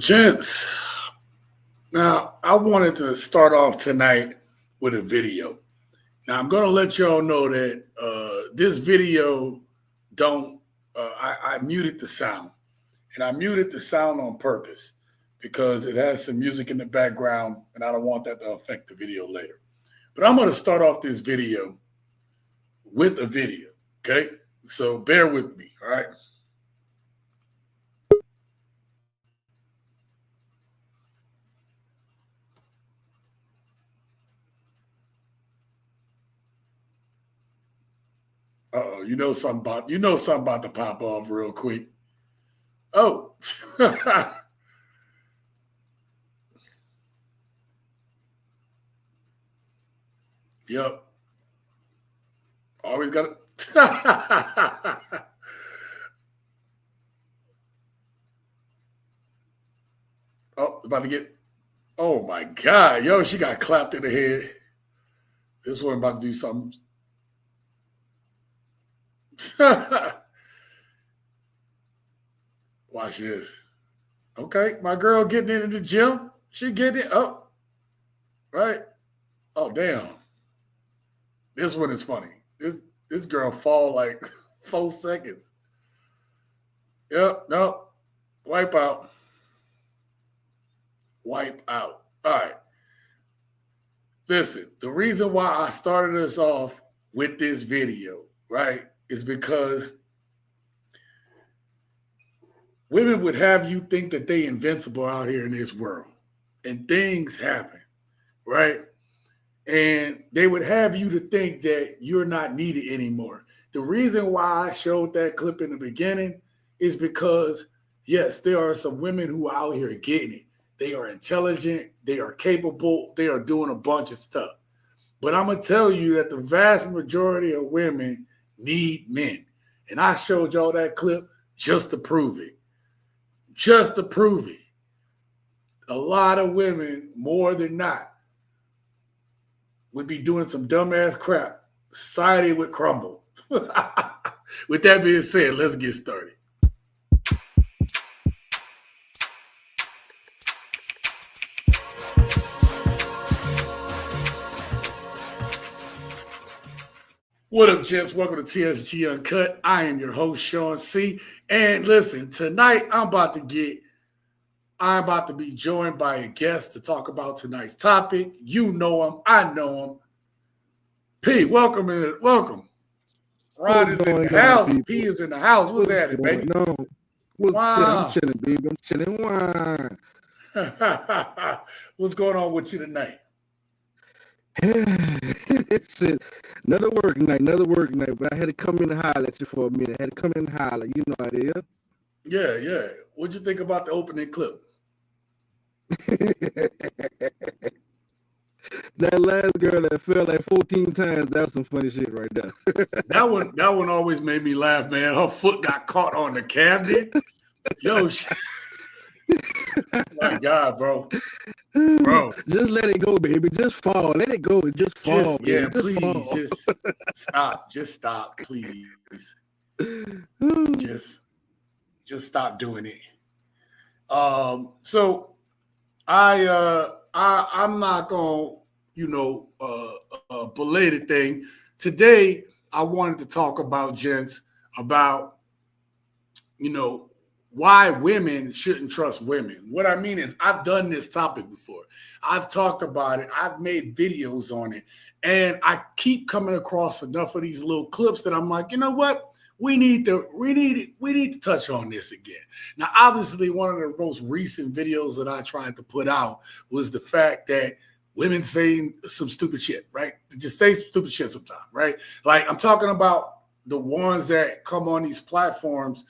Gents, now I wanted to start off tonight with a video. Now I'm going to let y'all know that this video don't. I muted the sound, and I muted the sound on purpose because it has some music in the background, and I don't want that to affect the video later. But I'm going to start off this video with a video. Okay, so bear with me. All right. Uh-oh, something about to pop off real quick. Oh. Yep. Always got it. Oh, about to get. Oh my God. Yo, she got clapped in the head. This one about to do something. Watch this. Okay, my girl getting into the gym. She getting it. Oh, right. Oh, damn. This one is funny. This girl fall like 4 seconds. Yep, nope. Wipe out. Wipe out. All right. Listen, the reason why I started us off with this video, right, is because women would have you think that they invincible out here in this world. And things happen, right? And they would have you to think that you're not needed anymore. The reason why I showed that clip in the beginning is because, yes, there are some women who are out here getting it. They are intelligent. They are capable. They are doing a bunch of stuff. But I'm going to tell you that the vast majority of women need men. And I showed y'all that clip just to prove it. Just to prove it. A lot of women, more than not, would be doing some dumbass crap. Society would crumble. With that being said, let's get started. What up, gents? Welcome to TSG Uncut. I am your host, Sean C. And listen, tonight I'm about to be joined by a guest to talk about tonight's topic. You know him. I know him. P, welcome in. Welcome. Ron is in the house. People? P is in the house. What's happening, baby? No. I'm chilling, baby. I'm chilling. Wow. What's going on with you tonight? Another work night, but I had to come in and holler at you for a minute. I had to come in and holler. You know how it is. Yeah. What'd you think about the opening clip? That last girl that fell like 14 times, that was some funny shit right there. That one always made me laugh, man. Her foot got caught on the cabinet. Yo, my God, bro. Just let it go, baby. Just fall. Let it go. Just fall. Yeah, please. Fall. Just stop, please. Just stop doing it. So I'm not gonna, belay the thing. Today, I wanted to talk about, gents, about, why women shouldn't trust women. What I mean is I've done this topic before. I've talked about it. I've made videos on it. And I keep coming across enough of these little clips that I'm like, you know what? We need to touch on this again. Now, obviously, one of the most recent videos that I tried to put out was the fact that women say some stupid shit, right? They just say stupid shit sometimes, right? Like I'm talking about the ones that come on these platforms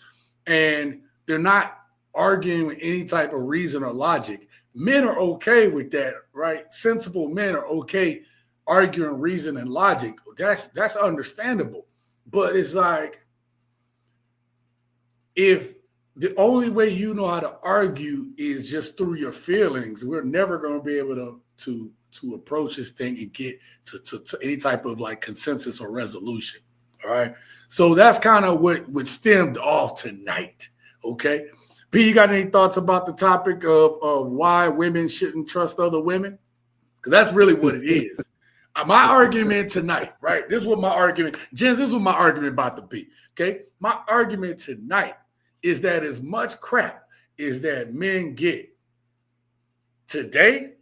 and they're not arguing with any type of reason or logic. Men are okay with that, right? Sensible men are okay arguing reason and logic. That's understandable. But it's like, if the only way you know how to argue is just through your feelings, we're never going to be able to approach this thing and get to any type of like consensus or resolution. All right. So that's kind of what stemmed off tonight. Okay. P, you got any thoughts about the topic of why women shouldn't trust other women? Because that's really what it is. My argument tonight, right? This is what my argument, Jens, this is what my argument about to be. Okay. My argument tonight is that as much crap as that men get today,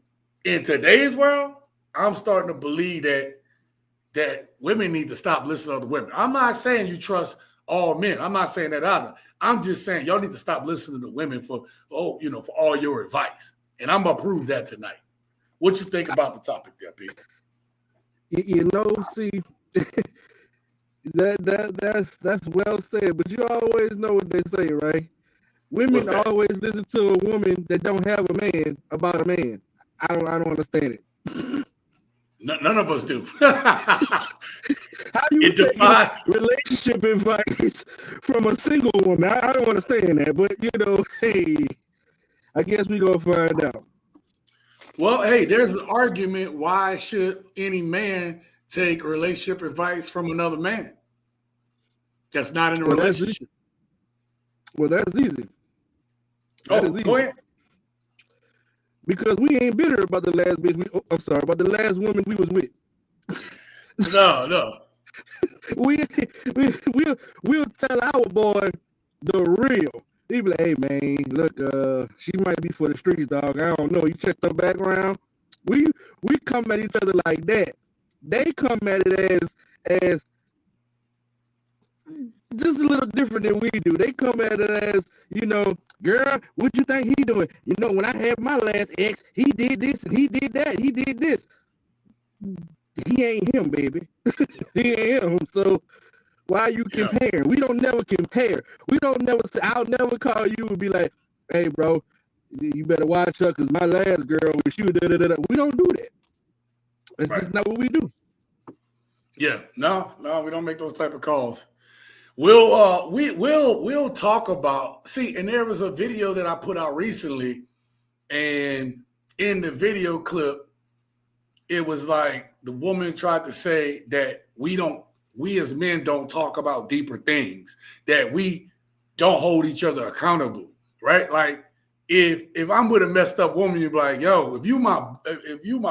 in today's world, I'm starting to believe that women need to stop listening to other women. I'm not saying you trust all men. I'm not saying that either. I'm just saying y'all need to stop listening to women for for all your advice. And I'm gonna prove that tonight. What you think about the topic there, Pete? See, that's well said. But you always know what they say, right? Women always listen to a woman that don't have a man about a man. I don't understand it. None of us do. How do you take relationship advice from a single woman? I don't understand that, but hey, I guess we gonna find out. Well, hey, there's an argument. Why should any man take relationship advice from another man that's not in a relationship? That's easy. Go ahead. Because we ain't bitter about the last bitch. About the last woman we was with. No. We'll tell our boy the real. He be like, hey man, look, she might be for the streets, dog. I don't know. You checked her background. We come at each other like that. They come at it as just a little different than we do. They come at it as, girl, what you think he doing? When I had my last ex, he did this and he did that. He did this. He ain't him, baby. He ain't him. So why are you comparing? We don't never compare. We don't never say, I'll never call you and be like, hey, bro, you better watch her because my last girl, when she was da-da-da-da. We don't do that. That's just not what we do. Yeah, no, we don't make those type of calls. We'll talk about, and there was a video that I put out recently, and in the video clip, it was like the woman tried to say that we as men don't talk about deeper things, that we don't hold each other accountable, right? Like if I'm with a messed up woman, you're like, yo, if you my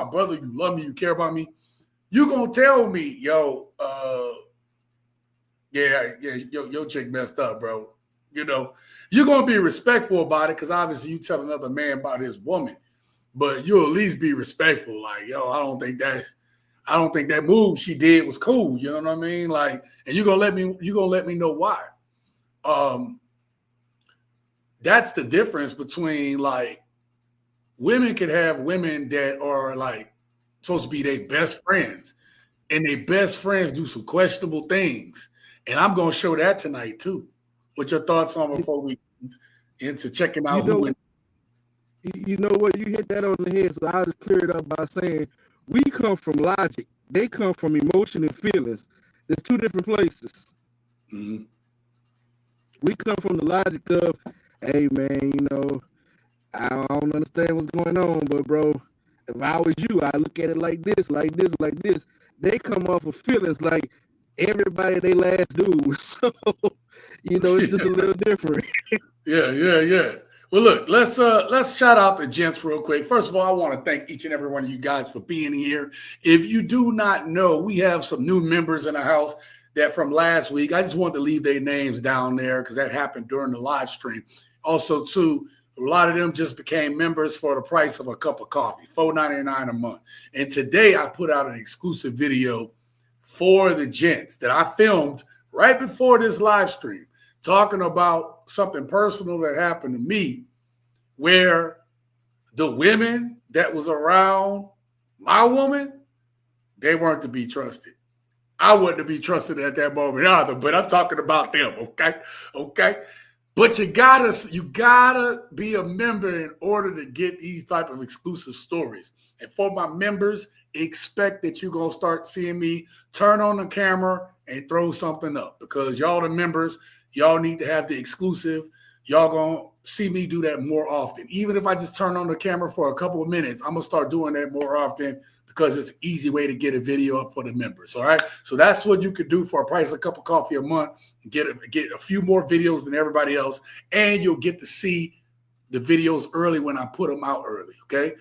brother, you love me, you care about me, you gonna tell me, yo, your chick messed up, bro. You're gonna be respectful about it because obviously you tell another man about his woman, but you'll at least be respectful. Like, yo, I don't think that move she did was cool. You know what I mean? Like, and you're gonna let me know why. That's the difference between, like, women can have women that are like supposed to be their best friends, and their best friends do some questionable things. And I'm gonna show that tonight too. What your thoughts on before we into checking out who? You know what? You hit that on the head. So I'll just clear it up by saying we come from logic. They come from emotion and feelings. There's two different places. Mm-hmm. We come from the logic of, hey man, I don't understand what's going on, but bro, if I was you, I look at it like this, like this, like this. They come off of feelings like everybody they last dude. So, it's just a little different. Yeah. Well, look, let's shout out the gents real quick. First of all, I want to thank each and every one of you guys for being here. If you do not know, we have some new members in the house that from last week. I just wanted to leave their names down there because that happened during the live stream. Also, too, a lot of them just became members for the price of a cup of coffee, $4.99 a month. And today I put out an exclusive video for the gents that I filmed right before this live stream, talking about something personal that happened to me, where the women that was around my woman, they weren't to be trusted. I wasn't to be trusted at that moment either, but I'm talking about them, okay? But you gotta be a member in order to get these type of exclusive stories. And for my members, expect that you're gonna start seeing me turn on the camera and throw something up, because y'all the members, y'all need to have the exclusive. Y'all gonna see me do that more often. Even if I just turn on the camera for a couple of minutes, I'm going to start doing that more often because it's an easy way to get a video up for the members. All right. So that's what you could do for a price of a cup of coffee a month. Get a few more videos than everybody else. And you'll get to see the videos early when I put them out early. Okay.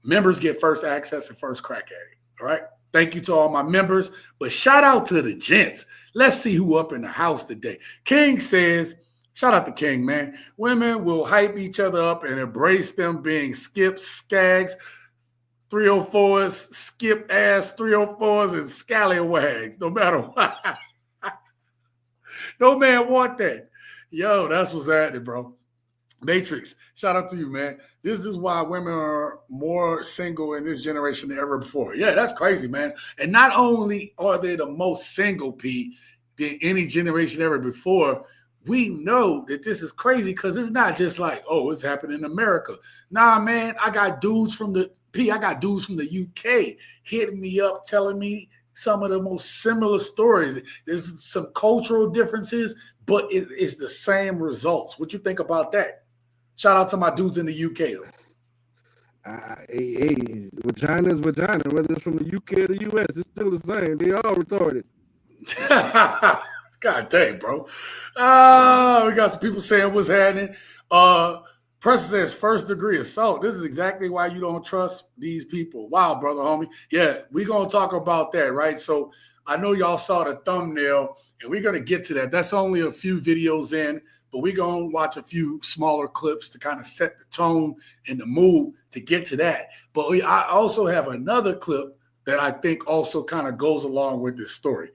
Members get first access and first crack at it. All right. Thank you to all my members. But shout out to the gents. Let's see who up in the house today. King says, shout out to King, man. Women will hype each other up and embrace them being skips, skags, 304s, skip ass 304s, and scallywags, no matter what. No man want that. Yo, that's what's happening, bro. Matrix, shout out to you, man. This is why women are more single in this generation than ever before. Yeah, that's crazy, man. And not only are they the most single, Pete, than any generation ever before, we know that this is crazy because it's not just like, oh, it's happening in America. Nah, man, I got dudes from the UK hitting me up, telling me some of the most similar stories. There's some cultural differences, but it's the same results. What you think about that? Shout out to my dudes in the UK, though. Hey, vagina is vagina, whether it's from the UK or the US, it's still the same. They all retarded. God dang, bro. We got some people saying what's happening. Preston says first degree assault. This is exactly why you don't trust these people. Wow, brother, homie. Yeah, we're going to talk about that, right? So I know y'all saw the thumbnail, and we're going to get to that. That's only a few videos in, but we're going to watch a few smaller clips to kind of set the tone and the mood to get to that. But I also have another clip that I think also kind of goes along with this story.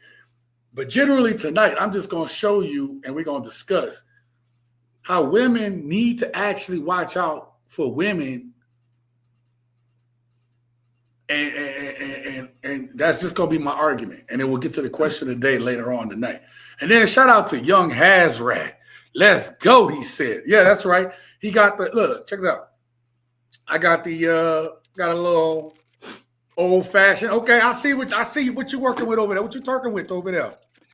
But generally tonight, I'm just going to show you, and we're going to discuss how women need to actually watch out for women. And that's just going to be my argument. And then we'll get to the question of the day later on tonight. And then shout out to Young Hazrat. Let's go, he said. Yeah, that's right. He got the, look, check it out. I got the, got a little old fashioned. Okay, I see what you're working with over there. What you talking with over there?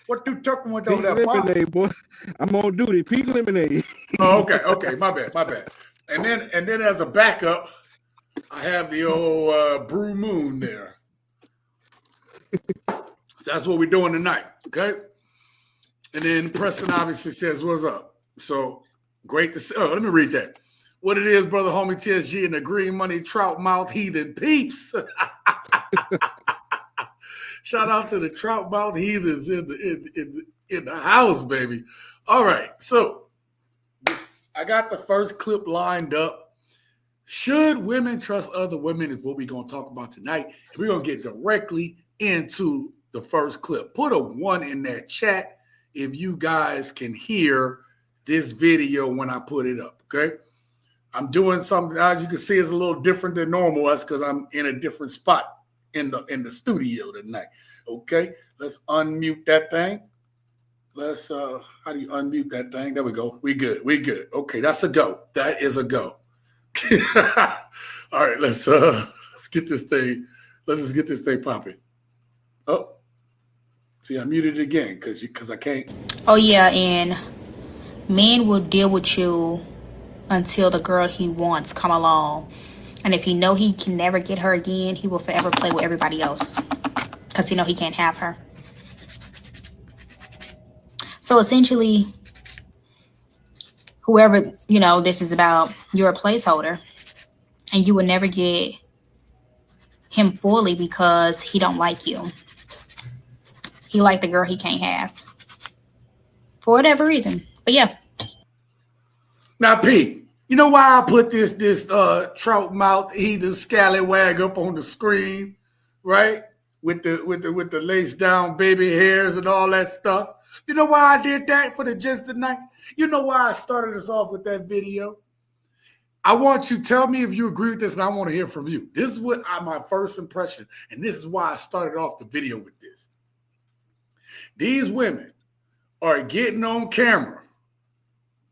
What you talking with over there? Lemonade, boy. I'm on duty. Pink lemonade. Oh, okay. My bad. And then as a backup, I have the old Brew Moon there. So that's what we're doing tonight. Okay. And then Preston obviously says, "What's up?" So great to see. Oh, let me read that. What it is, brother, homie TSG and the Green Money Trout Mouth Heathen peeps. Shout out to the Trout Mouth Heathens in the house, baby. All right, so I got the first clip lined up. Should women trust other women is what we're going to talk about tonight. And we're going to get directly into the first clip. Put a 1 in that chat if you guys can hear this video when I put it up, okay? I'm doing something, as you can see, it's a little different than normal. That's because I'm in a different spot in the studio tonight. Okay, let's unmute that thing. Let's how do you unmute that thing? There we go. We good. Okay, that's a go. That is a go. All right, let's get this thing. Let's get this thing popping. Oh, see, I muted it again because I can't. Oh yeah, and men will deal with you until the girl he wants come along. And if he know he can never get her again, he will forever play with everybody else because he know he can't have her. So essentially, whoever, this is about, you're a placeholder and you will never get him fully because he don't like you. He like the girl he can't have for whatever reason. But yeah. Now, Pete. You know why I put this trout mouth heathen scallywag up on the screen, right? With the lace down baby hairs and all that stuff. You know why I did that for the gents tonight? You know why I started us off with that video? I want you to tell me if you agree with this, and I want to hear from you. This is what my first impression, and this is why I started off the video with this. These women are getting on camera,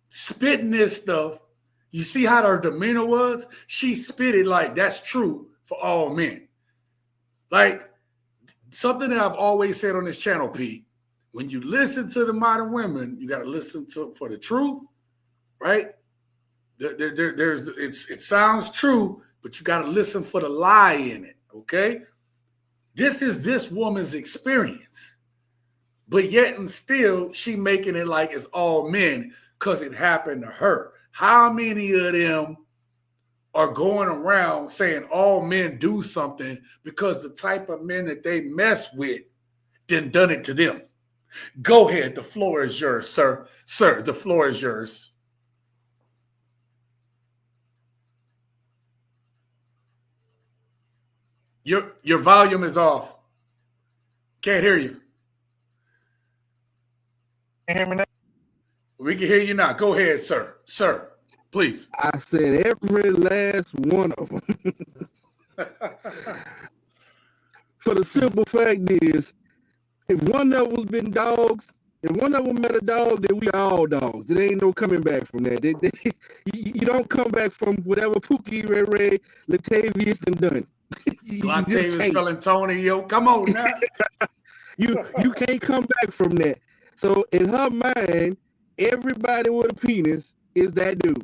spitting this stuff. You see how her demeanor was? She spit it like that's true for all men. Like something that I've always said on this channel, Pete, when you listen to the modern women, you got to listen to for the truth, right? It sounds true, but you got to listen for the lie in it. Okay, this is this woman's experience, but yet and still she making it like it's all men because it happened to her. How many of them are going around saying all men do something because the type of men that they mess with then done it to them? Go ahead. The floor is yours, sir. Sir, the floor is yours. Your volume is off. Can't hear you. Can you hear me now? We can hear you now. Go ahead, sir. Sir, please. I said every last one of them. For the simple fact is, if one of them's been dogs, if one of them met a dog, then we all dogs. There ain't no coming back from that. You don't come back from whatever Pookie, Ray, Latavius done. Latavius Antonio, come on now. You can't come back from that. So in her mind, everybody with a penis is that dude.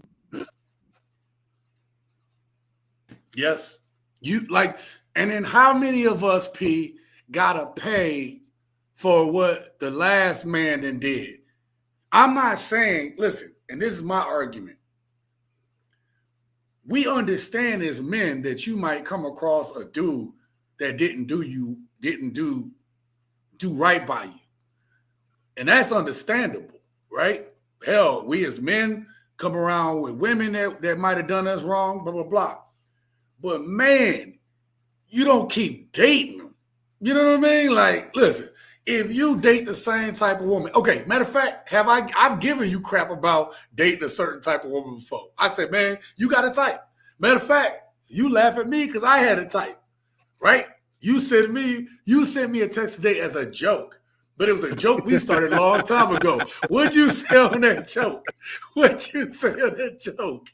Yes. And then how many of us, P, gotta pay for what the last man then did? I'm not saying, listen, and this is my argument. We understand as men that you might come across a dude that didn't do right by you. And that's understandable, right? Hell, we as men come around with women that might have done us wrong, blah, blah, blah. But man, you don't keep dating them. You know what I mean? Like, listen, if you date the same type of woman, okay, matter of fact, I've given you crap about dating a certain type of woman before. I said, man, you got a type. Matter of fact, you laugh at me because I had a type, right? You sent me a text today as a joke, but it was a joke we started a long time ago. What'd you say on that joke? What'd you say on that joke?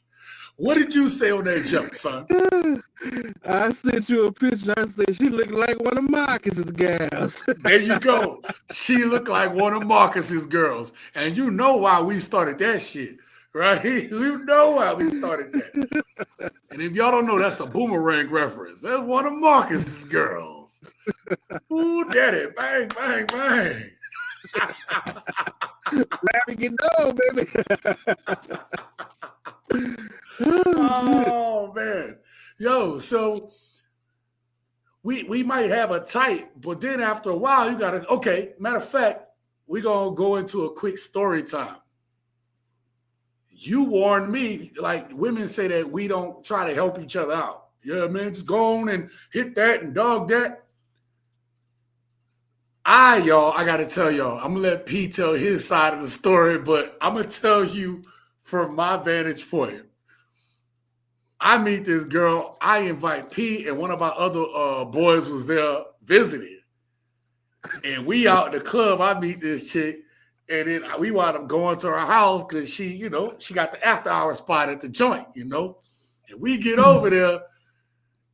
What did you say on that joke, son? I sent you a picture. I said she looked like one of Marcus's gals. There you go. She looked like one of Marcus's girls. And you know why we started that shit, right? You know why we started that. And if y'all don't know, that's a boomerang reference. That's one of Marcus's girls. Ooh, daddy, bang, bang, bang. Larry, get down, baby. Oh man. Yo, so we might have a type, but then after a while you gotta, okay, matter of fact, we're gonna go into a quick story time. You warned me, like women say that we don't try to help each other out. Yeah, man, just go on and hit that and dog that. I gotta tell y'all, I'm gonna let P tell his side of the story, but I'm gonna tell you from my vantage point. I meet this girl. I invite P, and one of our other boys was there visiting. And we out in the club. I meet this chick, and then we wound up going to her house because she got the after-hour spot at the joint, And we get over there,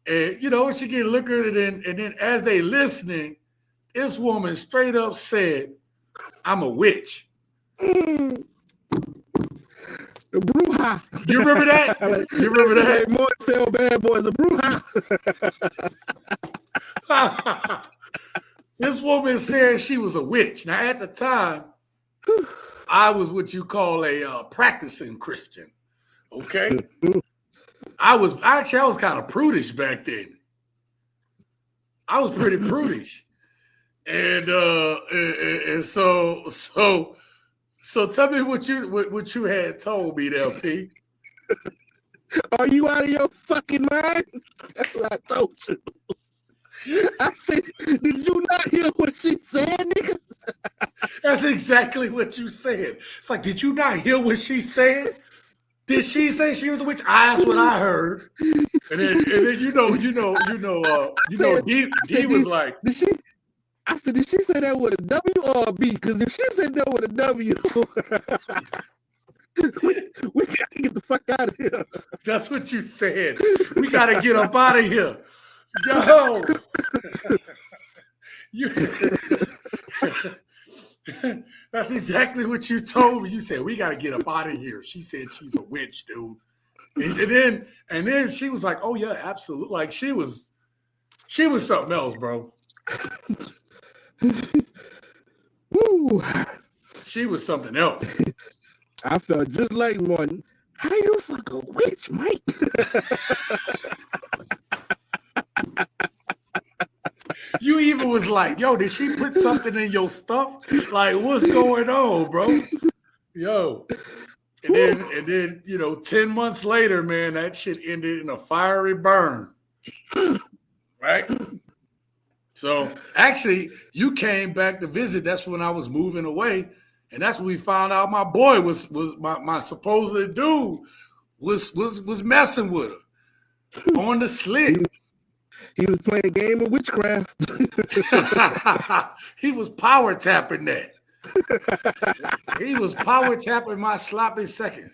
and she get liquor, and then as they listening, this woman straight up said, "I'm a witch." The Bruja. You remember that? You remember that? More sell bad boys, the Bruja. This woman said she was a witch. Now, at the time, I was what you call a practicing Christian. Okay, I was kind of prudish back then. I was pretty prudish, and so tell me what you had told me there, P. Are you out of your fucking mind? That's what I told you. I said, did you not hear what she said, nigga? That's exactly what you said. It's like, did you not hear what she said? Did she say she was a witch? That's what I heard. And then D was like, I said, did she say that with a W or a B? Because if she said that with a W, we got to get the fuck out of here. That's what you said. We got to get up out of here. Yo. That's exactly what you told me. You said, we got to get up out of here. She said she's a witch, dude. And then she was like, "Oh yeah, absolutely." Like she was something else, bro. Woo! She was something else. I felt just like Martin. How you fuck a witch, Mike? You even was like, "Yo, did she put something in your stuff? Like, what's going on, bro?" Yo. And then, 10 months later, man, that shit ended in a fiery burn. Right? So actually, you came back to visit. That's when I was moving away. And that's when we found out my boy was my supposed dude was messing with her on the slick. He was playing a game of witchcraft. He was power tapping that. He was power tapping my sloppy seconds.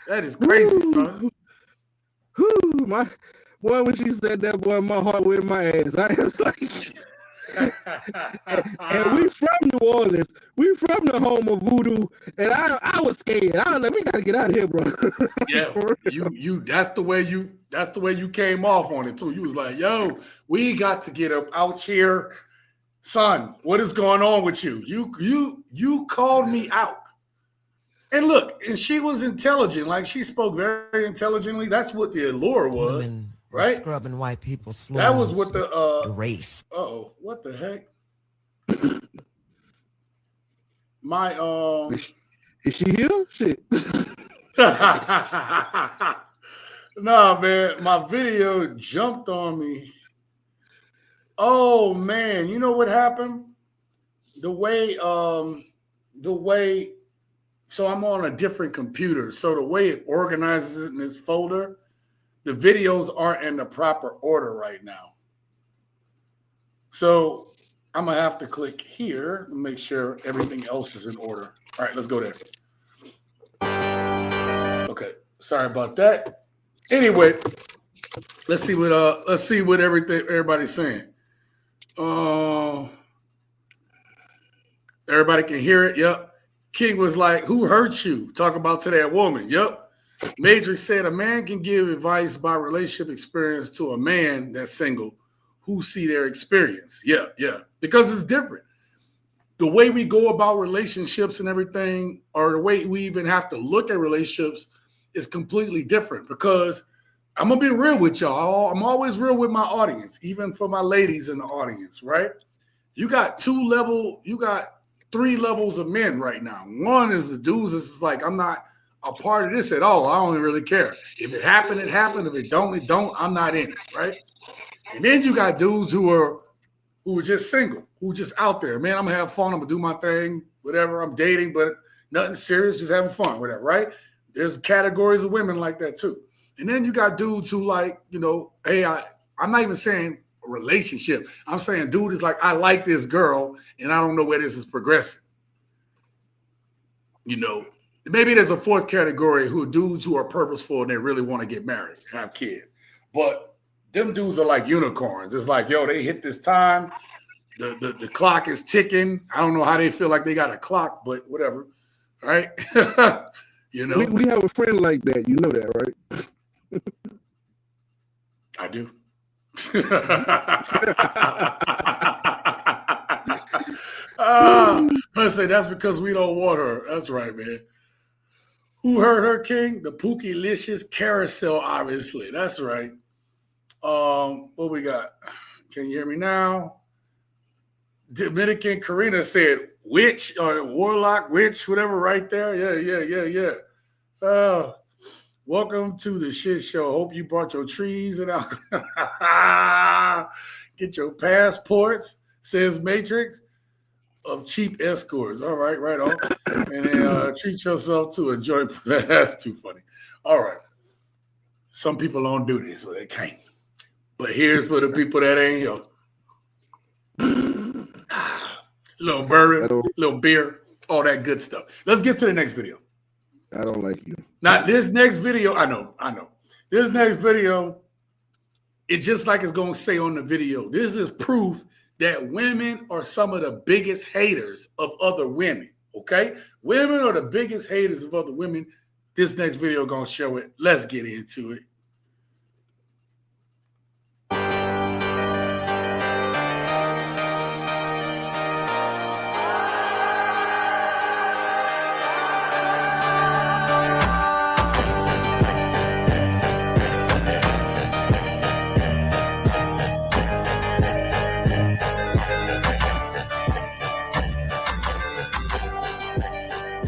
That is crazy, son. Whoo, my boy, when she said that, boy, my heart went in my ass. I was like, and we from New Orleans. We from the home of voodoo. And I was scared. I was like, we gotta get out of here, bro. Yeah, you that's the way you came off on it too. You was like, yo, we got to get up out here. Son, what is going on with you? You called me out. And look, and she was intelligent. Like she spoke very intelligently. That's what the allure was, Women right? Scrubbing white people's floors. That was what the race. Uh-oh, what the heck? My Is she here? Shit. No, man, my video jumped on me. Oh man, you know what happened? The way so I'm on a different computer. So the way it organizes it in this folder, the videos aren't in the proper order right now. So I'm gonna have to click here and make sure everything else is in order. All right, let's go there. Okay, sorry about that. Anyway, let's see what everybody's saying. Everybody can hear it. Yep. King was like, "Who hurt you?" Talk about to that woman. Yep. Matrix said a man can give advice by relationship experience to a man that's single who see their experience. Yeah. Because it's different. The way we go about relationships and everything, or the way we even have to look at relationships is completely different. Because I'm going to be real with y'all. I'm always real with my audience, even for my ladies in the audience, right? You got 3 levels of men right now. One is the dudes that's like, I'm not a part of this at all. I don't really care. If it happened, it happened. If it don't, it don't. I'm not in it, right? And then you got dudes who are just single, who just out there. Man, I'm going to have fun. I'm going to do my thing, whatever. I'm dating, but nothing serious, just having fun, whatever, right? There's categories of women like that too. And then you got dudes who like, hey, I'm not even saying a relationship. I'm saying dude is like, I like this girl and I don't know where this is progressing. Maybe there's a 4th category who are dudes who are purposeful and they really want to get married, have kids. But them dudes are like unicorns. It's like, yo, they hit this time. The clock is ticking. I don't know how they feel like they got a clock, but whatever. Right? We have a friend like that. You know that, right? I do. I say that's because we don't want her. That's right, man. Who hurt her, King? The Pookie-licious carousel, obviously. That's right. What we got? Can you hear me now? Dominican Karina said witch or warlock, witch, whatever, right there. Yeah. Welcome to the shit show. Hope you brought your trees and alcohol. Get your passports, says Matrix, of cheap escorts. All right, right on. And then treat yourself to a joint. That's too funny. All right. Some people don't do this, so they can't. But here's for the people that ain't here. Little bourbon, little beer, all that good stuff. Let's get to the next video. I don't like you. Now, this next video, I know. This next video, it's just like it's going to say on the video. This is proof that women are some of the biggest haters of other women, okay? Women are the biggest haters of other women. This next video gonna show it. Let's get into it.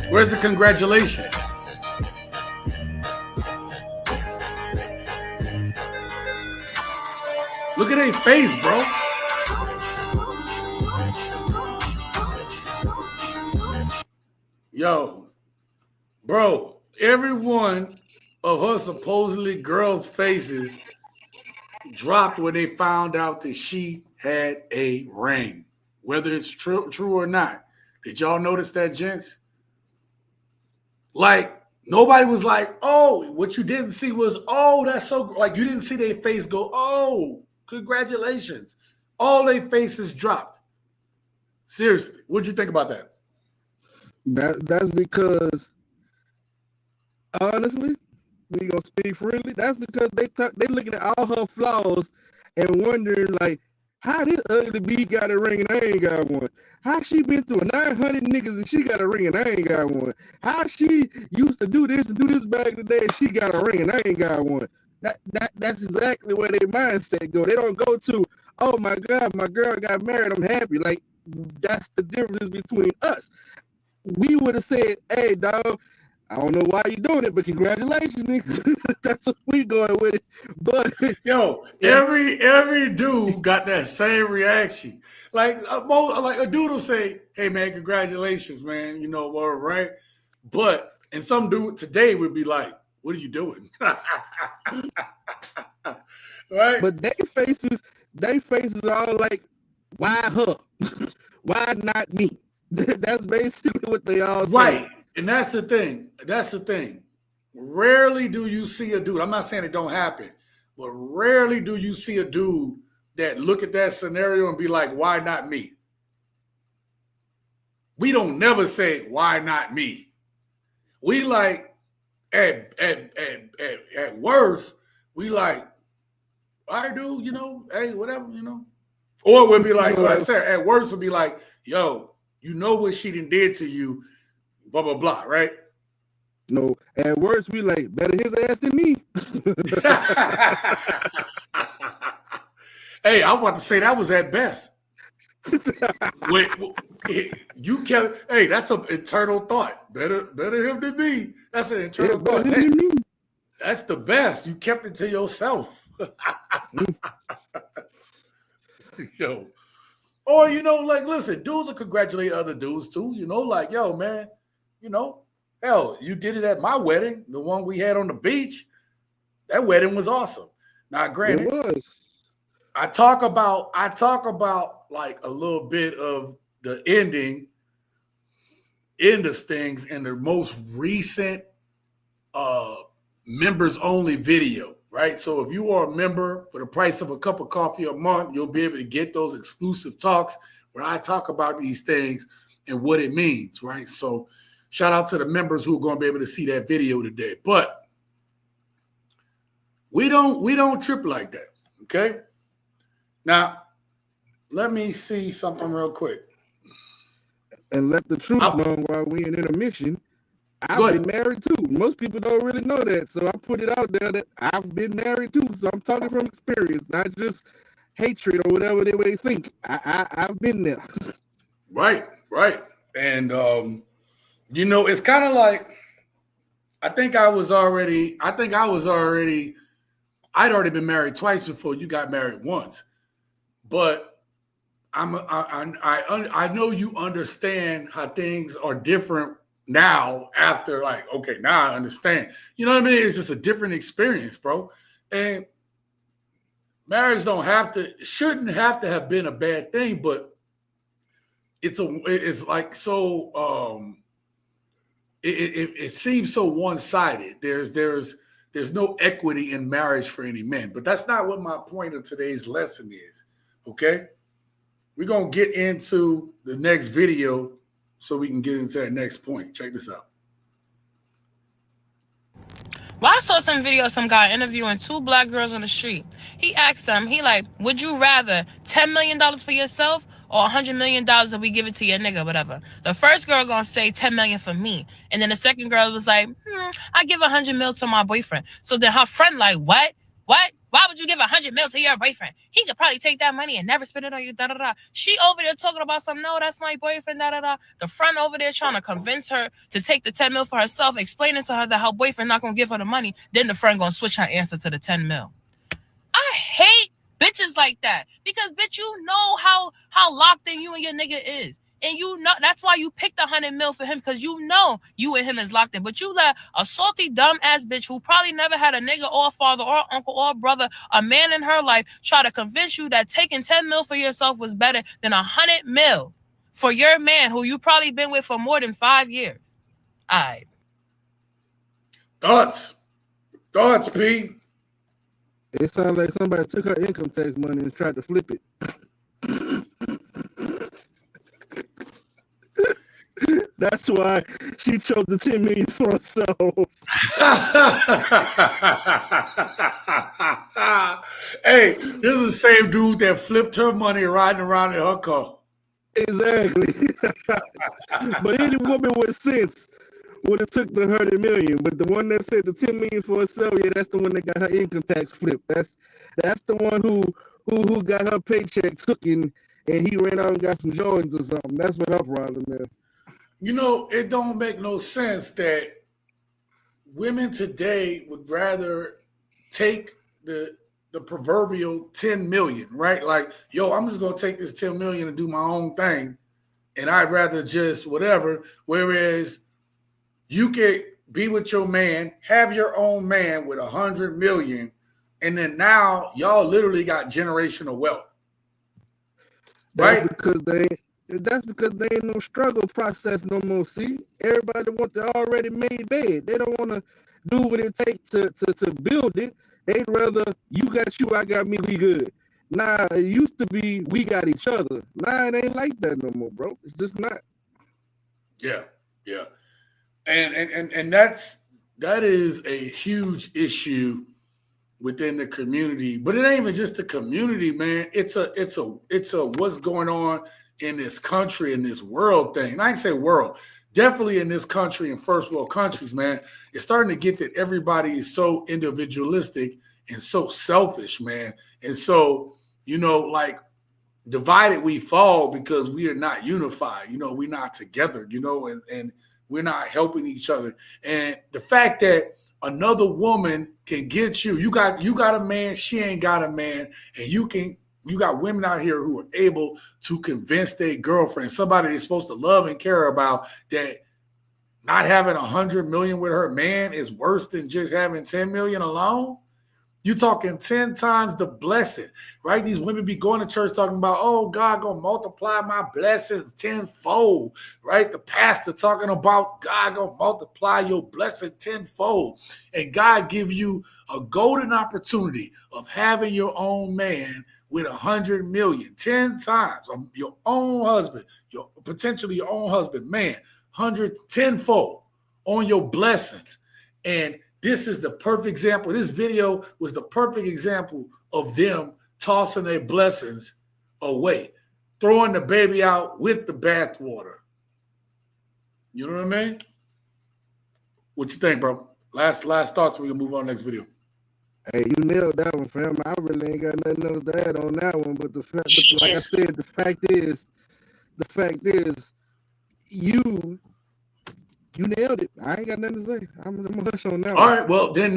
Where's the congratulations? Look at their face, bro. Yo, bro, every one of her supposedly girls' faces dropped when they found out that she had a ring, whether it's true or not. Did y'all notice that, gents? Like, nobody was like, oh, what you didn't see was, oh, that's so, like, you didn't see their face go, oh, congratulations. All their faces dropped. Seriously, what'd you think about that? That's because, honestly, we gonna speak freely. That's because they looking at all her flaws and wondering, like, how this ugly bee got a ring and I ain't got one? How she been through 900 niggas and she got a ring and I ain't got one? How she used to do this and do this back in the day and she got a ring and I ain't got one? That's exactly where their mindset go. They don't go to, oh my God, my girl got married, I'm happy. Like, that's the difference between us. We would have said, hey, dog, I don't know why you doing it, but congratulations, nigga. That's what we going with it. But yo, every dude got that same reaction. Like a dude will say, "Hey man, congratulations, man." You know what, right? But and some dude today would be like, "What are you doing?" Right? But they faces are all like, why her? Why not me? That's basically what they all say. Right. And that's the thing. Rarely do you see a dude. I'm not saying it don't happen, but rarely do you see a dude that look at that scenario and be like, why not me? We don't never say, why not me? We like, at worst, we like, all right, dude, you know, hey, whatever, you know. Or we'll be like, like I said, at worst, we'll be like, yo, you know what she done did to you, blah, blah, blah, right? No, at worst, we like, better his ass than me. Hey, I was about to say that was at best. Wait, you kept, hey, that's an internal thought. Better him than me. That's an internal thought. That's the best. You kept it to yourself. Yo. Or, you know, like, listen, dudes will congratulate other dudes too. You know, like, yo, man, you know, hell, you did it at my wedding, the one we had on the beach. That wedding was awesome. Now, granted, it was. I talk about like a little bit of the end of things in the most recent members only video, right? So if you are a member for the price of a cup of coffee a month, you'll be able to get those exclusive talks where I talk about these things and what it means, right? So shout out to the members who are going to be able to see that video today. But we don't trip like that, okay? Now, let me see something real quick. And let the truth know while we in intermission, I've been married too. Most people don't really know that. So I put it out there that I've been married too. So I'm talking from experience, not just hatred or whatever they may think. I've been there. Right. And, you know, it's kind of like, I'd already been married twice before you got married once. But I know you understand how things are different now after, like, okay, now I understand. You know what I mean? It's just a different experience, bro. And marriage shouldn't have to have been a bad thing, but it seems so one-sided. There's no equity in marriage for any men, but that's not what my point of today's lesson is. Okay, we're gonna get into the next video so we can get into that next point. Check this out. Well, I saw some video of some guy interviewing two black girls on the street. He asked them, he like, would you rather $10 million for yourself or $100 million if we give it to your nigga, whatever? The first girl gonna say 10 million for me, and then the second girl was like, I give 100 mil to my boyfriend. So then her friend like, what? What? Why would you give 100 mil to your boyfriend? He could probably take that money and never spend it on you. Da da da. She over there talking about some. No, that's my boyfriend. Da da da. The friend over there trying to convince her to take the 10 mil for herself, explaining to her that her boyfriend not gonna give her the money. Then the friend gonna switch her answer to the 10 mil. I hate bitches like that because bitch, you know how locked in you and your nigga is. And you know that's why you picked 100 mil for him, because you know you and him is locked in. But you let a salty, dumb ass bitch who probably never had a nigga or a father or uncle or a brother, a man in her life, try to convince you that taking 10 mil for yourself was better than 100 mil for your man who you probably been with for more than 5 years. All right. Thoughts, P. It sounds like somebody took her income tax money and tried to flip it. That's why she chose the 10 million for herself. Hey, this is the same dude that flipped her money riding around in her car. Exactly. But any woman with sense would have took the 100 million. But the one that said the 10 million for herself, yeah, that's the one that got her income tax flipped. That's the one who got her paycheck taken and he ran out and got some Jordans or something. That's what her problem is. You know, it don't make no sense that women today would rather take the proverbial 10 million, right? Like, yo, I'm just gonna take this 10 million and do my own thing, and I'd rather just whatever. Whereas you could be with your man, have your own man with 100 million, and then now y'all literally got generational wealth. That's Right? because they ain't no struggle process no more. See, everybody want the already made bed. They don't want to do what it takes to build it. They'd rather you got you, I got me, we good. Nah, it used to be we got each other. Nah, it ain't like that no more, bro. It's just not. Yeah, yeah. And that is a huge issue within the community. But it ain't even just the community, man. It's a what's going on in this country, in this world thing. And I can say world, definitely in this country, in first world countries, man. It's starting to get that everybody is so individualistic and so selfish, man. And so, like, divided we fall because we are not unified. We're not together, and we're not helping each other. And the fact that another woman can get you got a man, she ain't got a man, and you got women out here who are able to convince their girlfriend, somebody they're supposed to love and care about, that not having 100 million with her man is worse than just having 10 million alone. You talking 10 times the blessing, right? These women be going to church talking about, oh, God gonna multiply my blessings tenfold, right? The pastor talking about God gonna multiply your blessing tenfold. And God give you a golden opportunity of having your own man with 100 million, 10 times your own husband, potentially your own husband, man, 100 tenfold on your blessings. And this is the perfect example. This video was the perfect example of them tossing their blessings away, throwing the baby out with the bathwater. You know what I mean? What you think, bro? Last thoughts. We can move on to the next video. Hey, you nailed that one, fam. I really ain't got nothing else to add on that one. But like I said, the fact is, you nailed it. I ain't got nothing to say. I'm gonna hush on that one. All right, well, then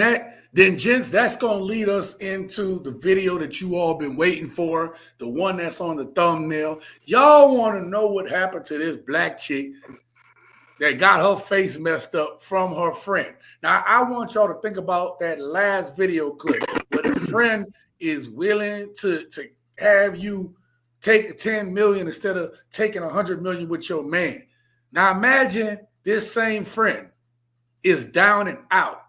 gents, that's gonna lead us into the video that you all been waiting for, the one that's on the thumbnail. Y'all want to know what happened to this black chick that got her face messed up from her friend. Now, I want y'all to think about that last video clip where the friend is willing to have you take 10 million instead of taking 100 million with your man. Now, imagine this same friend is down and out,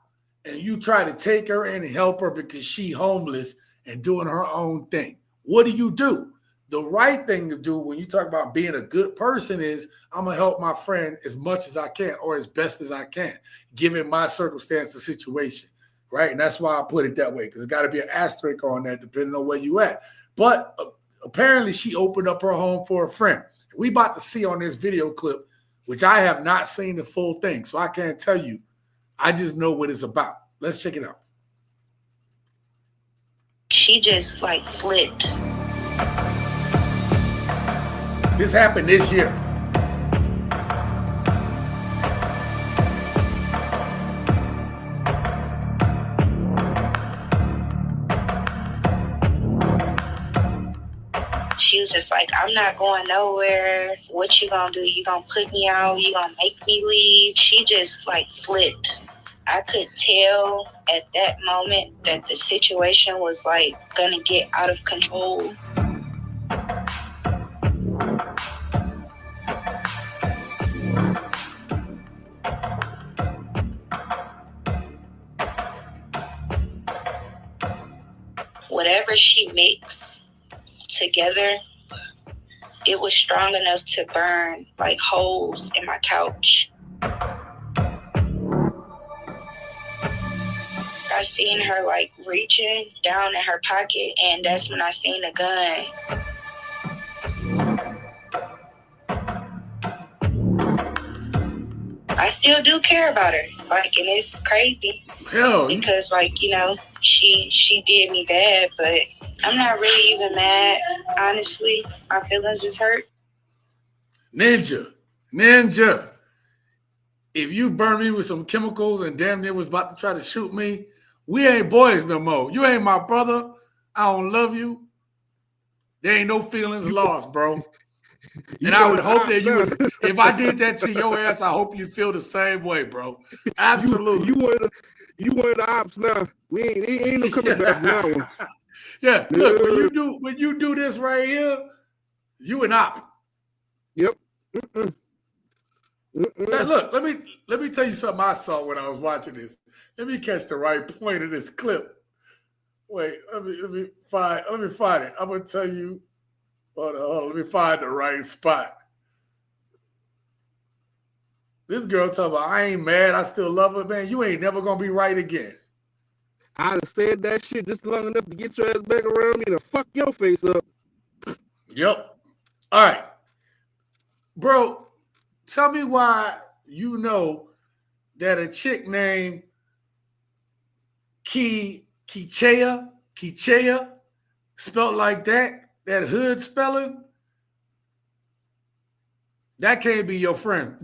and you try to take her in and help her because she homeless and doing her own thing. What do? The right thing to do when you talk about being a good person is, I'm going to help my friend as much as I can or as best as I can, given my circumstance and situation. right? And that's why I put it that way, because it's got to be an asterisk on that depending on where you at. But apparently she opened up her home for a friend. We about to see on this video clip, which I have not seen the full thing, so I can't tell you. I just know what it's about. Let's check it out. She just like flipped. This happened this year. She was just like, I'm not going nowhere. What you gonna do? You gonna put me out? You gonna make me leave? She just like flipped. I could tell at that moment that the situation was like gonna get out of control. Whatever she mixed together, it was strong enough to burn like holes in my couch. I seen her like reaching down in her pocket, and that's when I seen the gun. I still do care about her, like, and it's crazy because, like, you know, she did me bad, but I'm not really even mad, honestly. My feelings is hurt. Ninja, if you burn me with some chemicals and damn near was about to try to shoot me, we ain't boys no more. You ain't my brother. I don't love you. There ain't no feelings lost, bro. And I would hope that you would, if I did that to your ass, I hope you feel the same way, bro. Absolutely. You one of the ops now. We ain't no coming back from that one. Yeah, look, when you do this right here, you an op. Yep. Now, look, let me tell you something I saw when I was watching this. Let me catch the right point of this clip. Wait, let me find it. I'm gonna tell you. Hold on, let me find the right spot. This girl talking about, I ain't mad, I still love her, man. You ain't never gonna be right again. I'd have said that shit just long enough to get your ass back around me to fuck your face up. Yep. All right. Bro, tell me why you know that a chick named Kichea, spelled like that hood spelling, that can't be your friend.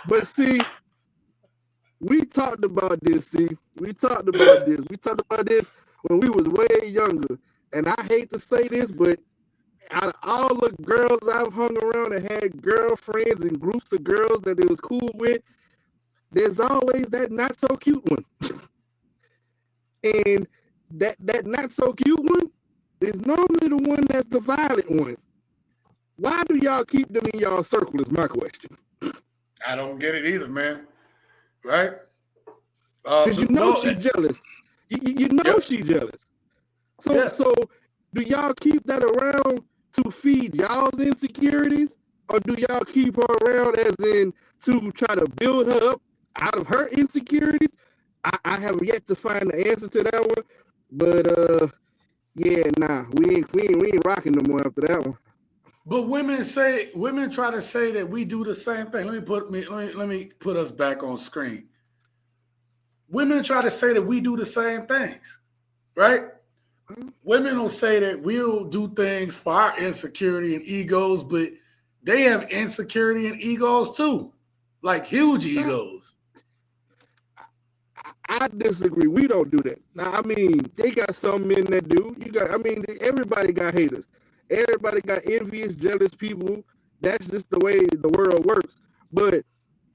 But see, we talked about this, We talked about this when we was way younger. And I hate to say this, but out of all the girls I've hung around and had girlfriends and groups of girls that they was cool with, there's always that not so cute one. And that not so cute one is normally the one that's the violent one. Why do y'all keep them in y'all circle is my question. I don't get it either, man. Right? Because you know she's jealous. You know she's jealous. So do y'all keep that around to feed y'all's insecurities? Or do y'all keep her around as in to try to build her up out of her insecurities? I have yet to find the answer to that one. But yeah, nah, we ain't rocking no more after that one. But women try to say that we do the same thing. Let me put us back on screen. Women try to say that we do the same things, right? Women will say that we'll do things for our insecurity and egos, but they have insecurity and egos too, like huge egos. I disagree. We don't do that. Now, I mean, they got some men that do. Everybody got haters. Everybody got envious, jealous people. That's just the way the world works. But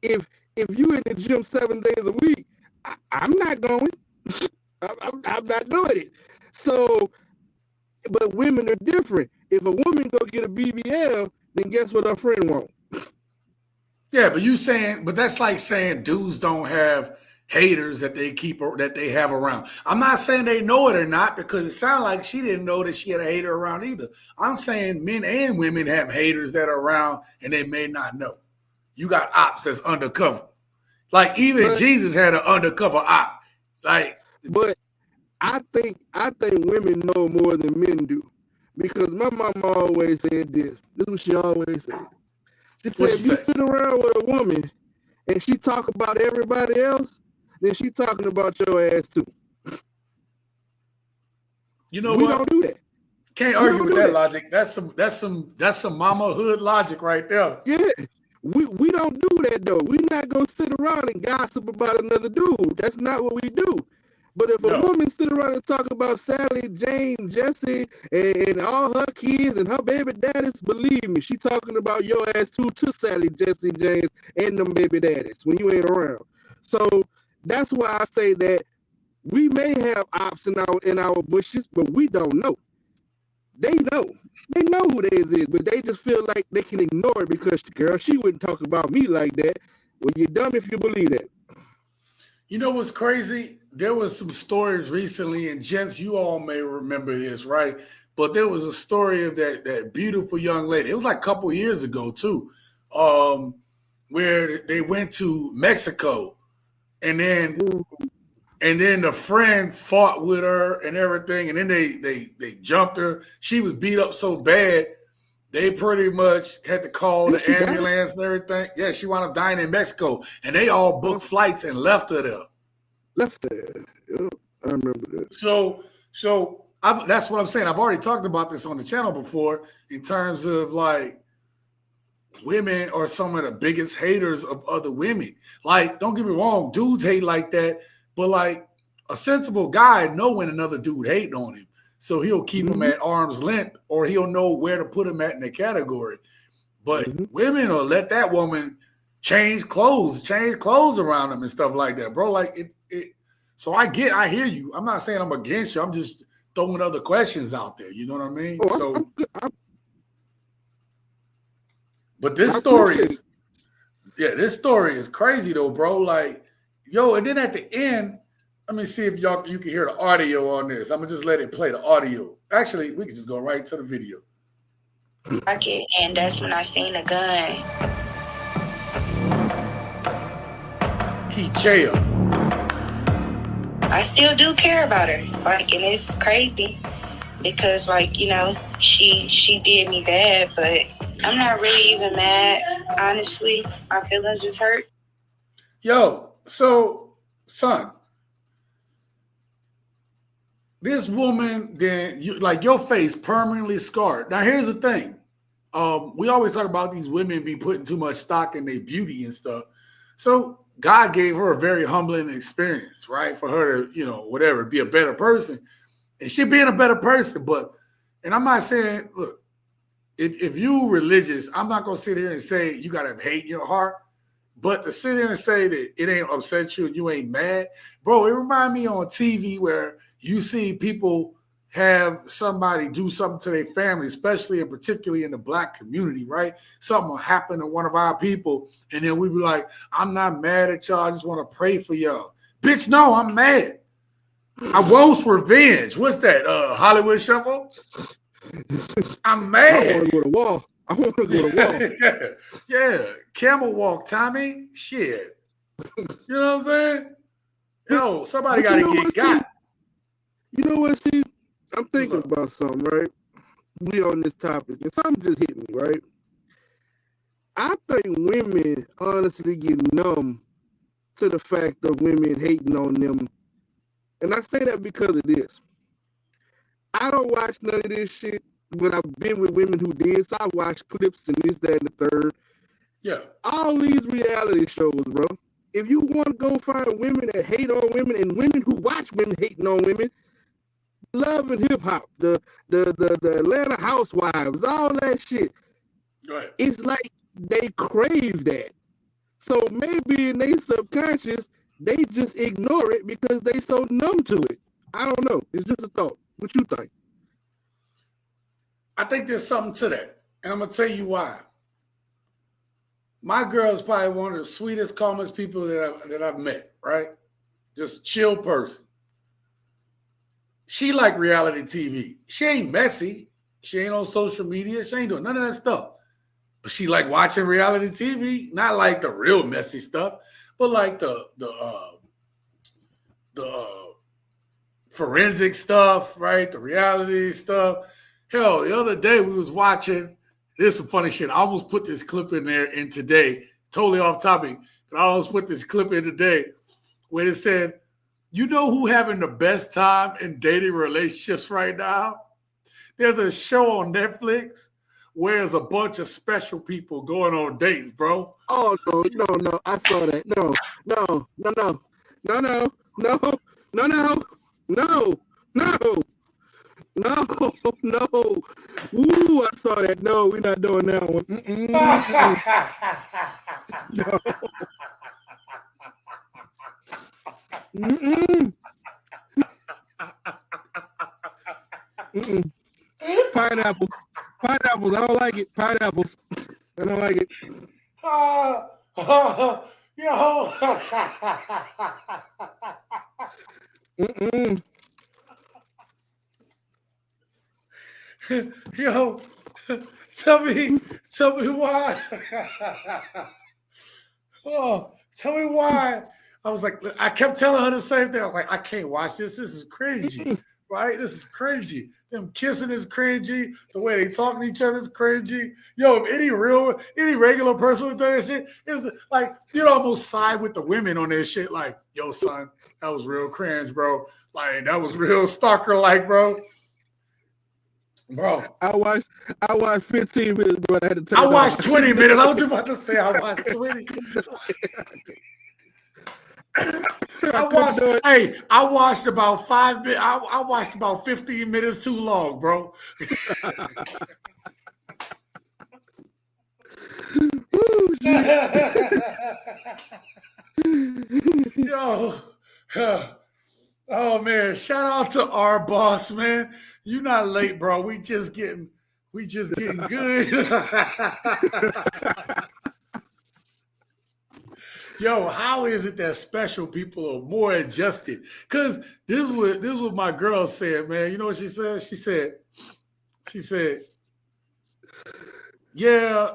if you in the gym 7 days a week, I'm not going. I'm not doing it. So, but women are different. If a woman go get a BBL, then guess what her friend want? Yeah, but that's like saying dudes don't have haters that they have around. I'm not saying they know it or not, because it sounded like she didn't know that she had a hater around either. I'm saying men and women have haters that are around and they may not know. You got ops that's undercover. Like even Jesus had an undercover op. Like, but I think women know more than men do, because my mama always said this. This is what she always said. She said, what if you you say? sit around with a woman and she talk about everybody else, then she talking about your ass too. You know We what? don't do that. Can't We argue don't with do that that. logic. That's some mama hood logic right there. Yeah. We don't do that though. We're not gonna sit around and gossip about another dude. That's not what we do. But if a No. woman sit around and talk about Sally, Jane, Jesse, and all her kids and her baby daddies, believe me, she talking about your ass too to Sally, Jesse, James, and them baby daddies when you ain't around. So that's why I say that we may have ops in our bushes, but we don't know. They know. They know who theirs is, but they just feel like they can ignore it because, girl, she wouldn't talk about me like that. Well, you're dumb if you believe that. You know what's crazy? There was some stories recently, and gents, you all may remember this, right? But there was a story of that beautiful young lady. It was like a couple years ago too, where they went to Mexico, and then the friend fought with her and everything, and then they jumped her. She was beat up so bad they pretty much had to call the ambulance and everything. Yeah, she wound up dying in Mexico, and they all booked flights and left her there. Left there. Yeah, I remember that. So that's what I'm saying. I've already talked about this on the channel before in terms of like women are some of the biggest haters of other women. Like, don't get me wrong, dudes hate like that, but like a sensible guy know when another dude hating on him. So he'll keep him at arm's length, or he'll know where to put him at in the category. But women will let that woman change clothes around them and stuff like that, bro. Like it. So I hear you. I'm not saying I'm against you. I'm just throwing other questions out there. You know what I mean? But this story is crazy though, bro. Like, yo, and then at the end, let me see if you can hear the audio on this. I'm gonna just let it play the audio. Actually, we can just go right to the video. And that's when I seen a gun. Chair. I still do care about her. Like, and it's crazy because, like, you know, she did me bad, but I'm not really even mad. Honestly, my feelings just hurt. Yo, so son, this woman, then your face permanently scarred. Now here's the thing. We always talk about these women be putting too much stock in their beauty and stuff. So God gave her a very humbling experience, right? For her to, whatever, be a better person. And she being a better person, and I'm not saying, look, if you religious, I'm not gonna sit here and say you gotta have hate in your heart. But to sit here and say that it ain't upset you and you ain't mad, bro, it remind me on TV where you see people have somebody do something to their family, especially and particularly in the Black community, right? Something will happen to one of our people, and then we be like, I'm not mad at y'all, I just want to pray for y'all. Bitch, no, I'm mad. I want revenge. What's that? Hollywood Shuffle? I'm mad. I want to go to wall. Yeah. Camel walk, Tommy. Shit. You know what I'm saying? Yo, somebody got to get got. You know what, see? I'm thinking about something, right? We on this topic, and something just hit me, right? I think women honestly get numb to the fact of women hating on them. And I say that because of this. I don't watch none of this shit, but I've been with women who did, so I watch clips and this, that, and the third. Yeah. All these reality shows, bro. If you want to go find women that hate on women and women who watch women hating on women, Love and Hip Hop, the Atlanta Housewives, all that shit. Right. It's like they crave that. So maybe in their subconscious, they just ignore it because they so numb to it. I don't know. It's just a thought. What you think? I think there's something to that. And I'm going to tell you why. My girl is probably one of the sweetest, calmest people that I've met, right? Just a chill person. She like reality TV. She ain't messy. She ain't on social media. She ain't doing none of that stuff. But she like watching reality TV. Not like the real messy stuff. but like the forensic stuff, right? The reality stuff. Hell, the other day we was watching. This is some funny shit. I almost put this clip in there in today. Totally off topic, but I almost put this clip in today where it said, "You know who having the best time in dating relationships right now? There's a show on Netflix where there's a bunch of special people going on dates, bro." Oh no! I saw that. No. Ooh, I saw that. No, we're not doing that one. No. Pineapples. I don't like it. Pineapples. I don't like it. Yo. Yo, tell me why. Oh, tell me why. I was like, I kept telling her the same thing. I was like, I can't watch this. This is crazy, right? This is crazy. Them kissing is crazy. The way they talk to each other is crazy. Yo, if any regular person would do that shit, it's like you'd almost side with the women on that shit. Like, yo, son, that was real cringe, bro. Like, that was real stalker-like, bro. Bro, I watched 15 minutes, bro. I had to turn I watched 20 minutes. I was just about to say I watched 20. I watched about 5 minutes. I watched about 15 minutes too long, bro. Yo. Oh man, shout out to our boss, man. You not late, bro. We just getting good. Yo, how is it that special people are more adjusted? Because this is what my girl said, man. You know what she said? She said, yeah,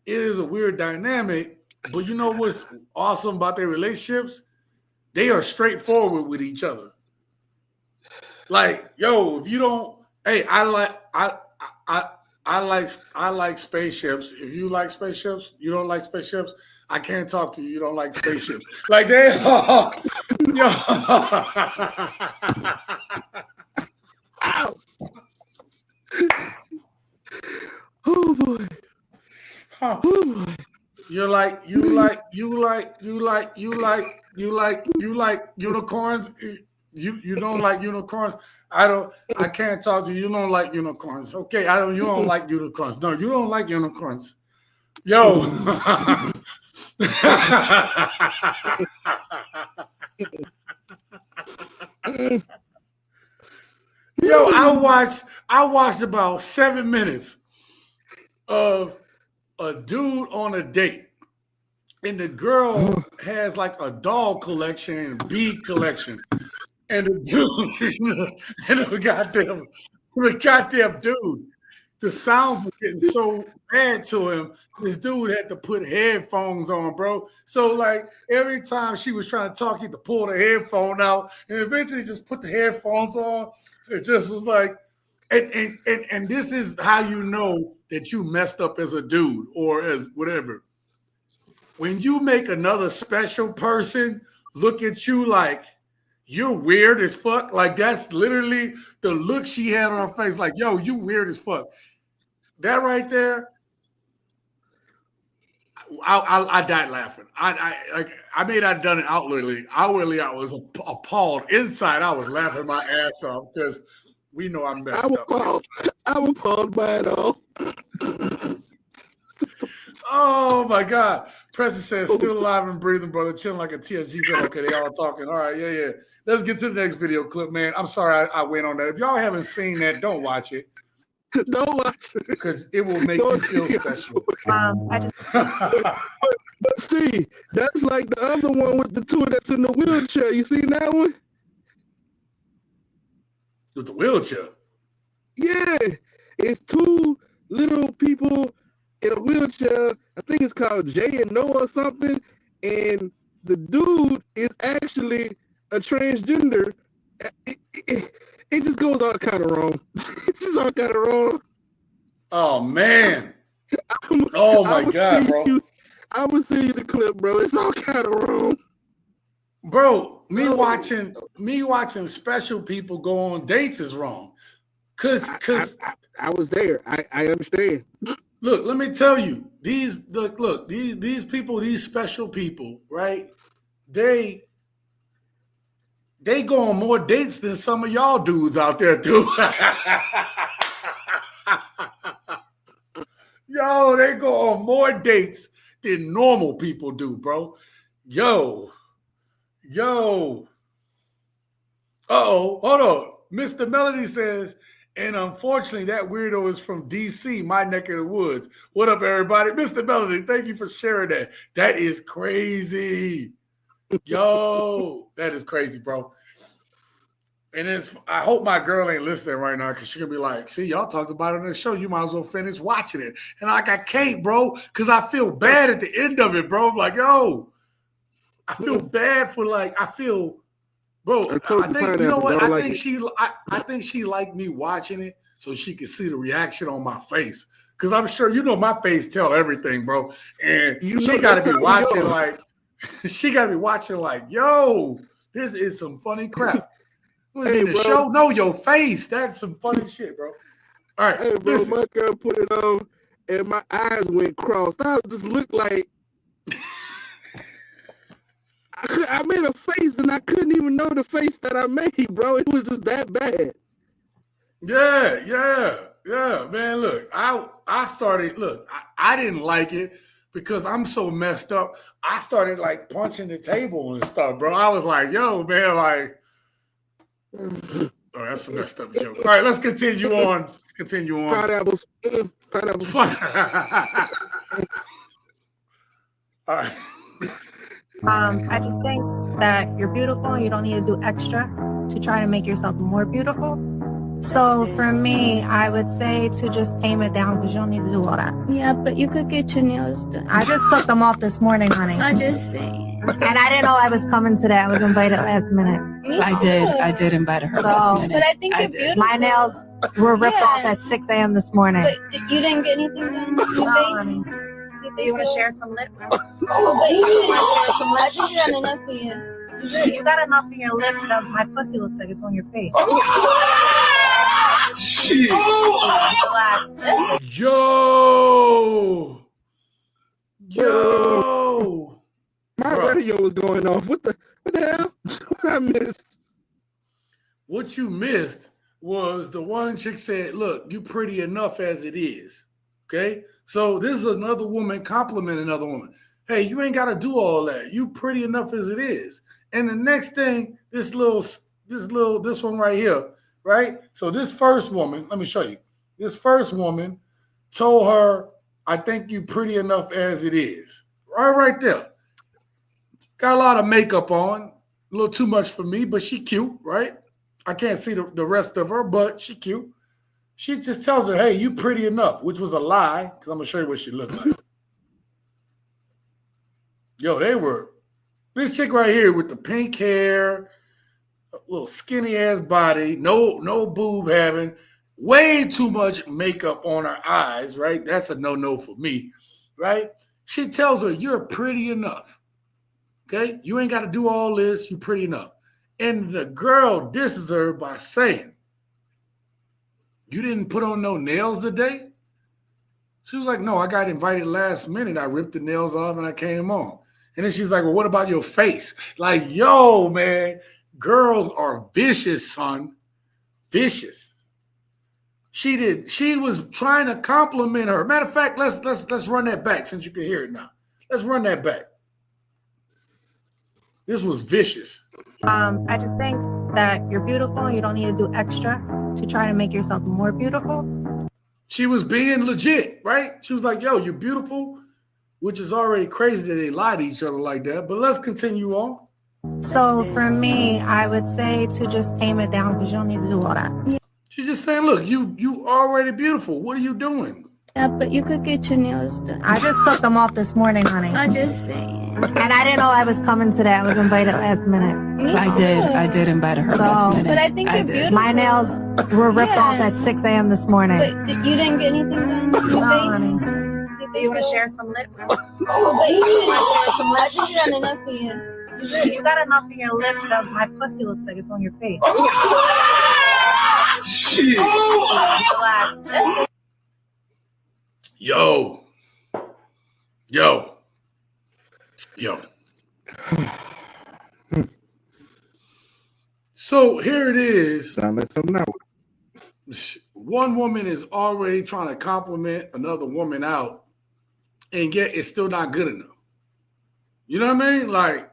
it is a weird dynamic, but you know what's awesome about their relationships? They are straightforward with each other. Like, yo, if you don't, hey, I like spaceships. If you like spaceships, you don't like spaceships, I can't talk to you. You don't like spaceships. Like they are. Yo. Ow. Oh boy. Huh. Oh boy. You like unicorns. You don't like unicorns. I can't talk to you. You don't like unicorns. Okay, you don't like unicorns. No, you don't like unicorns. Yo. Yo, I watched about 7 minutes of a dude on a date. And the girl has like a doll collection and a bead collection. And the dude, the goddamn dude, the sounds were getting so bad to him. This dude had to put headphones on, bro. So like every time she was trying to talk, he had to pull the headphone out and eventually just put the headphones on. It just was like, and this is how you know that you messed up as a dude or as whatever. When you make another special person look at you like you're weird as fuck, like that's literally the look she had on her face, like, yo, you weird as fuck. That right there, I died laughing. I may not have done it outwardly. Outwardly, I was appalled. Inside, I was laughing my ass off because we know I'm messed up. I was appalled by it all. Oh my God. Preston says, still alive and breathing, brother. Chilling like a TSG fan. Okay, they all talking. All right, yeah. Let's get to the next video clip, man. I'm sorry I went on that. If y'all haven't seen that, don't watch it. Don't watch it. Because it will make you feel special. But see, that's like the other one with the two that's in the wheelchair. You seen that one? With the wheelchair? Yeah. It's two little people in a wheelchair. I think it's called Jay and Noah or something. And the dude is actually a transgender. It just goes all kind of wrong. It's just all kind of wrong. Oh man. Oh my God, bro. I will send you the clip, bro. It's all kind of wrong. Bro, me watching special people go on dates is wrong. Cause I was there. I understand. Look, let me tell you, these people, these special people, right? They go on more dates than some of y'all dudes out there do. Yo, they go on more dates than normal people do, bro. Yo. Uh-oh, hold on. Mr. Melody says, and unfortunately, that weirdo is from DC, my neck of the woods. What up, everybody? Mr. Melody, thank you for sharing that. That is crazy. Yo, that is crazy, bro. And I hope my girl ain't listening right now because she's going to be like, see, y'all talked about it on the show. You might as well finish watching it. And like, I can't, bro, because I feel bad at the end of it, bro. I'm like, yo, I feel bad for bro, I think, you know what? I think she liked me watching it so she could see the reaction on my face. Because I'm sure, my face tell everything, bro. And she got to be watching like, yo, this is some funny crap. Hey, the show, know your face. That's some funny shit, bro. All right. Hey, bro, my girl put it on and my eyes went crossed. I just looked like I made a face and I couldn't even know the face that I made, bro. It was just that bad. Yeah, man. Look, I started, I didn't like it because I'm so messed up. I started like punching the table and stuff, bro. I was like, yo, man, like, oh, that's a messed up joke. All right, let's continue on. Pineapples. All right. I just think that you're beautiful and you don't need to do extra to try to make yourself more beautiful. So for me, I would say to just tame it down because you don't need to do all that. Yeah, but you could get your nails done. I just took them off this morning, honey. I'm just saying. And I didn't know I was coming today. I was invited last minute. Me I did invite her So- last minute. But I think you're beautiful. My nails were ripped off at 6 a.m. this morning. But you didn't get anything done to your face? Do you want to share some lips? But you didn't share some. I think you got enough for you. You got enough in your lips that my pussy looks like it's on your face. Shit. Relax. Yo. My Bro. radio was going off. What the hell? What I missed? What you missed was the one chick said, look, you pretty enough as it is. Okay? So this is another woman complimenting another woman. Hey, you ain't got to do all that. You pretty enough as it is. And the next thing, this one right here, right? So this first woman, let me show you. This first woman told her, I think you pretty enough as it is. Right there. Got a lot of makeup on. A little too much for me, but she cute, right? I can't see the rest of her, but she cute. She just tells her, hey, you pretty enough, which was a lie, because I'm going to show you what she looked like. Yo, this chick right here with the pink hair, a little skinny ass body, no boob having, way too much makeup on her eyes, right? That's a no-no for me, right? She tells her, you're pretty enough, okay? You ain't got to do all this, you pretty enough. And the girl disses her by saying, you didn't put on no nails today? She was like, no, I got invited last minute. I ripped the nails off and I came on. And then she's like, well, what about your face? Like, yo, man, girls are vicious, son. Vicious. She was trying to compliment her. Matter of fact, let's run that back since you can hear it now. Let's run that back. This was vicious. I just think that you're beautiful and you don't need to do extra to try to make yourself more beautiful. She was being legit, right? She was like, yo, you're beautiful, which is already crazy that they lie to each other like that. But let's continue on. So for me, I would say to just tame it down because you don't need to do all that. She's just saying, look, you already beautiful. What are you doing? Yeah, but you could get your nails done. I just took them off this morning, honey. I'm just saying. And I didn't know I was coming today. I was invited last minute. Me I did too. invite her So- last minute. But I think you're did. beautiful. My nails were ripped Yeah. off at 6 a.m. this morning. Wait, you didn't get anything done to your No, face? honey. Your Do you want to face share was- some lips? But you didn't. I think you done enough for you. You got enough in your lips that my pussy looks like it's on your face. Shit. Relax. Yo. So here it is. Sound like something else. One woman is already trying to compliment another woman out, and yet it's still not good enough. You know what I mean? Like,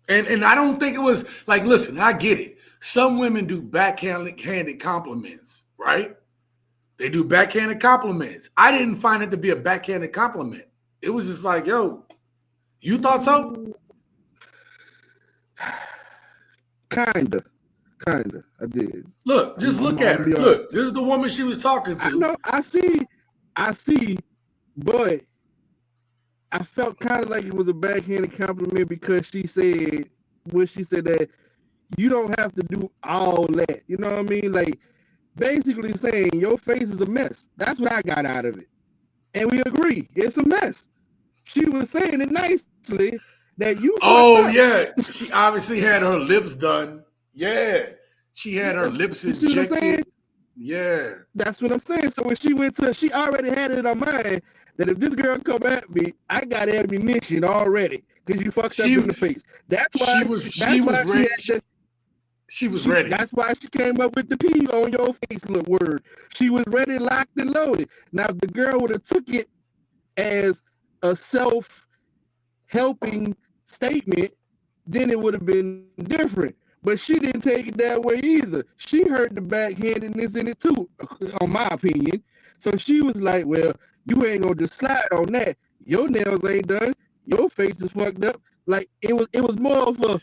and I don't think it was like, listen, I get it. Some women do backhanded compliments, right? They do backhanded compliments. I didn't find it to be a backhanded compliment. It was just like, yo, you thought so? Kinda. I did. Look, just look at her. Look, this is the woman she was talking to. I know. I see, but I felt kind of like it was a backhanded compliment because she said that you don't have to do all that. You know what I mean? Like basically saying your face is a mess. That's what I got out of it. And we agree, it's a mess. She was saying it nicely that you Oh, fucked up. yeah. She obviously had her lips done. Yeah. She had her lips You see what I'm saying? injected. Yeah. That's what I'm saying. So when she went to, she already had it in her mind that if this girl come at me, I got ammunition already because you fucked up in the face. That's why she was ready. That's why she came up with the P on your face look word. She was ready, locked and loaded. Now if the girl would have took it as a self-helping statement, then it would have been different. But she didn't take it that way either. She heard the backhandedness in it too, on my opinion. So she was like, well, you ain't gonna just slide on that. Your nails ain't done. Your face is fucked up. Like it was more of a,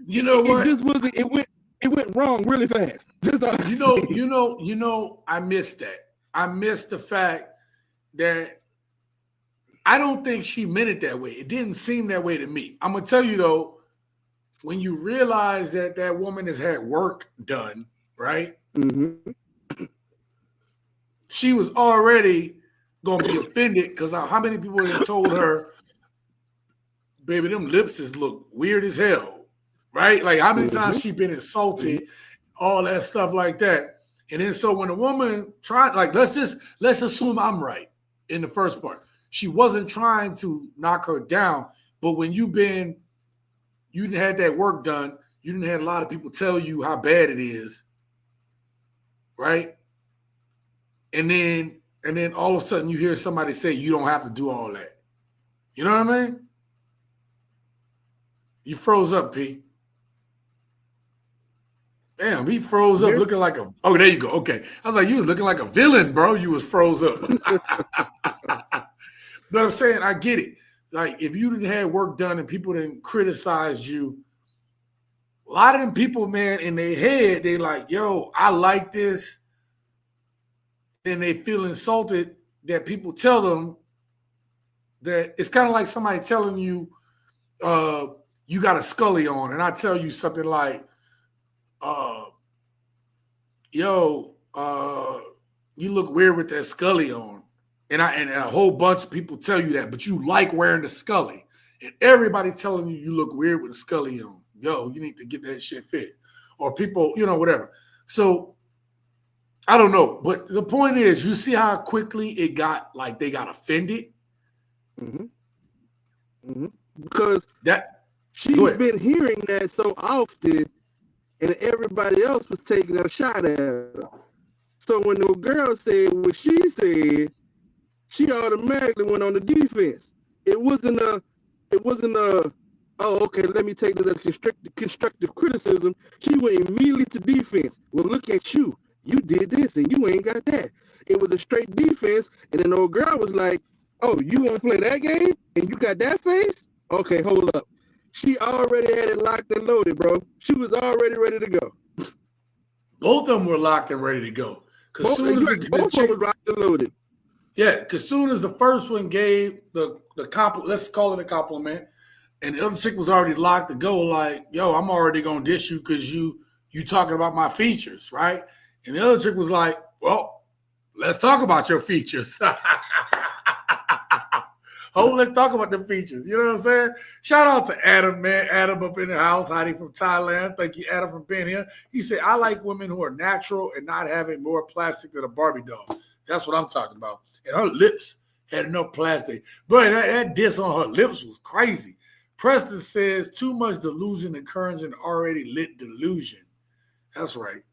you know what? It just wasn't, it went wrong really fast. Just you know, I missed that. I missed the fact that I don't think she meant it that way. It didn't seem that way to me. I'm gonna tell you though, when you realize that that woman has had work done, right? Mm-hmm. She was already gonna be offended because how many people had told her, baby, them lips look weird as hell, right? Like how many times she been insulted, all that stuff like that. And then so when a woman tried, like let's assume I'm right in the first part. She wasn't trying to knock her down, but when you didn't have that work done, you didn't have a lot of people tell you how bad it is, right? And then all of a sudden you hear somebody say you don't have to do all that. You know what I mean? You froze up, P. Damn, he froze up looking like a... Oh, there you go. Okay. I was like, you was looking like a villain, bro. You was froze up. But I'm saying, I get it. Like, if you didn't have work done and people didn't criticize you, a lot of them people, man, in their head, they like, yo, I like this. Then they feel insulted that people tell them that it's kind of like somebody telling you, you got a scully on. And I tell you something like, yo, you look weird with that scully on. And a whole bunch of people tell you that, but you like wearing the scully. And everybody telling you look weird with the scully on. Yo, you need to get that shit fit. Or people, whatever. So, I don't know. But the point is, you see how quickly it got, like, they got offended? Mm-hmm. Mm-hmm. Because she's Go ahead. been hearing that so often, and everybody else was taking a shot at her. So when the girl said what she said, she automatically went on the defense. It wasn't a, oh, okay, let me take this as constructive criticism. She went immediately to defense. Well, look at you. You did this and you ain't got that. It was a straight defense. And then the old girl was like, oh, you want to play that game? And you got that face? Okay, hold up. She already had it locked and loaded, bro. She was already ready to go. Both of them were locked and ready to go. Because soon as both of them rock and loaded. yeah, because soon as the first one gave the compliment, let's call it a compliment, and the other chick was already locked to go, like, yo, I'm already gonna dish you because you talking about my features, right? And the other chick was like, well, let's talk about your features. Oh, let's talk about the features. You know what I'm saying? Shout out to Adam, man. Adam up in the house, hiding from Thailand. Thank you, Adam, for being here. He said, I like women who are natural and not having more plastic than a Barbie doll. That's what I'm talking about. And her lips had enough plastic. But that diss on her lips was crazy. Preston says, too much delusion encouraging an already lit delusion. That's right.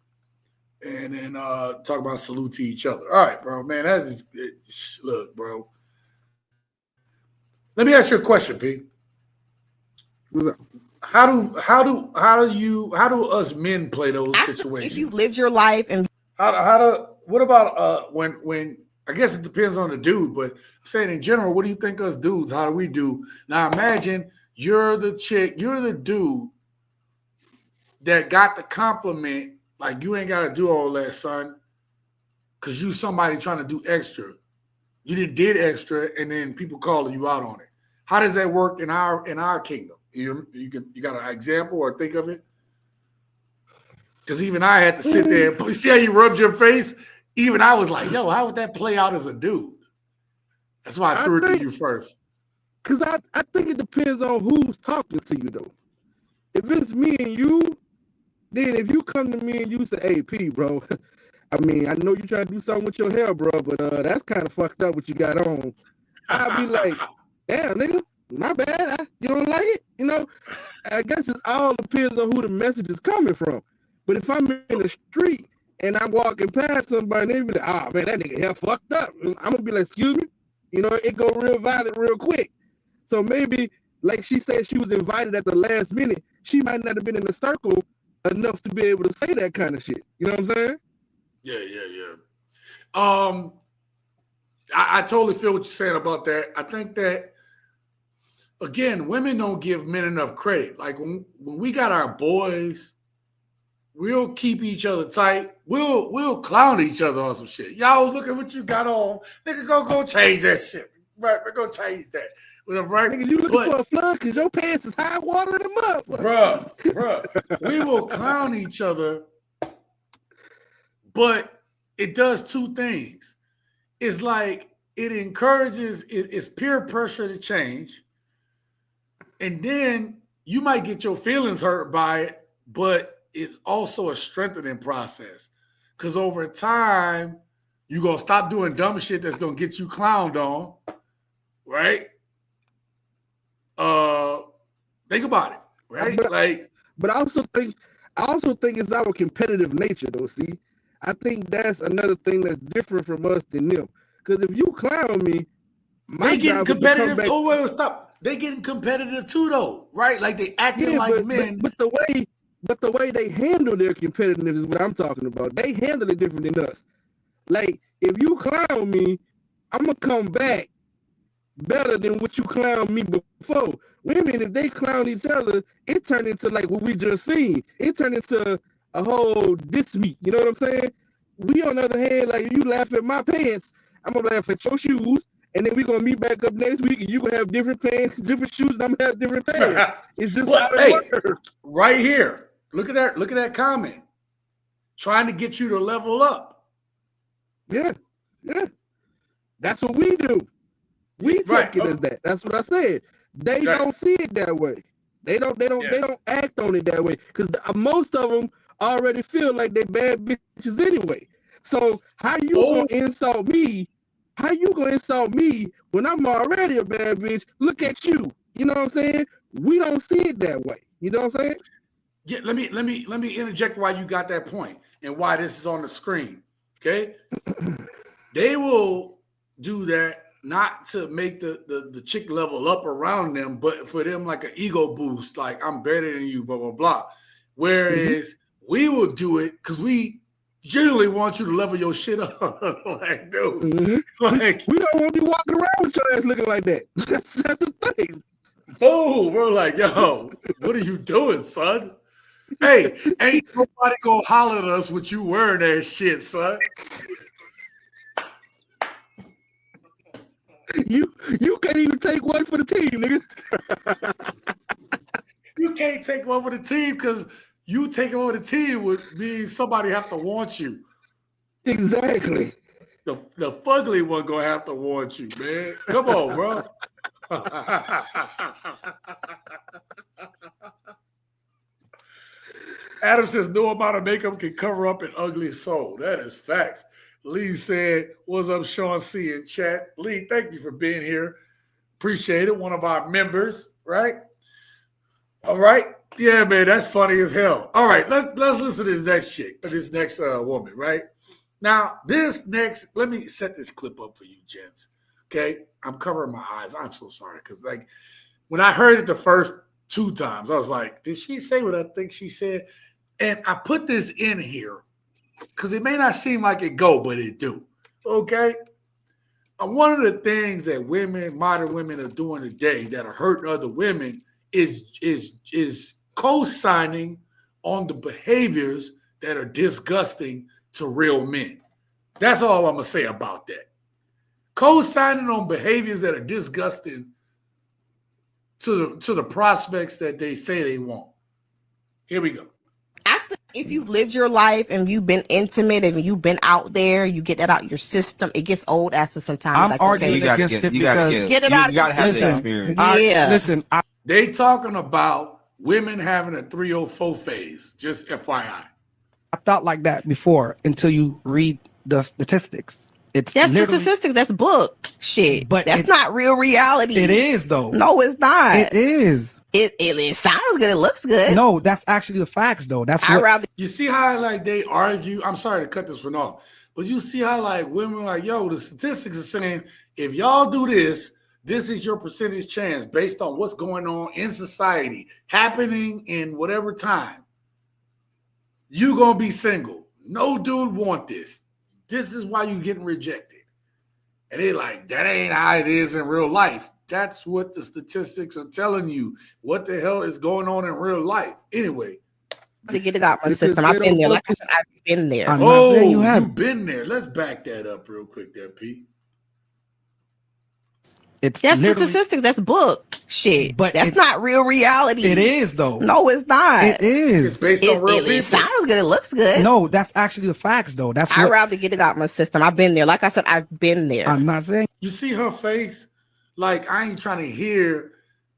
And then talk about salute to each other. All right, bro, man. That's just, look, bro. Let me ask you a question, P. What's up? How do us men play those situations? If you've lived your life and what about when I guess it depends on the dude, but I'm saying in general, what do you think us dudes, how do we do? Now imagine you're the chick, you're the dude that got the compliment, like you ain't gotta do all that, son, because you somebody trying to do extra. You did extra, and then people calling you out on it. How does that work in our kingdom? You got an example or think of it? Because even I had to sit there and see how you rubbed your face. Even I was like, yo, how would that play out as a dude? That's why I threw it to you first. Because I think it depends on who's talking to you, though. If it's me and you, then if you come to me and you say, hey, P, bro, I mean, I know you trying to do something with your hair, bro, but that's kind of fucked up what you got on. I'll be like, damn, nigga, my bad. You don't like it? You know, I guess it all depends on who the message is coming from. But if I'm in the street and I'm walking past somebody and they be like, oh, man, that nigga hair fucked up. I'm going to be like, excuse me? You know, it go real violent real quick. So maybe, like she said, she was invited at the last minute. She might not have been in the circle enough to be able to say that kind of shit. You know what I'm saying? Yeah. I totally feel what you're saying about that. I think that, again, women don't give men enough credit. Like when we got our boys, we'll keep each other tight. We'll clown each other on some shit. Y'all look at what you got on. Nigga, go change that shit. Right, we're gonna change that. Right? Nigga, you looking for a flood because your pants is high water in the mud. Bruh. We will clown each other, but it does two things. It's like it encourages, it's peer pressure to change. And then you might get your feelings hurt by it, but it's also a strengthening process. Because over time, you're going to stop doing dumb shit that's going to get you clowned on, right? Think about it, right? But I also think it's our competitive nature, though, see? I think that's another thing that's different from us than them. Because if you clown me, they getting competitive. Oh, wait, stop. They getting competitive too, though, right? Like they acting like men. But the way they handle their competitiveness is what I'm talking about. They handle it different than us. Like if you clown me, I'm gonna come back better than what you clowned me before. Women, if they clown each other, it turned into like what we just seen. It turned into a whole diss meet. You know what I'm saying? We, on the other hand, like if you laugh at my pants, I'm gonna laugh at your shoes, and then we're gonna meet back up next week, and you gonna have different pants, different shoes, and I'm gonna have different pants. It's just how it works. Right here. Look at that. Look at that comment. Trying to get you to level up. Yeah. That's what we do. We take it as that. That's what I said. They don't see it that way. They don't act on it that way because most of them already feel like they bad bitches anyway. So how you gonna insult me? How you gonna insult me when I'm already a bad bitch? Look at you. You know what I'm saying? We don't see it that way. You know what I'm saying? Yeah. Let me interject why you got that point and why this is on the screen. Okay. They will do that not to make the chick level up around them, but for them like an ego boost, like I'm better than you, blah, blah, blah. Whereas we will do it because we generally want you to level your shit up. Like, dude, like we don't want to be walking around with your ass looking like that. That's the thing. Boom, we're like, yo, what are you doing, son? Hey, ain't nobody gonna holler at us with you wearing that shit, son. You can't even take one for the team, nigga. You can't take over the team because you taking over the team would mean somebody have to want you. Exactly. The fugly one gonna have to want you, man. Come on, bro. Adam says no amount of makeup can cover up an ugly soul. That is facts. Lee said, "What's up, Sean C in chat?" Lee, thank you for being here. Appreciate it. One of our members, right? All right. Yeah, man, that's funny as hell. All right, let's listen to this next chick, or this next woman, right? Now, let me set this clip up for you, gents. Okay, I'm covering my eyes. I'm so sorry because, like, when I heard it the first 2 times, I was like, "Did she say what I think she said?" And I put this in here because it may not seem like it go, but it do. Okay. One of the things that modern women are doing today that are hurting other women is co-signing on the behaviors that are disgusting to real men. That's all I'm gonna say about that. Co-signing on behaviors that are disgusting to the prospects that they say they want. Here we go. After, if you've lived your life and you've been intimate and you've been out there, you get that out your system. It gets old after some time. I'm like, arguing okay, against it because get it out you gotta your have the system. experience. Yeah. They talking about women having a 304 phase. Just FYI. I thought like that before until you read the statistics. It's That's the literally- statistics. That's book shit. But that's not real reality. It is though. No, it's not. It is. It sounds good. It looks good. No, that's actually the facts though. That's I what rather You see how like they argue? I'm sorry to cut this one off, but you see how like women are like, yo, the statistics are saying if y'all do this, this is your percentage chance based on what's going on in society, happening in whatever time. You gonna be single. No dude want this. This is why you getting rejected. And they like, that ain't how it is in real life. That's what the statistics are telling you. What the hell is going on in real life? Anyway. to get it out my system. I've been there. Like I said, I've been there. I'm not saying you have. You've been there. Let's back that up real quick there, Pete. It's that's the literally- statistics. That's book shit. But that's not real reality. It is though. No, it's not. It is. It's based on real people. It sounds good. It looks good. No, that's actually the facts though. That's I'd what rather get it out my system. I've been there. Like I said, I've been there. I'm not saying. You see her face? Like, I ain't trying to hear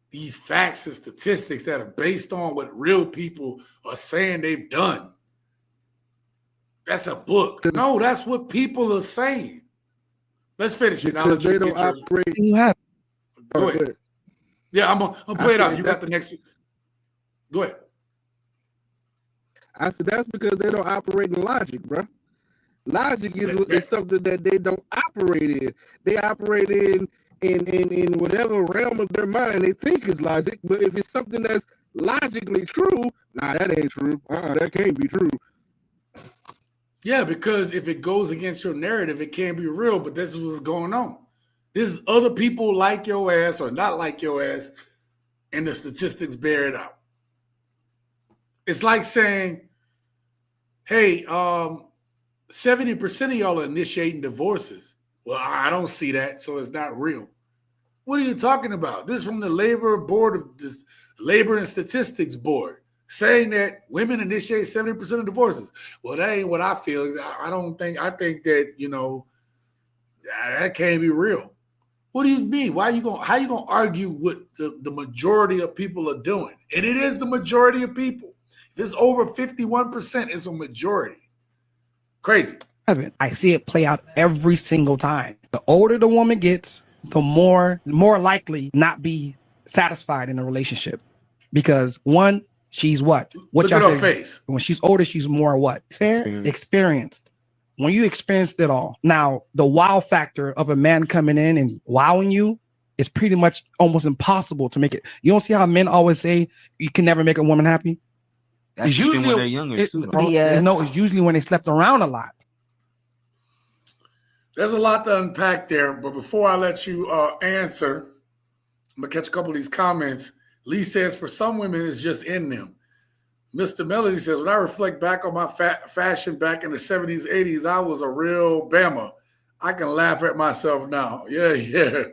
these facts and statistics that are based on what real people are saying they've done. That's a book. No, that's what people are saying. Let's finish it. Now Because let you they get don't your... operate. You have. Go ahead. Yeah, I'm gonna play it out. You got the next. Go ahead. I said that's because they don't operate in logic, bro. Logic is something that they don't operate in. They operate in whatever realm of their mind they think is logic. But if it's something that's logically true, nah, that ain't true. That can't be true. Yeah, because if it goes against your narrative, it can't be real. But this is what's going on. This is other people like your ass or not like your ass, and the statistics bear it out. It's like saying, hey, 70% of y'all are initiating divorces. Well, I don't see that, so it's not real. What are you talking about? This is from the Labor and Statistics Board, saying that women initiate 70% of divorces. Well, that ain't what I feel. I think that, that can't be real. What do you mean? How you gonna argue what the majority of people are doing? And it is the majority of people. If it's over 51%, it's a majority. Crazy. I see it play out every single time. The older the woman gets, the more likely not be satisfied in a relationship. Because one, she's what? Look at her face. When she's older, she's more what? Experienced. When you experienced it all. Now, the wow factor of a man coming in and wowing you is pretty much almost impossible to make it. You don't see how men always say you can never make a woman happy? That's it's usually usually when they're younger too. No, it's usually when they slept around a lot. There's a lot to unpack there, but before I let you answer, I'm gonna catch a couple of these comments. Lee says, for some women, it's just in them. Mr. Melody says, when I reflect back on my fashion back in the 70s, 80s, I was a real Bama. I can laugh at myself now. Yeah.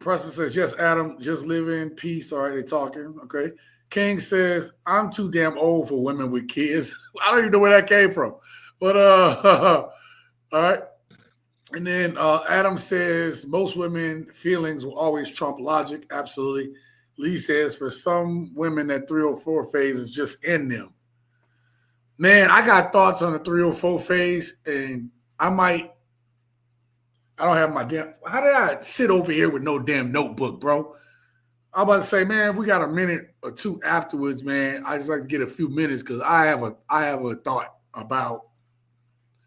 Preston says, yes, Adam, just live in peace. All right, they're talking. Okay. King says, I'm too damn old for women with kids. I don't even know where that came from. But all right. And then Adam says, most women feelings will always trump logic. Absolutely. Lee says, for some women, that 304 phase is just in them. Man, I got thoughts on the 304 phase, and I don't have my damn, how did I sit over here with no damn notebook, bro? I'm about to say, man, if we got a minute or two afterwards, man, I just like to get a few minutes because I have a thought about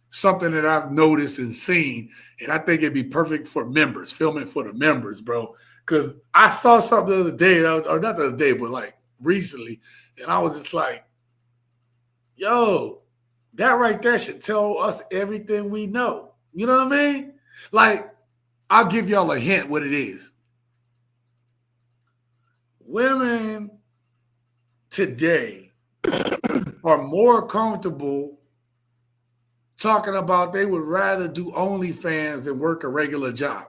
something that I've noticed and seen, and I think it'd be perfect for members, filming for the members, bro. Because I saw something the other day, or not the other day, but like recently, and I was just like, yo, that right there should tell us everything we know. You know what I mean? Like, I'll give y'all a hint what it is. Women today are more comfortable talking about they would rather do OnlyFans than work a regular job.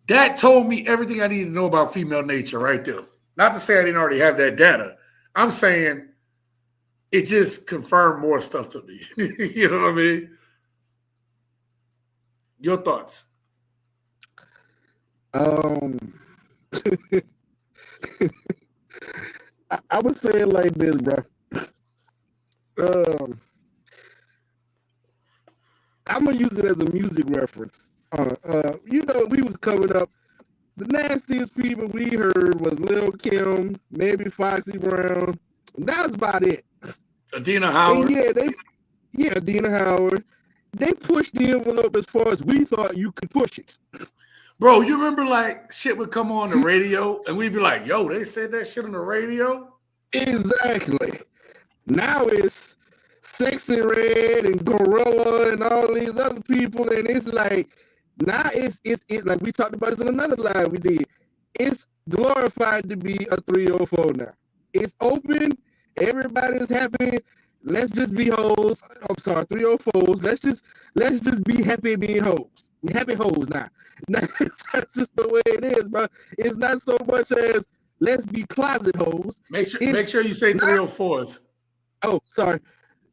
That told me everything I needed to know about female nature right there. Not to say I didn't already have that data. I'm saying it just confirmed more stuff to me. You know what I mean? Your thoughts? I would say it like this, bro. I'm gonna use it as a music reference. We was coming up. The nastiest people we heard was Lil Kim, maybe Foxy Brown. And that was about it. Adina Howard. And Adina Howard. They pushed the envelope as far as we thought you could push it. Bro, you remember like shit would come on the radio and we'd be like, yo, they said that shit on the radio? Exactly. Now it's Sexy Red and Gorilla and all these other people, and it's like now it's like we talked about this in another live we did. It's glorified to be a 304 now. It's open. Everybody's happy. Let's just be hoes. I'm sorry, 304s. Let's just be happy being hoes. We happy hoes now. That's just the way it is, bro. It's not so much as let's be closet hoes. Make sure you say 304s. Oh, sorry.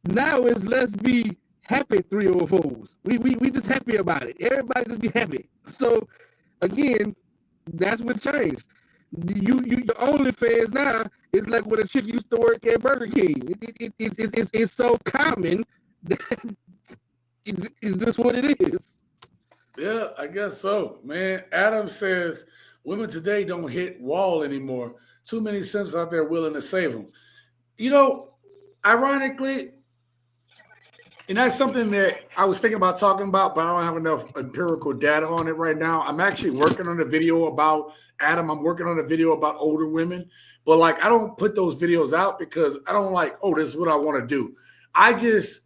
Now it's let's be happy 304s. We just happy about it. Everybody just be happy. So again, that's what changed. You the OnlyFans now is like when a chick used to work at Burger King. It's so common that it's just what it is. Yeah, I guess so, man. Adam says women today don't hit wall anymore. Too many simps out there willing to save them. You know, ironically, and that's something that I was thinking about talking about, but I don't have enough empirical data on it right now. I'm actually working on a video about Adam. I'm working on a video about older women, but like I don't put those videos out because I don't like, oh, this is what I want to do. I just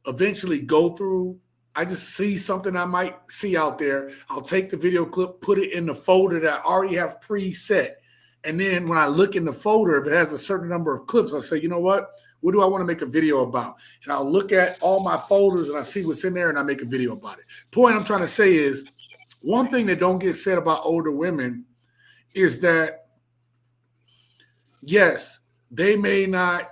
eventually go through. I just see something I might see out there. I'll take the video clip, put it in the folder that I already have preset. And then when I look in the folder, if it has a certain number of clips, I say, you know what do I want to make a video about? And I'll look at all my folders and I see what's in there and I make a video about it. Point I'm trying to say is one thing that don't get said about older women is that, yes, they may not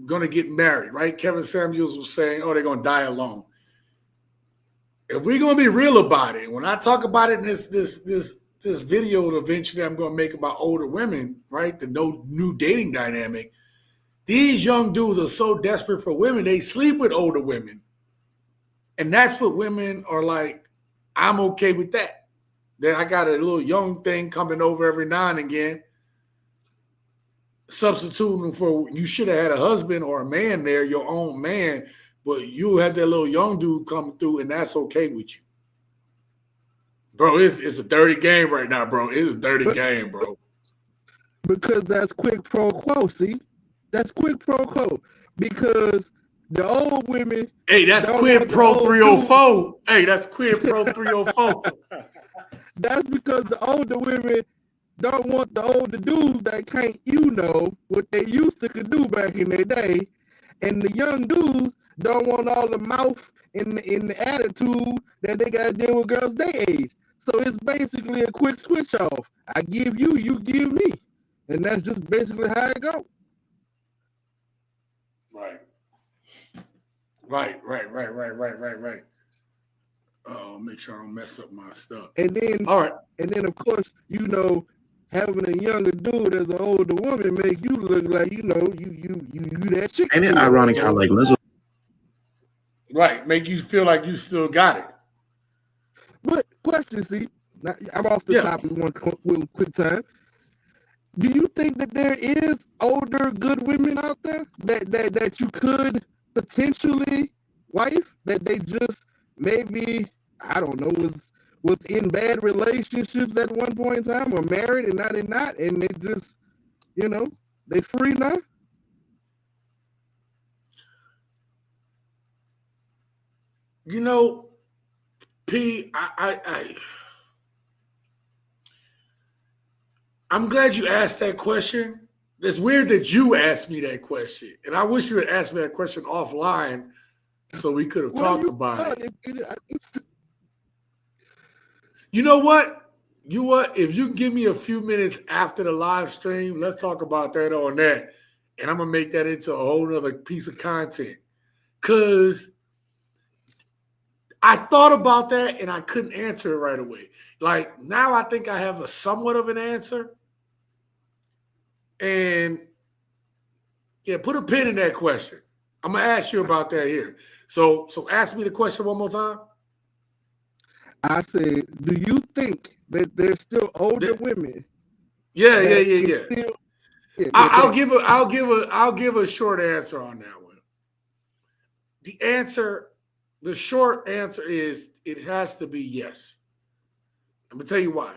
going to get married, right? Kevin Samuels was saying, oh, they're going to die alone. If we're going to be real about it, when I talk about it in this video eventually I'm going to make about older women, right? The no new dating dynamic. These young dudes are so desperate for women, they sleep with older women. And that's what women are like, I'm okay with that. Then I got a little young thing coming over every now and again, substituting for you should have had a husband or a man there, your own man, but you had that little young dude come through and that's okay with you. Bro, it's a dirty game right now, bro. It's a dirty game, bro. Because that's quid pro quo, see? That's quid pro quo. Because the old women... Hey, that's quid pro 304. Hey, that's quid pro 304. That's because the older women don't want the older dudes that can't, what they used to could do back in their day. And the young dudes don't want all the mouth and the attitude that they got to deal with girls their age. So it's basically a quick switch off. I give you, you give me. And that's just basically how it goes. Right. Make sure I don't mess up my stuff. And then, all right. And then, of course, having a younger dude as an older woman make you look like, you that chick. Ain't it ironic how like Lizzo? Right. Make you feel like you still got it. But question, see, now, I'm off the topic one quick time. Do you think that there is older good women out there that you could potentially wife, that they just maybe, I don't know, was in bad relationships at one point in time, or married and now they're not, and they just, they free now? P, I'm glad you asked that question. It's weird that you asked me that question. And I wish you had asked me that question offline so we could have talked about it. You know what? If you give me a few minutes after the live stream, let's talk about that on that. And I'm going to make that into a whole nother piece of content. Because I thought about that and I couldn't answer it right away. Like, now I think I have a somewhat of an answer. And put a pin in that question. I'm gonna ask you about that here. So ask me the question one more time. I said, do you think that there's still older women? Yeah. I'll give a short answer on that one. The short answer is it has to be yes. I'm gonna tell you why.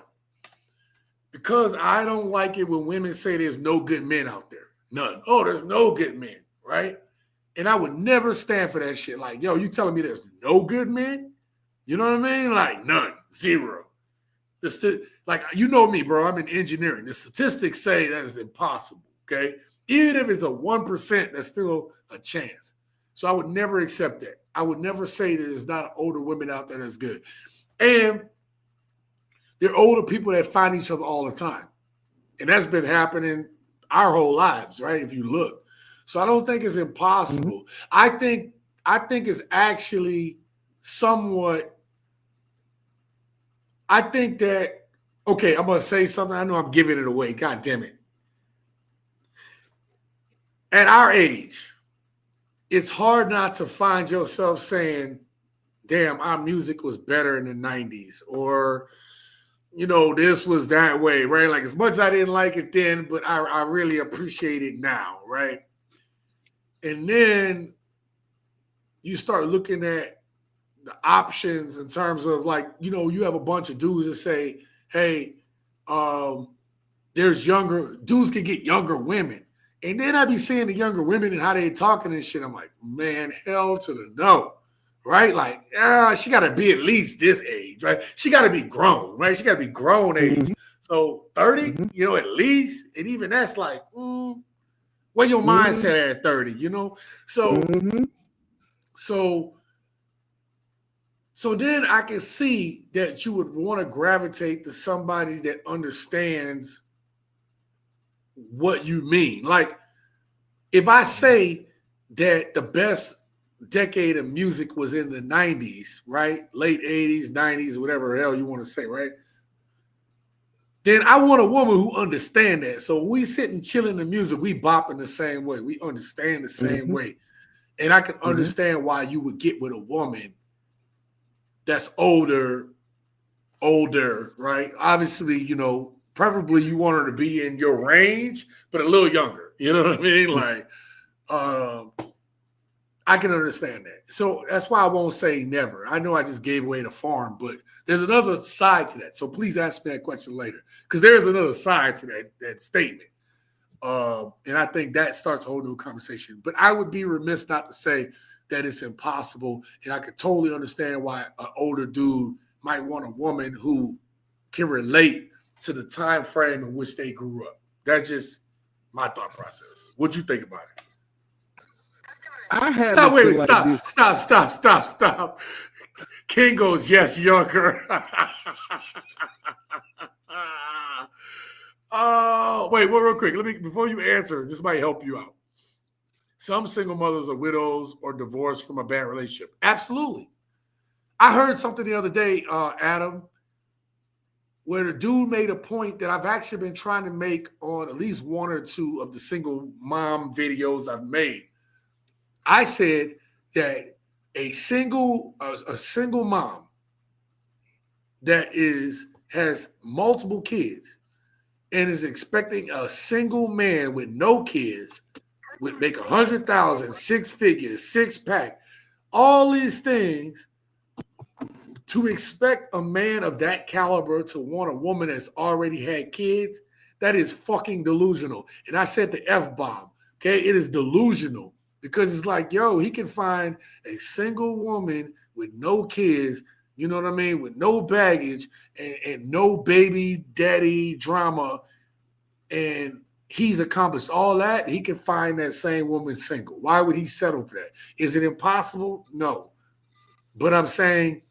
Because I don't like it when women say there's no good men out there. None. Oh, there's no good men, right? And I would never stand for that shit. Like, yo, you telling me there's no good men? You know what I mean? Like, none. Zero. Like, you know me, bro. I'm in engineering. The statistics say that is impossible, okay? Even if it's a 1%, that's still a chance. So I would never accept that. I would never say that there's not older women out there that's good. And they're older people that find each other all the time. And that's been happening our whole lives, right? If you look. So I don't think it's impossible. Mm-hmm. I think it's actually somewhat, I think that, okay, I'm going to say something. I know I'm giving it away. God damn it. At our age, it's hard not to find yourself saying, damn, our music was better in the 90s, or, this was that way, right? Like, as much as I didn't like it then, but I really appreciate it now, right? And then you start looking at the options in terms of, like, you have a bunch of dudes that say, hey, there's younger, dudes can get younger women. And then I be seeing the younger women and how they talking and shit. I'm like, man, hell to the no. Right? Like, she got to be at least this age, right? She got to be grown, right? She got to be grown age. Mm-hmm. So 30, at least. And even that's like, where your mindset at 30, So, so then I can see that you would want to gravitate to somebody that understands what you mean. Like, if I say that the best decade of music was in the 90s, right? Late 80s, 90s, whatever the hell you want to say, right? Then I want a woman who understands that. So we sit and chill in the music, we bopping the same way. We understand the same way. And I can understand why you would get with a woman that's older, right? Obviously, preferably you want her to be in your range, but a little younger. You know what I mean? Like, I can understand that. So that's why I won't say never. I know I just gave away the farm, but there's another side to that. So please ask me that question later, because there's another side to that statement. And I think that starts a whole new conversation. But I would be remiss not to say that it's impossible. And I could totally understand why an older dude might want a woman who can relate to the time frame in which they grew up. That's just my thought process. What you think about it? I have Stop, wait, like stop, this. stop. King goes, yes, younger. Wait, real quick. Let me, before you answer, this might help you out. Some single mothers are widows or divorced from a bad relationship. Absolutely. I heard something the other day, Adam, where the dude made a point that I've actually been trying to make on at least one or two of the single mom videos I've made. I said that a single mom that has multiple kids and is expecting a single man with no kids would make 100,000, 6 figures, 6-pack, all these things. To expect a man of that caliber to want a woman that's already had kids, that is fucking delusional. And I said the F-bomb, okay? It is delusional because it's like, yo, he can find a single woman with no kids, you know what I mean, with no baggage and no baby daddy drama, and he's accomplished all that. He can find that same woman single. Why would he settle for that? Is it impossible? No. But I'm saying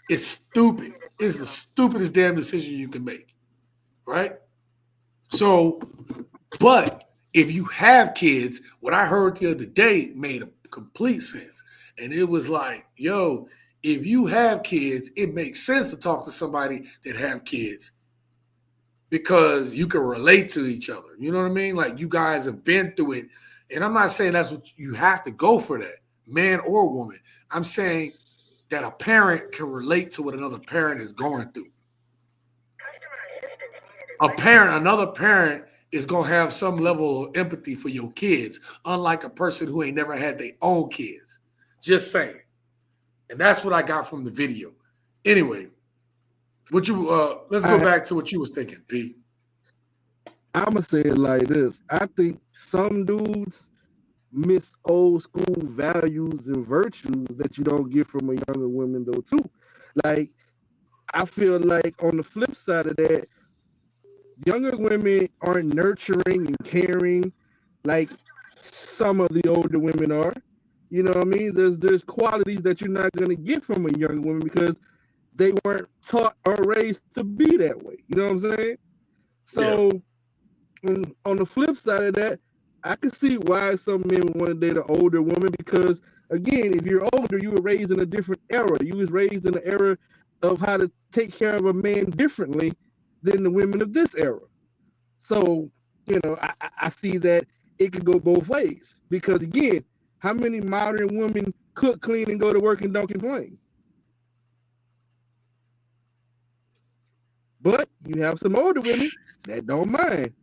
it's stupid. It's the stupidest damn decision you can make, right? So, but if you have kids, what I heard the other day made a complete sense. And it was like, yo, if you have kids, it makes sense to talk to somebody that have kids because you can relate to each other. You know what I mean? Like you guys have been through it. And I'm not saying that's what you have to go for that, man or woman. I'm saying that a parent can relate to what another parent is going through. Another parent is going to have some level of empathy for your kids, unlike a person who ain't never had their own kids. Just saying. And that's what I got from the video. Anyway, let's go back to what you was thinking, P. I'm going to say it like this. I think some dudes miss old school values and virtues that you don't get from a younger woman though too. Like I feel like on the flip side of that, younger women aren't nurturing and caring like some of the older women are. You know what I mean? There's qualities that you're not going to get from a young woman because they weren't taught or raised to be that way. You know what I'm saying? So on the flip side of that, I can see why some men want to date an older woman because, again, if you're older, you were raised in a different era. You was raised in the era of how to take care of a man differently than the women of this era. So, you know, I see that it could go both ways because, again, how many modern women cook, clean, and go to work and don't complain? But you have some older women that don't mind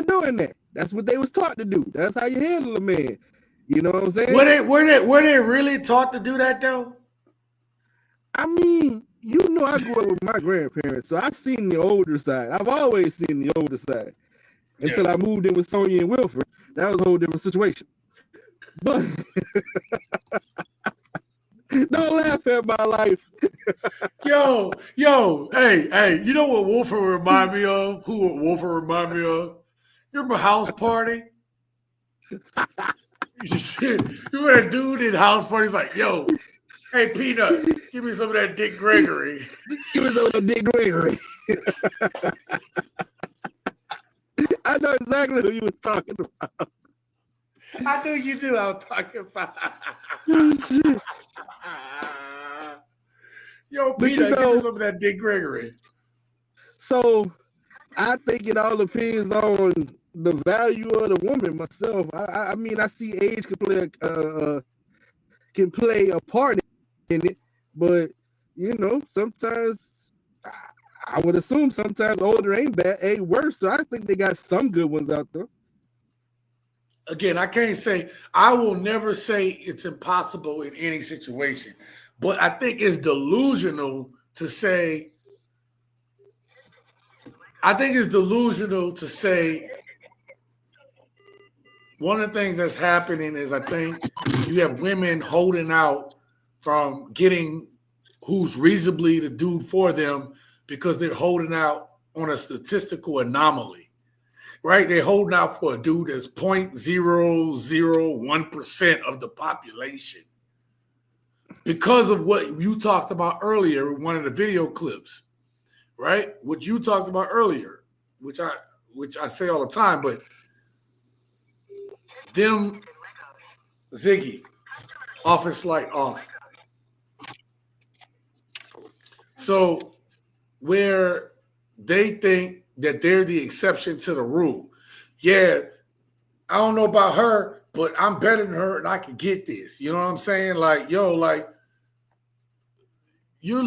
doing that. That's what they was taught to do. That's how you handle a man. You know what I'm saying? Were they really taught to do that though? I mean, you know, I grew up with my grandparents, so I've seen the older side. I've always seen the older side until I moved in with Sonia and Wilford. That was a whole different situation. But don't laugh at my life. Yo, hey, you know what Wolford remind me of? Who Wolford remind me of? You remember House Party? You remember that dude in House Party? He's like, yo, hey, Peanut, give me some of that Dick Gregory. Give me some of that Dick Gregory. I know exactly who you was talking about. I knew you knew I was talking about. Yo, Peanut, give me some of that Dick Gregory. So I think it all depends on the value of the woman myself. I mean, I see age can play a part in it, but you know, sometimes I would assume sometimes older ain't worse. So I think they got some good ones out there. Again, I will never say it's impossible in any situation, but I think it's delusional to say one of the things that's happening is I think you have women holding out from getting who's reasonably the dude for them because they're holding out on a statistical anomaly, right? They're holding out for a dude that's 0.001% of the population because of what you talked about earlier in one of the video clips, right? What you talked about earlier, which I say all the time, but them Ziggy, office light off. So where they think that they're the exception to the rule. Yeah, I don't know about her, but I'm better than her and I can get this. You know what I'm saying? Like, yo, like, you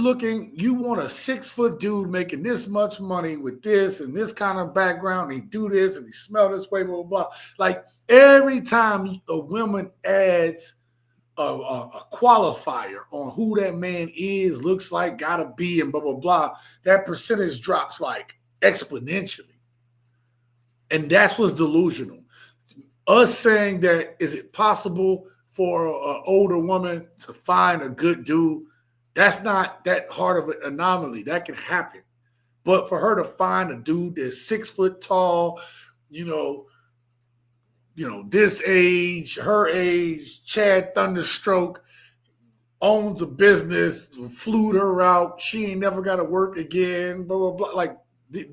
want a 6-foot dude making this much money with this and this kind of background. And he do this and he smell this way, blah, blah, blah. Like every time a woman adds a qualifier on who that man is, looks like, gotta be, and blah, blah, blah, that percentage drops like exponentially. And that's what's delusional. Us saying that, is it possible for an older woman to find a good dude? That's not that hard of an anomaly. That can happen. But for her to find a dude that's 6 foot tall, this age, her age, Chad Thunderstroke, owns a business, flew her out, she ain't never got to work again, blah, blah, blah. Like, they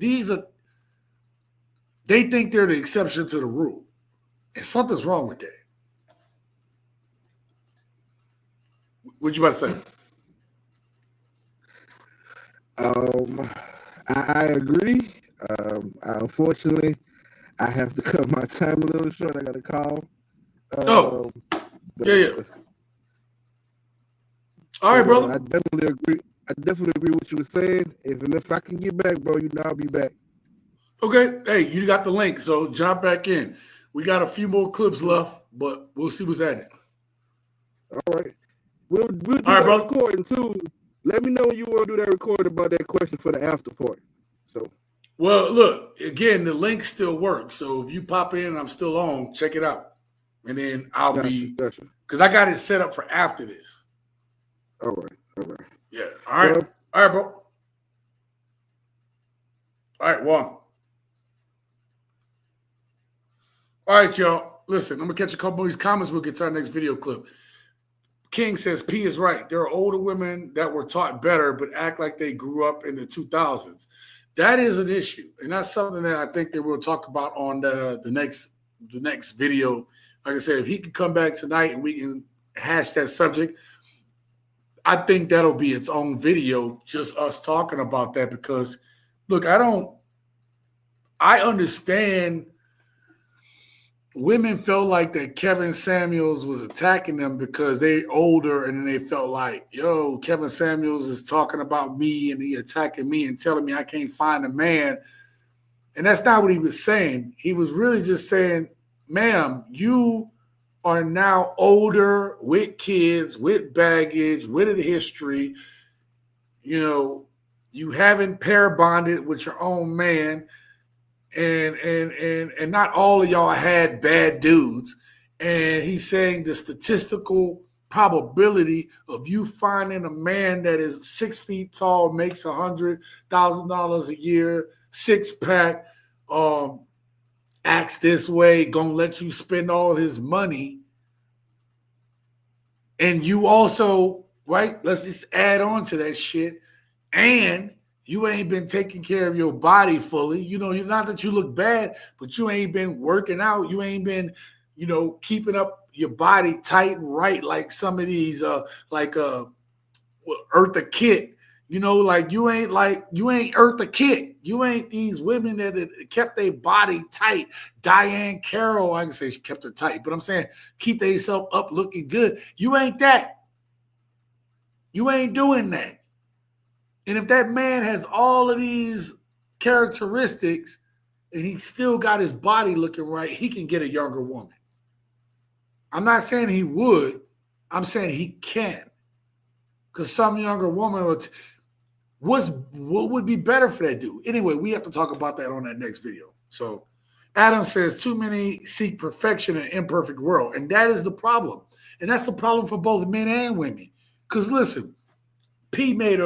think they're the exception to the rule. And something's wrong with that. What you about to say? I agree. Unfortunately, I have to cut my time a little short. I got a call. Yeah. All right, brother. I definitely agree. I definitely agree with what you were saying. If I can get back, bro, I'll be back. Okay. Hey, you got the link, so jump back in. We got a few more clips left, but we'll see what's at it. All right. We'll do that recording too. Let me know when you want to do that recording about that question for the after party. So. Well, look, again, the link still works. So if you pop in and I'm still on, check it out. And then I'll be, because I got it set up for after this. All right. Yeah. All right. Well, all right, bro. All right, one. All right, y'all. Listen, I'm going to catch a couple of these comments. We'll get to our next video clip. King says, P is right. There are older women that were taught better but act like they grew up in the 2000s. That is an issue, and that's something that I think that we'll talk about on the next video. Like I said, if he can come back tonight and we can hash that subject, I think that'll be its own video, just us talking about that. Because, look, I understand women felt like that Kevin Samuels was attacking them because they're older, and then they felt like, yo, Kevin Samuels is talking about me and he attacking me and telling me I can't find a man. And that's not what he was saying. He was really just saying, ma'am, you are now older with kids, with baggage, with a history. You haven't pair bonded with your own man. And not all of y'all had bad dudes. And he's saying the statistical probability of you finding a man that is 6 feet tall, makes $100,000 a year, 6-pack, acts this way, gonna let you spend all his money. And you also, right, let's just add on to that shit. And you ain't been taking care of your body fully. Not that you look bad, but you ain't been working out. You ain't been, keeping up your body tight and right like some of these, Eartha Kitt. You ain't Eartha Kitt. You ain't these women that kept their body tight. Diane Carroll, I can say she kept her tight, but I'm saying keep themselves up looking good. You ain't that. You ain't doing that. And if that man has all of these characteristics and he still got his body looking right, he can get a younger woman. I'm not saying he would. I'm saying he can. Because some younger woman what would be better for that dude? Anyway, we have to talk about that on that next video. So Adam says, too many seek perfection in an imperfect world. And that is the problem. And that's the problem for both men and women. Because listen, P made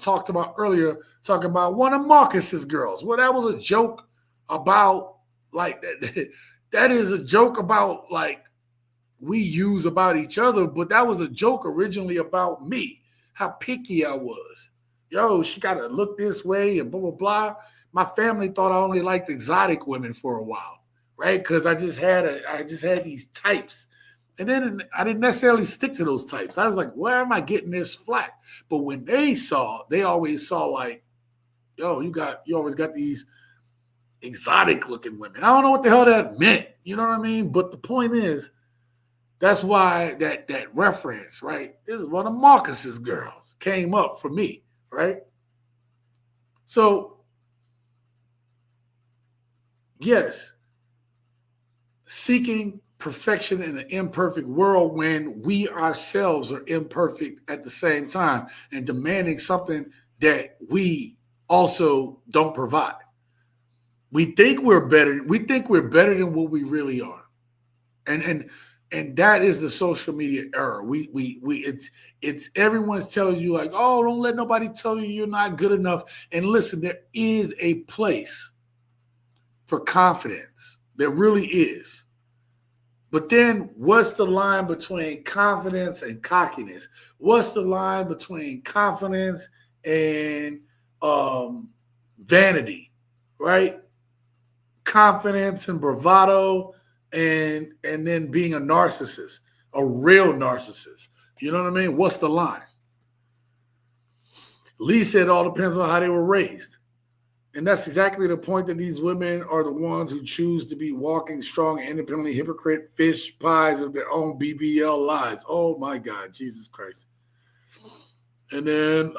talked about earlier, talking about one of Marcus's girls. Well, that was a joke about like that. That is a joke about like we use about each other, but that was a joke originally about me, how picky I was. Yo, she got to look this way and blah, blah, blah. My family thought I only liked exotic women for a while, right? Because I just had these types. And then I didn't necessarily stick to those types. I was like, where am I getting this flack? But when they always saw like, yo, you always got these exotic looking women. I don't know what the hell that meant. You know what I mean? But the point is, that's why that reference, right? This is one of Marcus's girls came up for me, right? So, yes, seeking perfection in an imperfect world when we ourselves are imperfect at the same time and demanding something that we also don't provide. We think we're better. We think we're better than what we really are. And that is the social media error. It's everyone's telling you like, oh, don't let nobody tell you you're not good enough. And listen, there is a place for confidence. There really is. But then what's the line between confidence and cockiness? What's the line between confidence and vanity, right? Confidence and bravado and then being a narcissist, a real narcissist. You know what I mean? What's the line? Lee said it all depends on how they were raised. And that's exactly the point, that these women are the ones who choose to be walking strong, independently hypocrite fish pies of their own BBL lies. Oh my God, Jesus Christ. And then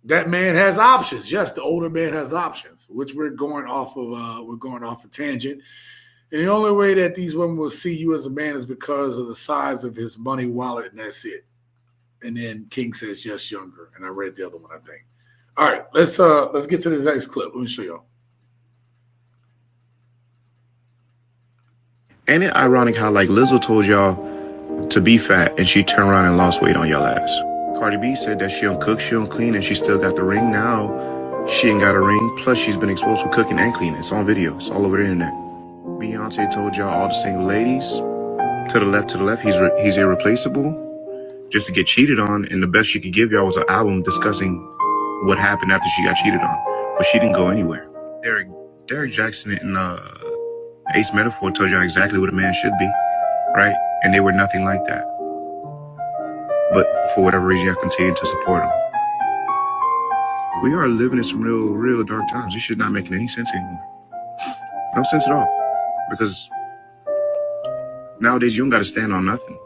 that man has options. Yes, the older man has options, which we're going off a tangent. And the only way that these women will see you as a man is because of the size of his money wallet, and that's it. And then King says just younger. And I read the other one, I think. All right, let's get to this next clip. Let me show y'all. Ain't it ironic how like Lizzo told y'all to be fat and she turned around and lost weight on y'all ass? Cardi B said that she don't cook, she don't clean, and she still got the ring. Now she ain't got a ring. Plus she's been exposed for cooking and cleaning. It's on video. It's all over the internet. Beyonce told y'all, all the single ladies, to the left, he's irreplaceable, just to get cheated on, and the best she could give y'all was an album discussing what happened after she got cheated on. But she didn't go anywhere. Derek Jackson and Ace Metaphor told y'all exactly what a man should be, right? And they were nothing like that. But for whatever reason, y'all continue to support them. We are living in some real dark times. This shit not making any sense anymore. No sense at all. Because nowadays you don't got to stand on nothing.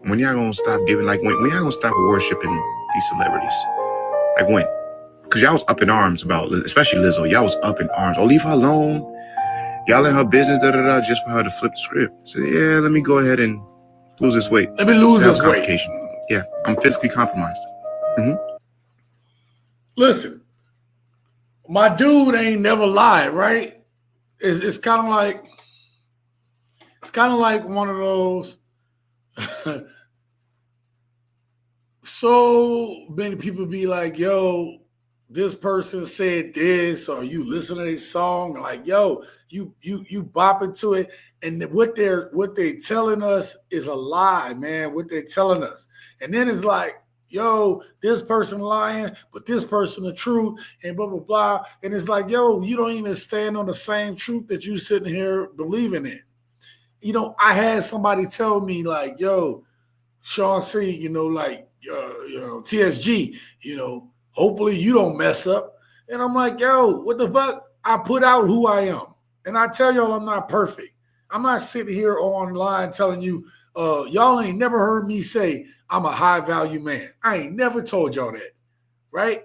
When y'all gonna stop giving, like when y'all gonna stop worshiping these celebrities? Like when? Because y'all was up in arms about, especially Lizzo, y'all was up in arms. Oh, leave her alone. Y'all in her business, just for her to flip the script. So yeah, let me go ahead and lose this weight. Let me lose this weight. Yeah, I'm physically compromised. Listen, my dude ain't never lied, right? It's kind of like one of those. So many people be like, yo, this person said this, or you listen to this song, like, yo, you bop into it. And what they're telling us is a lie, man, what they're telling us. And then it's like, yo, this person lying, but this person the truth, and blah, blah, blah. And it's like, yo, you don't even stand on the same truth that you sitting here believing in. You know, I had somebody tell me like, yo, Sean C, TSG, hopefully you don't mess up. And I'm like, yo, what the fuck? I put out who I am. And I tell y'all I'm not perfect. I'm not sitting here online telling you, y'all ain't never heard me say I'm a high value man. I ain't never told y'all that, right?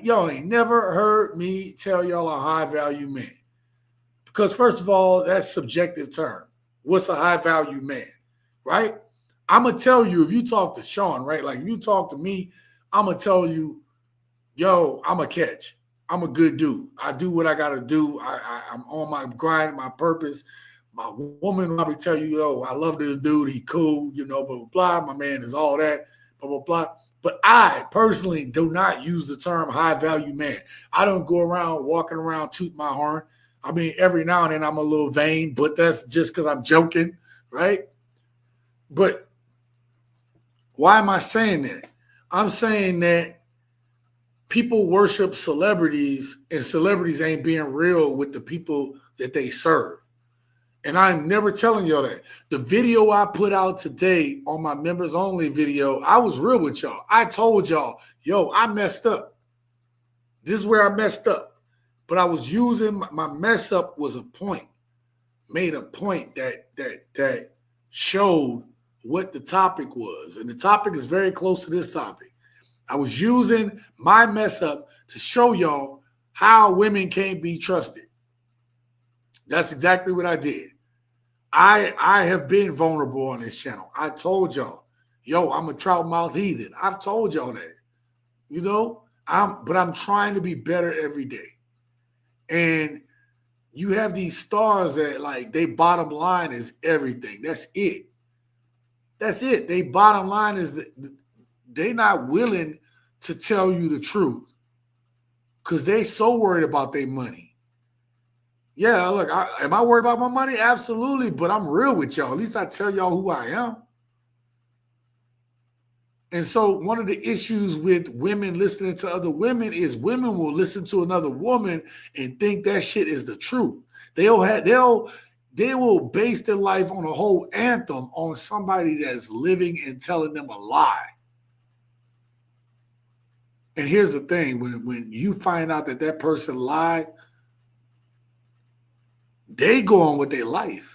Y'all ain't never heard me tell y'all a high value man. Because first of all, that's subjective term. What's a high value man, right? I'm going to tell you, if you talk to Sean, right? Like if you talk to me, I'm going to tell you, yo, I'm a catch. I'm a good dude. I do what I got to do. I'm on my grind, my purpose. My woman will probably tell you, yo, I love this dude. He cool, blah, blah, blah. My man is all that, blah, blah, blah. But I personally do not use the term high value man. I don't go around walking around toot my horn. I mean, every now and then I'm a little vain, but that's just because I'm joking, right? But why am I saying that? I'm saying that people worship celebrities and celebrities ain't being real with the people that they serve. And I'm never telling y'all that. The video I put out today on my members only video, I was real with y'all. I told y'all, yo, I messed up. This is where I messed up. But I was using my mess up was a point, made a point that showed what the topic was. And the topic is very close to this topic. I was using my mess up to show y'all how women can't be trusted. That's exactly what I did. I have been vulnerable on this channel. I told y'all, yo, I'm a trout mouth heathen. I've told y'all that, you know, but I'm trying to be better every day. And you have these stars that like they bottom line is everything. That's it. That's it. They bottom line is that they not willing to tell you the truth because they so worried about their money. Yeah, look, am I worried about my money? Absolutely, but I'm real with y'all. At least I tell y'all who I am. And so one of the issues with women listening to other women is women will listen to another woman and think that shit is the truth. They will base their life on a whole anthem on somebody that's living and telling them a lie. And here's the thing, when you find out that that person lied, they go on with their life.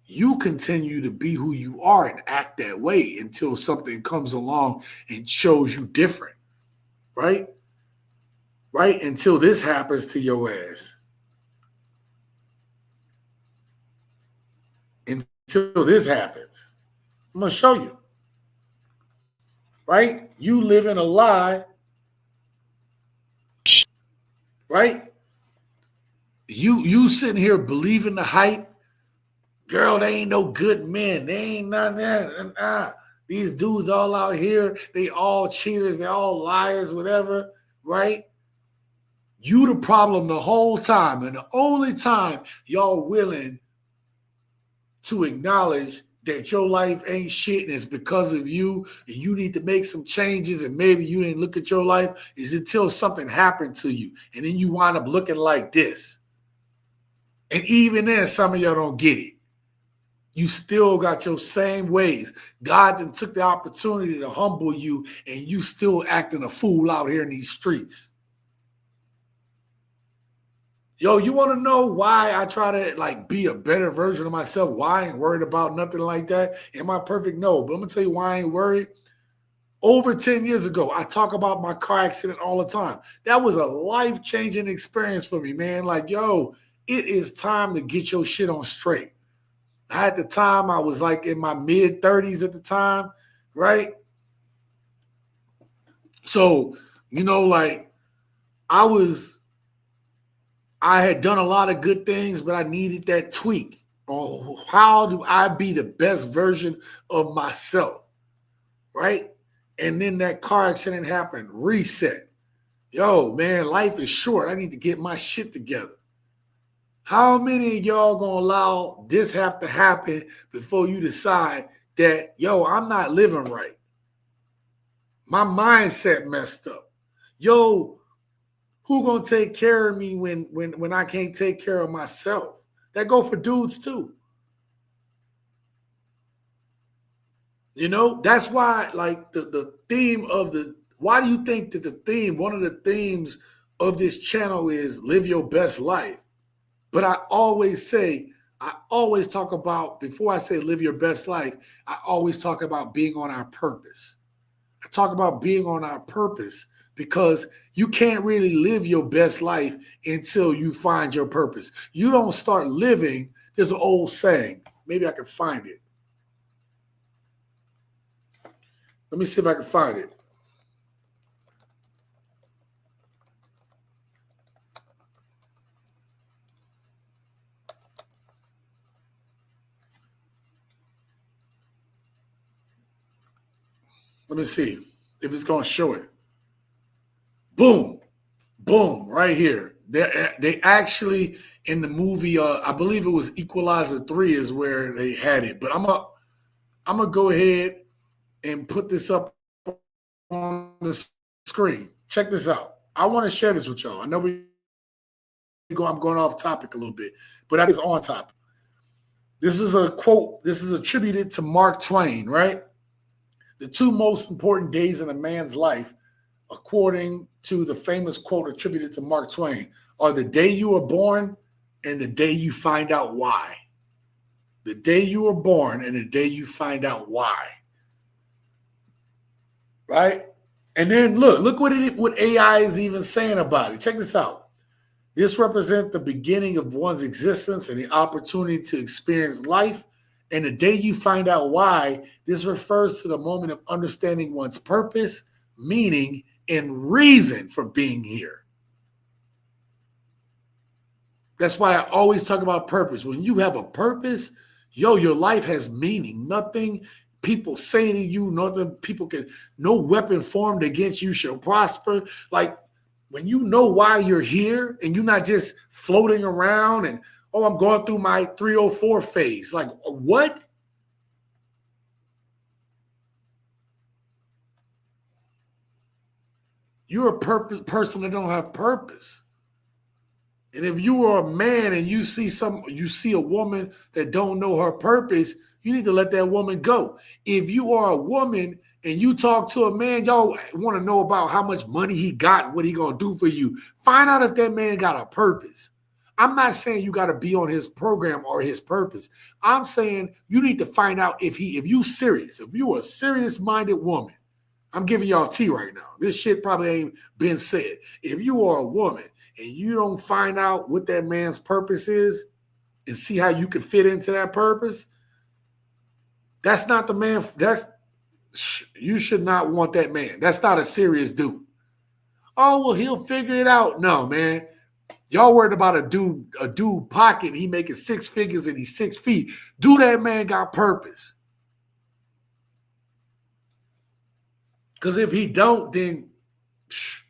You continue to be who you are and act that way until something comes along and shows you different, right? Right? Until this happens to your ass. Until this happens. I'm going to show you. Right? You live in a lie. Right? You sitting here believing the hype. Girl, they ain't no good men. They ain't none of that. These dudes all out here, they all cheaters, they all liars, whatever, right? You the problem the whole time. And the only time y'all willing to acknowledge that your life ain't shit and it's because of you and you need to make some changes and maybe you didn't look at your life is until something happened to you. And then you wind up looking like this. And even then, some of y'all don't get it. You still got your same ways. God then took the opportunity to humble you, and you still acting a fool out here in these streets. Yo, you want to know why I try to like be a better version of myself? Why I ain't worried about nothing like that? Am I perfect? No, but I'm going to tell you why I ain't worried. Over 10 years ago, I talk about my car accident all the time. That was a life-changing experience for me, man. Like, yo, it is time to get your shit on straight. At the time, I was like in my mid-30s at the time, right? So, you know, like I had done a lot of good things, but I needed that tweak. Oh, how do I be the best version of myself, right? And then that car accident happened, reset. Yo, man, life is short. I need to get my shit together. How many of y'all gonna allow this have to happen before you decide that, yo, I'm not living right? My mindset messed up. Yo, who gonna take care of me when I can't take care of myself? That go for dudes too. You know, that's why like the theme of why do you think that one of the themes of this channel is live your best life? But I always talk about, before I say live your best life, I always talk about being on our purpose. I talk about being on our purpose because you can't really live your best life until you find your purpose. You don't start living, there's an old saying, maybe I can find it. Let me see if I can find it. Let me see. if it's going to show it. Boom, boom, right here. They actually, in the movie, I believe it was Equalizer 3 is where they had it. But I'm gonna go ahead and put this up on the screen. Check this out. I want to share this with y'all. I know I'm going off topic a little bit, but that is on topic. This is a quote. This is attributed to Mark Twain, right? The two most important days in a man's life, according to the famous quote attributed to Mark Twain, are the day you were born and the day you find out why. The day you were born and the day you find out why. Right? And then look what AI is even saying about it. Check this out. This represents the beginning of one's existence and the opportunity to experience life. And the day you find out why, this refers to the moment of understanding one's purpose, meaning, and reason for being here. That's why I always talk about purpose. When you have a purpose, your life has meaning. Nothing people say to you, no weapon formed against you shall prosper. Like when you know why you're here and you're not just floating around and, oh, I'm going through my 304 phase. Like what? You're a person that don't have purpose. And if you are a man and you see a woman that don't know her purpose, you need to let that woman go. If you are a woman and you talk to a man, y'all want to know about how much money he got and what he gonna do for you. Find out if that man got a purpose. I'm not saying you got to be on his program or his purpose. I'm saying you need to find out if you serious, if you a serious-minded woman. I'm giving y'all tea right now. This shit probably ain't been said. If you are a woman and you don't find out what that man's purpose is and see how you can fit into that purpose, that's not the man. You should not want that man. That's not a serious dude. Oh, well, he'll figure it out. No, man. Y'all worried about a dude pocket. He making 6 figures and he's 6 feet. Do that man got purpose? Because if he don't, then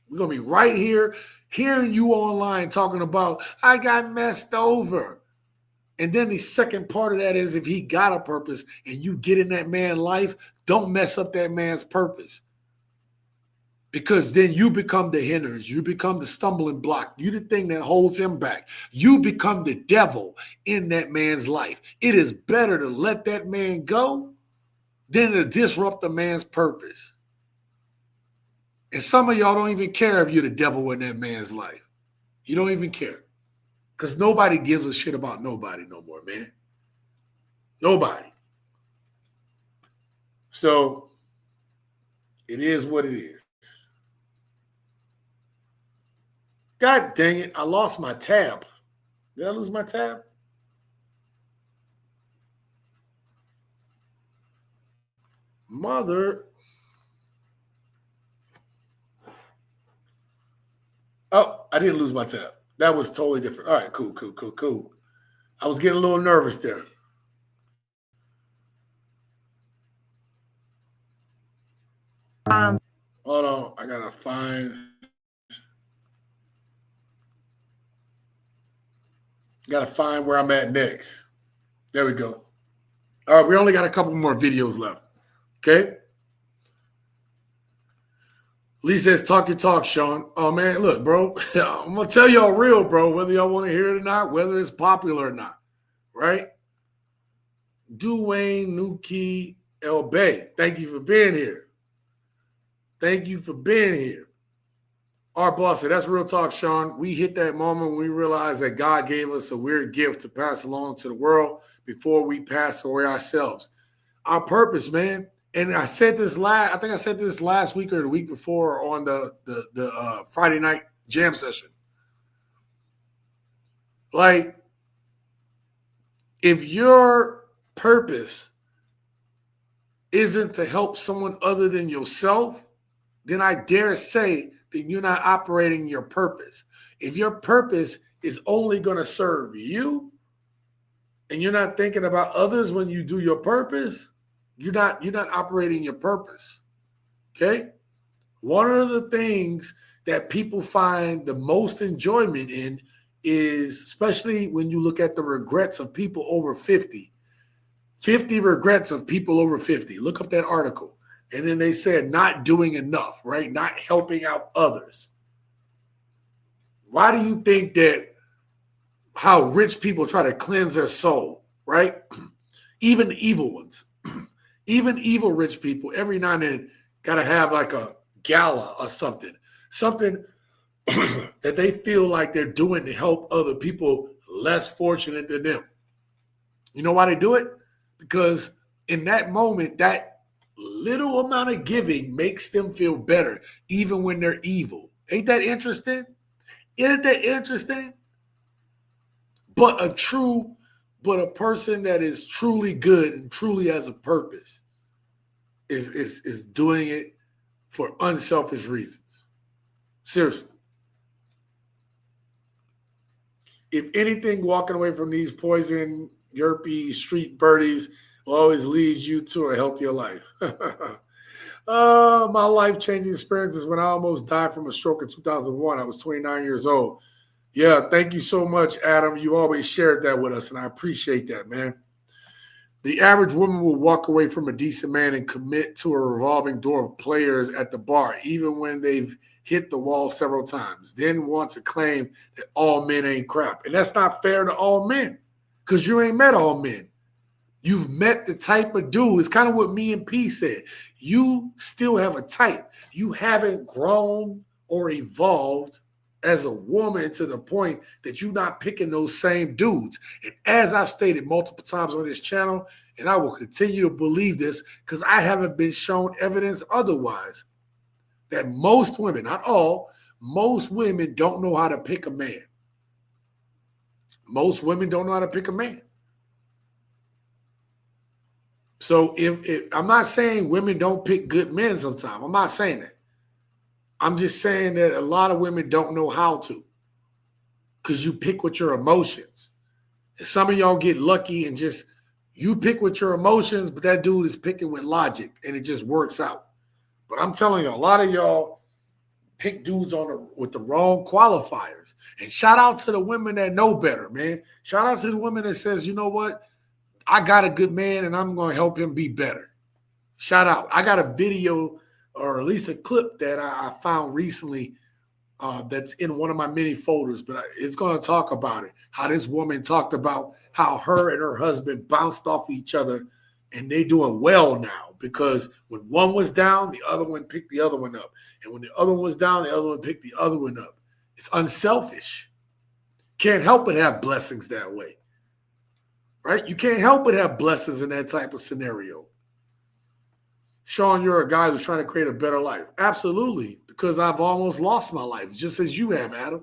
we're going to be right here hearing you online talking about, I got messed over. And then the second part of that is if he got a purpose and you get in that man's life, don't mess up that man's purpose. Because then you become the hindrance. You become the stumbling block. You the thing that holds him back. You become the devil in that man's life. It is better to let that man go than to disrupt the man's purpose. And some of y'all don't even care if you're the devil in that man's life. You don't even care. Because nobody gives a shit about nobody no more, man. Nobody. So it is what it is. God dang it, I lost my tab. Did I lose my tab? Mother. Oh, I didn't lose my tab. That was totally different. All right, cool. I was getting a little nervous there. Hold on, I gotta find where I'm at next. There we go. All right, we only got a couple more videos left. Okay. Lee says, talk your talk, Sean. Oh, man, look, bro, I'm going to tell y'all real, bro, whether y'all want to hear it or not, whether it's popular or not, right? Dwayne Nuki El Bay, thank you for being here. Thank you for being here. Our boss said, that's real talk, Sean. We hit that moment when we realized that God gave us a weird gift to pass along to the world before we pass away ourselves. Our purpose, man. And I said this I think I said this last week or the week before on the Friday night jam session. Like, if your purpose isn't to help someone other than yourself, then I dare say that you're not operating your purpose. If your purpose is only going to serve you and you're not thinking about others when you do your purpose, you're not operating your purpose. Okay? One of the things that people find the most enjoyment in is, especially when you look at the regrets of people over 50, 50 regrets of people over 50. Look up that article. And then they said not doing enough, right? Not helping out others. Why do you think that how rich people try to cleanse their soul, right? Even the evil ones, even evil rich people, every now and then got to have like a gala or something that they feel like they're doing to help other people less fortunate than them. You know why they do it? Because in that moment, that little amount of giving makes them feel better, even when they're evil. Ain't that interesting? Isn't that interesting? But a person that is truly good and truly has a purpose is doing it for unselfish reasons. Seriously. If anything, walking away from these poison, yerpy, street birdies will always lead you to a healthier life. My life-changing experiences when I almost died from a stroke in 2001. I was 29 years old. Yeah, thank you so much, Adam. You always shared that with us, and I appreciate that, man. The average woman will walk away from a decent man and commit to a revolving door of players at the bar, even when they've hit the wall several times, then want to claim that all men ain't crap. And that's not fair to all men, because you ain't met all men. You've met the type of dude. It's kind of what me and P said. You still have a type. You haven't grown or evolved as a woman to the point that you're not picking those same dudes. And as I've stated multiple times on this channel, and I will continue to believe this because I haven't been shown evidence otherwise, that most women, not all, most women don't know how to pick a man. Most women don't know how to pick a man. So if I'm not saying women don't pick good men sometimes. I'm not saying that. I'm just saying that a lot of women don't know how to, because you pick with your emotions. And some of y'all get lucky and just you pick with your emotions, but that dude is picking with logic and it just works out. But I'm telling you, a lot of y'all pick dudes with the wrong qualifiers. And shout out to the women that know better, man. Shout out to the women that says, you know what? I got a good man and I'm going to help him be better. Shout out. I got a video, or at least a clip that I found recently that's in one of my many folders, but it's going to talk about it. How this woman talked about how her and her husband bounced off each other, and they doing well now because when one was down, the other one picked the other one up. And when the other one was down, the other one picked the other one up. It's unselfish. Can't help but have blessings that way. Right? You can't help but have blessings in that type of scenario. Sean, you're a guy who's trying to create a better life. Absolutely, because I've almost lost my life, just as you have, Adam.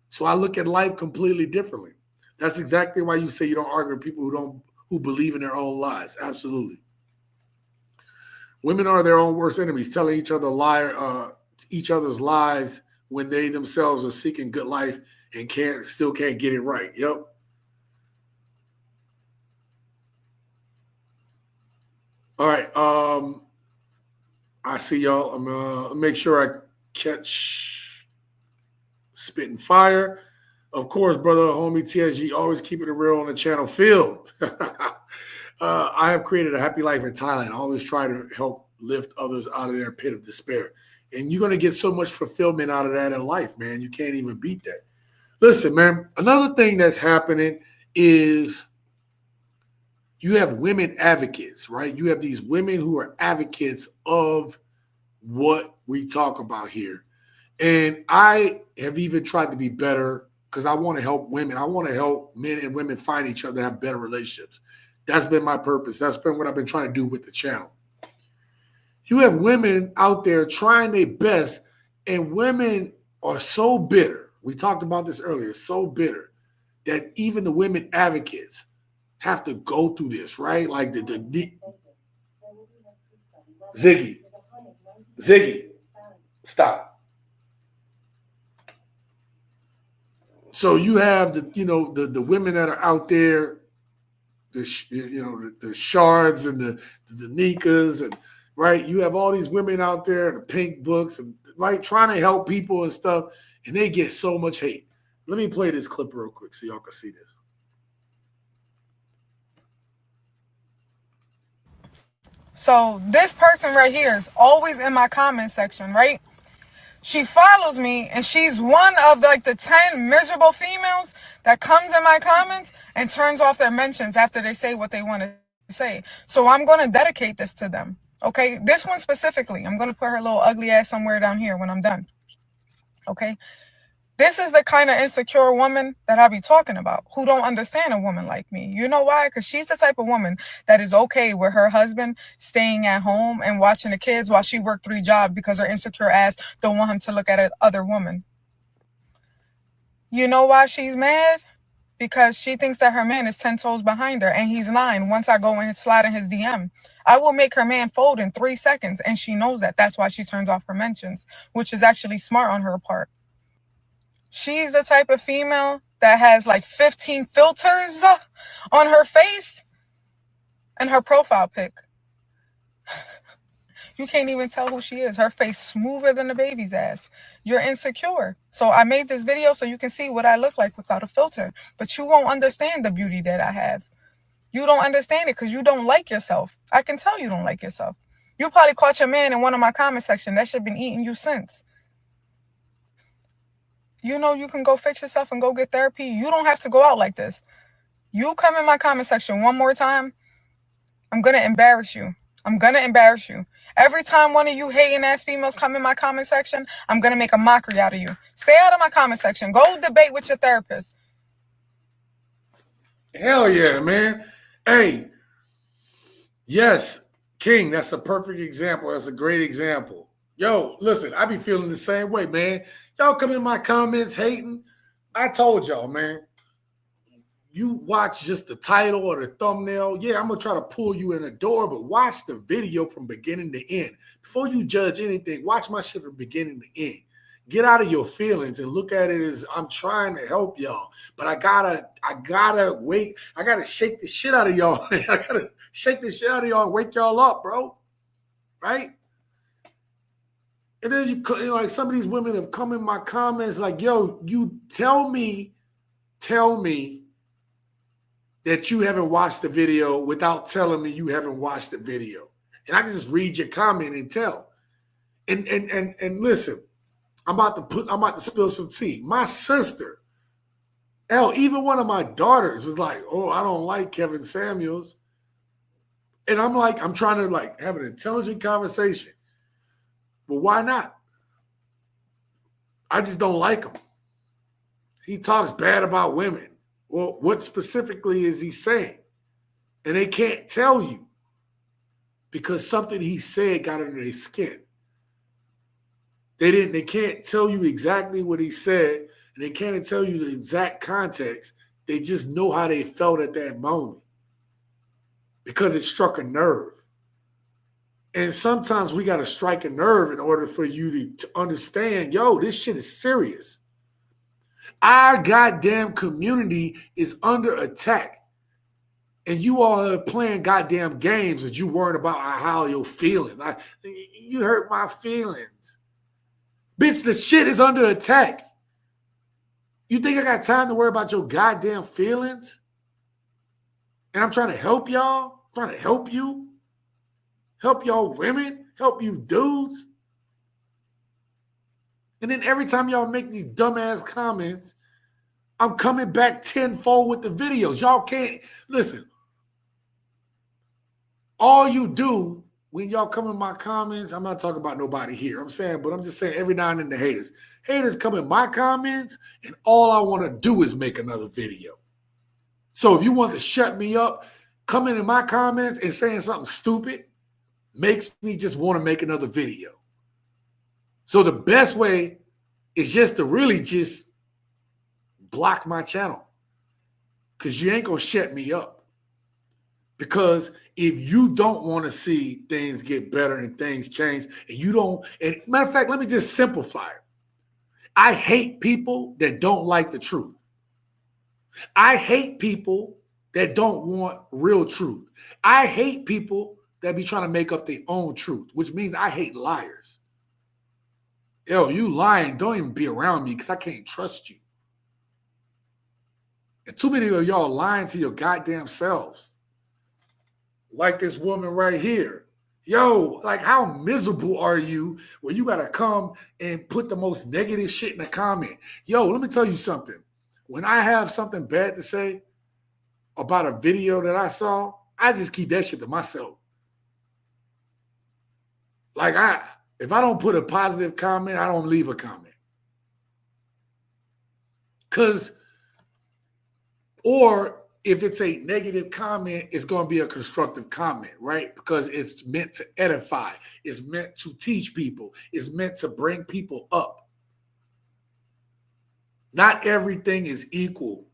So I look at life completely differently. That's exactly why you say you don't argue with people who believe in their own lies. Absolutely. Women are their own worst enemies, telling each other's lies when they themselves are seeking good life and still can't get it right. Yep. All right. I see y'all. I'm gonna make sure I catch Spitting Fire. Of course, brother, homie TSG, always keeping it real on the channel. Phil, I have created a happy life in Thailand. I always try to help lift others out of their pit of despair. And you're going to get so much fulfillment out of that in life, man. You can't even beat that. Listen, man, another thing that's happening is you have women advocates, right? You have these women who are advocates of what we talk about here. And I have even tried to be better because I want to help women. I want to help men and women find each other, have better relationships. That's been my purpose. That's been what I've been trying to do with the channel. You have women out there trying their best, and women are so bitter. We talked about this earlier, so bitter that even the women advocates have to go through this, right? Like the Ziggy, stop. So you have the women that are out there, the shards and the Nikas, and right? You have all these women out there in the pink books, and right, trying to help people and stuff, and they get so much hate. Let me play this clip real quick so y'all can see this. So this person right here is always in my comment section, right? She follows me, and she's one of like the 10 miserable females that comes in my comments and turns off their mentions after they say what they want to say. So I'm going to dedicate this to them. Okay, this one specifically, I'm going to put her little ugly ass somewhere down here when I'm done. Okay, this is the kind of insecure woman that I be talking about, who don't understand a woman like me. You know why? Because she's the type of woman that is okay with her husband staying at home and watching the kids while she worked 3 jobs because her insecure ass don't want him to look at other women. You know why she's mad? Because she thinks that her man is 10 toes behind her, and he's lying. Once I go and slide in his DM, I will make her man fold in 3 seconds, and she knows that. That's why she turns off her mentions, which is actually smart on her part. She's the type of female that has like 15 filters on her face and her profile pic. You can't even tell who she is. Her face smoother than a baby's ass. You're insecure. So I made this video so you can see what I look like without a filter. But you won't understand the beauty that I have. You don't understand it because you don't like yourself. I can tell you don't like yourself. You probably caught your man in one of my comment section. That shit been eating you since. You know you can go fix yourself and go get therapy. You don't have to go out like this. You come in my comment section one more time, I'm going to embarrass you. I'm going to embarrass you. Every time one of you hating ass females come in my comment section, I'm going to make a mockery out of you. Stay out of my comment section. Go debate with your therapist. Hell yeah, man. Hey, yes, King, that's a perfect example. That's a great example. Yo, listen, I be feeling the same way, man. Y'all come in my comments hating. I told y'all, man. You watch just the title or the thumbnail. Yeah, I'm going to try to pull you in the door, but watch the video from beginning to end. Before you judge anything, watch my shit from beginning to end. Get out of your feelings and look at it as I'm trying to help y'all. But I gotta wait. I gotta shake the shit out of y'all. I gotta shake the shit out of y'all and wake y'all up, bro. Right? And then you know, like some of these women have come in my comments like, yo, you tell me that you haven't watched the video without telling me you haven't watched the video. And I can just read your comment and tell. And listen, I'm about to spill some tea. My sister, even one of my daughters was like, oh, I don't like Kevin Samuels. And I'm like, I'm trying to like have an intelligent conversation. But why not? I just don't like him. He talks bad about women. Well, what specifically is he saying? And they can't tell you because something he said got under their skin. They can't tell you exactly what he said, and they can't tell you the exact context. They just know how they felt at that moment because it struck a nerve. And sometimes we got to strike a nerve in order for you to understand, yo, this shit is serious. Our goddamn community is under attack. And you all are playing goddamn games that you worried about how you're feeling. Like, you hurt my feelings. Bitch, the shit is under attack. You think I got time to worry about your goddamn feelings? And I'm trying to help y'all. I'm trying to help you. Help y'all women. Help you dudes. And then every time y'all make these dumbass comments, I'm coming back tenfold with the videos. Y'all can't, listen, all you do when y'all come in my comments, I'm not talking about nobody here. I'm just saying every now and then the haters. Haters come in my comments, and all I want to do is make another video. So if you want to shut me up, coming in my comments and saying something stupid makes me just want to make another video. So the best way is just to really just block my channel because you ain't going to shut me up. Because if you don't want to see things get better and things change, and you don't, and matter of fact, let me just simplify it. I hate people that don't like the truth. I hate people that don't want real truth. I hate people that be trying to make up their own truth, which means I hate liars. Yo, you lying, don't even be around me because I can't trust you. And too many of y'all lying to your goddamn selves. Like this woman right here. Yo, like how miserable are you when you got to come and put the most negative shit in the comment? Yo, let me tell you something. When I have something bad to say about a video that I saw, I just keep that shit to myself. Like if I don't put a positive comment, I don't leave a comment. Or if it's a negative comment, it's going to be a constructive comment, right? Because it's meant to edify. It's meant to teach people. It's meant to bring people up. Not everything is equal,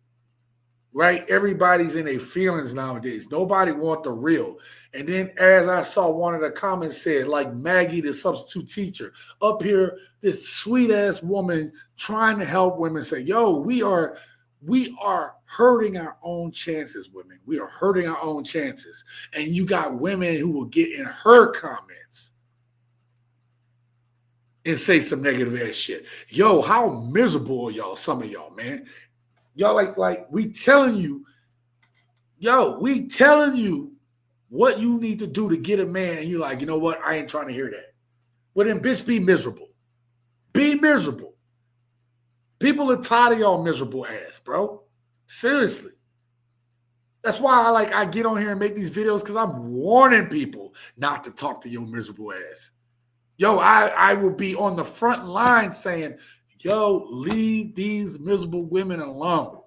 right? Everybody's in their feelings nowadays. Nobody wants the real. And then as I saw one of the comments said, like Maggie, the substitute teacher, up here, this sweet-ass woman trying to help women say, yo, we are hurting our own chances, women. We are hurting our own chances. And you got women who will get in her comments and say some negative ass shit. Yo, how miserable are y'all, some of y'all, man? Y'all like we telling you, we telling you what you need to do to get a man, and you're like, you know what? I ain't trying to hear that. Well, then, bitch, be miserable. Be miserable. People are tired of y'all miserable ass, bro. Seriously. That's why I get on here and make these videos, because I'm warning people not to talk to your miserable ass. Yo, I will be on the front line saying, yo, leave these miserable women alone.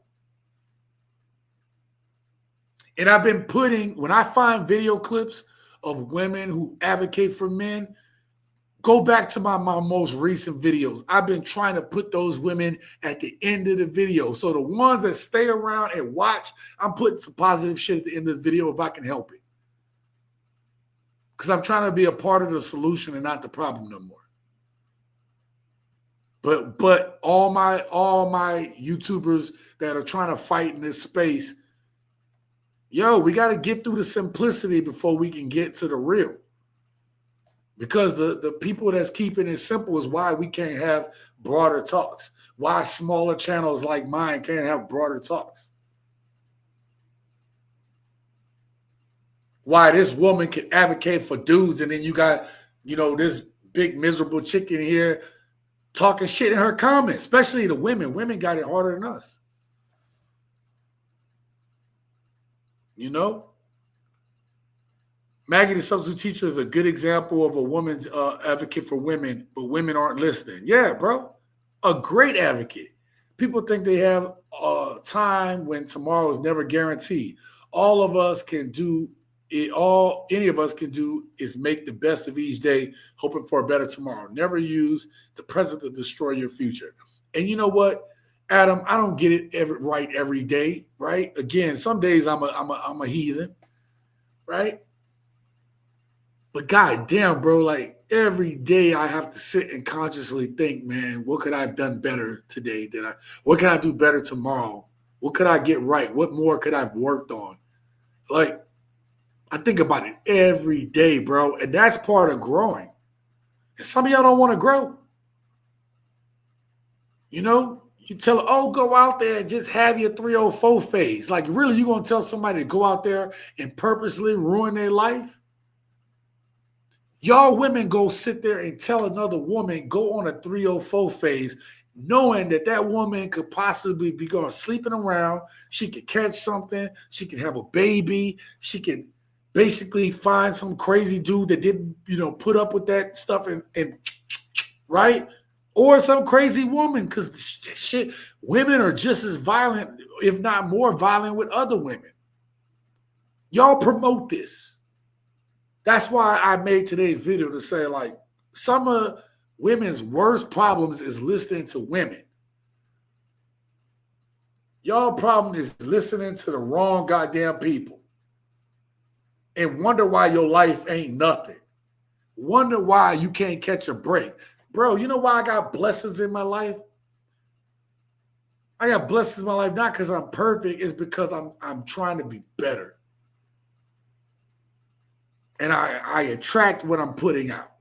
And I've been when I find video clips of women who advocate for men, go back to my most recent videos. I've been trying to put those women at the end of the video. So the ones that stay around and watch, I'm putting some positive shit at the end of the video if I can help it. Because I'm trying to be a part of the solution and not the problem no more. But all my YouTubers that are trying to fight in this space, yo, we got to get through the simplicity before we can get to the real. Because the people that's keeping it simple is why we can't have broader talks. Why smaller channels like mine can't have broader talks. Why this woman can advocate for dudes, and then you got, this big miserable chick in here talking shit in her comments, especially the women. Women got it harder than us. Maggie, the substitute teacher, is a good example of a woman's advocate for women, but women aren't listening. Yeah, bro. A great advocate. People think they have time when tomorrow is never guaranteed. All of us can do it. Any of us can do is make the best of each day, hoping for a better tomorrow. Never use the present to destroy your future. And you know what, Adam? I don't get it right every day, right? Again, some days I'm a heathen, right? But goddamn, bro, like every day I have to sit and consciously think, man, what could I have done better today? What can I do better tomorrow? What could I get right? What more could I have worked on? Like, I think about it every day, bro. And that's part of growing. And some of y'all don't want to grow. You tell, go out there and just have your 304 phase. Like, really, you going to tell somebody to go out there and purposely ruin their life? Y'all women go sit there and tell another woman, go on a 304 phase, knowing that woman could possibly be going sleeping around. She could catch something. She could have a baby. She could basically find some crazy dude that didn't, put up with that stuff and right? Or some crazy woman, because shit, women are just as violent, if not more violent, with other women. Y'all promote this. That's why I made today's video to say, like, some of women's worst problems is listening to women. Y'all problem is listening to the wrong goddamn people and wonder why your life ain't nothing. Wonder why you can't catch a break. Bro, you know why I got blessings in my life? I got blessings in my life not because I'm perfect. It's because I'm trying to be better. and I attract what I'm putting out.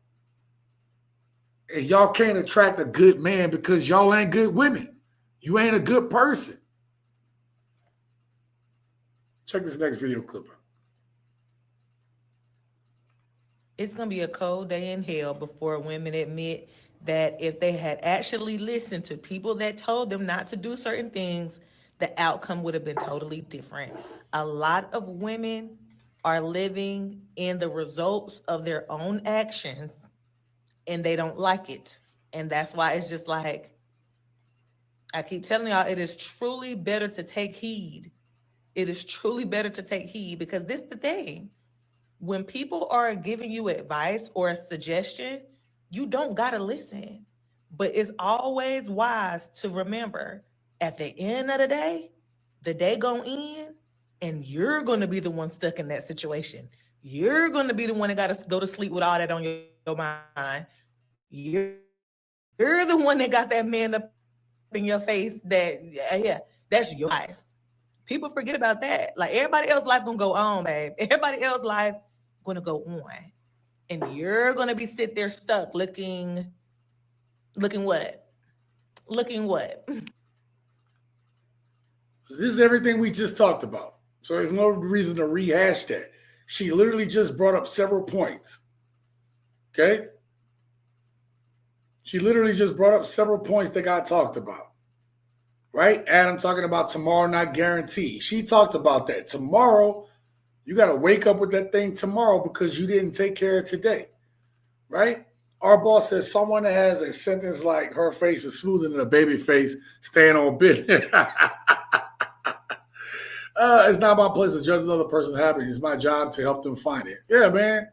And y'all can't attract a good man because y'all ain't good women. You ain't a good person. Check this next video clip out. It's going to be a cold day in hell before women admit that if they had actually listened to people that told them not to do certain things, the outcome would have been totally different. A lot of women are living in the results of their own actions, and they don't like it. And that's why it's just like, I keep telling y'all, it is truly better to take heed. It is truly better to take heed, because this is the thing. When people are giving you advice or a suggestion, you don't got to listen. But it's always wise to remember, at the end of the day gonna end, and you're going to be the one stuck in that situation. You're going to be the one that got to go to sleep with all that on your mind. You're the one that got that man up in your face that, yeah, that's your life. People forget about that. Like, everybody else's life gonna go on, babe. Everybody else's life gonna go on. And you're gonna be sit there stuck looking what? Looking what? This is everything we just talked about. So there's no reason to rehash that. She literally just brought up several points. Okay? She literally just brought up several points that got talked about. Right? Adam talking about tomorrow not guaranteed. She talked about that. Tomorrow, you got to wake up with that thing tomorrow because you didn't take care of today. Right? Our boss says someone that has a sentence like her face is smoother than a baby face, staying on business. It's not my place to judge another person's happiness. It's my job to help them find it. Yeah, man.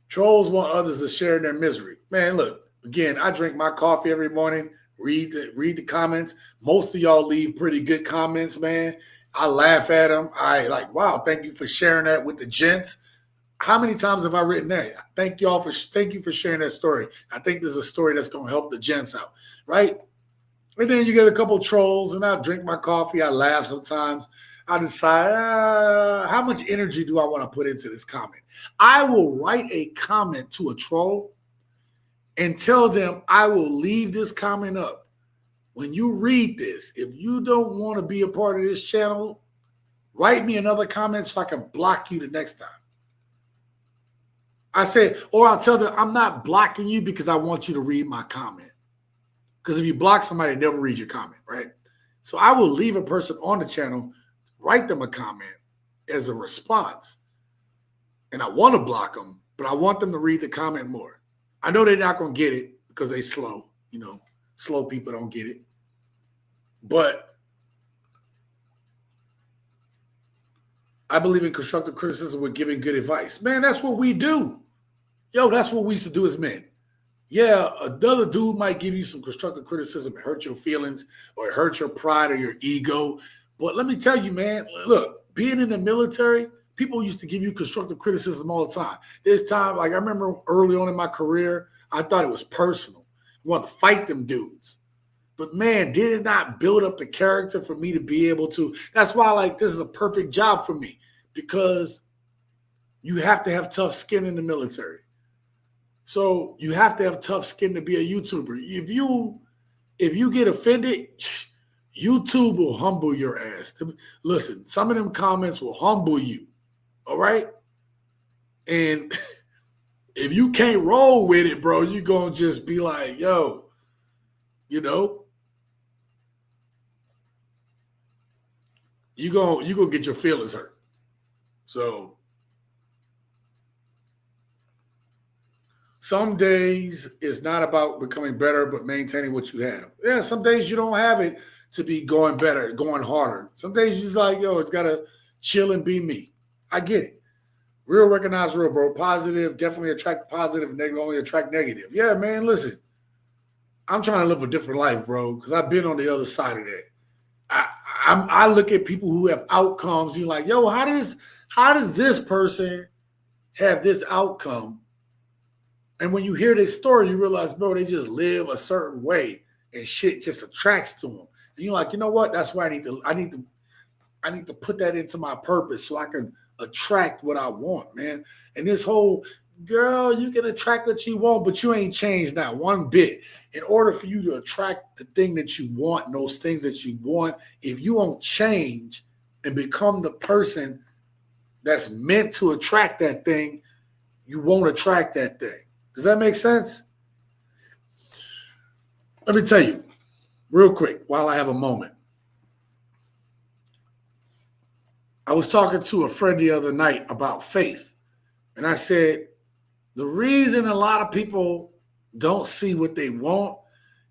Trolls want others to share their misery. Man, look, again, I drink my coffee every morning, read the comments. Most of y'all leave pretty good comments, man. I laugh at them. I like, wow, thank you for sharing that with the gents. How many times have I written that? Thank you for sharing that story. I think there's a story that's going to help the gents out, right? And then you get a couple trolls, and I drink my coffee. I laugh sometimes. I decide, how much energy do I want to put into this comment? I will write a comment to a troll and tell them I will leave this comment up. When you read this, if you don't want to be a part of this channel, write me another comment so I can block you the next time. I said, or I'll tell them I'm not blocking you because I want you to read my comment. Because if you block somebody, they'll never read your comment, right? So I will leave a person on the channel, write them a comment as a response. And I want to block them, but I want them to read the comment more. I know they're not going to get it because they slow. You know, slow people don't get it. But I believe in constructive criticism with giving good advice. Man, that's what we do. Yo, that's what we used to do as men. Yeah, another dude might give you some constructive criticism. It hurt your feelings or it hurt your pride or your ego. But let me tell you, man, look, being in the military, people used to give you constructive criticism all the time. There's time, like I remember early on in my career, I thought it was personal. I wanted to fight them dudes. But man, did it not build up the character for me to be able to? That's why, like, this is a perfect job for me, because you have to have tough skin in the military. So you have to have tough skin to be a YouTuber. If you get offended, YouTube will humble your ass. Listen, some of them comments will humble you. All right? And if you can't roll with it, bro, you're going to just be like, yo, you know, you're going to get your feelings hurt. So some days it's not about becoming better, but maintaining what you have. Yeah, some days you don't have it to be going better, going harder. Some days you're just like, yo, it's got to chill and be me. I get it. Real recognize real, bro. Positive, definitely attract positive, negative, only attract negative. Yeah, man, listen. I'm trying to live a different life, bro, because I've been on the other side of that. I look at people who have outcomes. You're like, yo, how does this person have this outcome? And when you hear this story, you realize, bro, they just live a certain way and shit just attracts to them. And you're like, you know what? That's why I need to put that into my purpose so I can attract what I want, man. And this whole, girl, you can attract what you want, but you ain't changed not one bit. In order for you to attract the thing that you want, those things that you want, if you don't change and become the person that's meant to attract that thing, you won't attract that thing. Does that make sense? Let me tell you real quick while I have a moment. I was talking to a friend the other night about faith, and I said, the reason a lot of people don't see what they want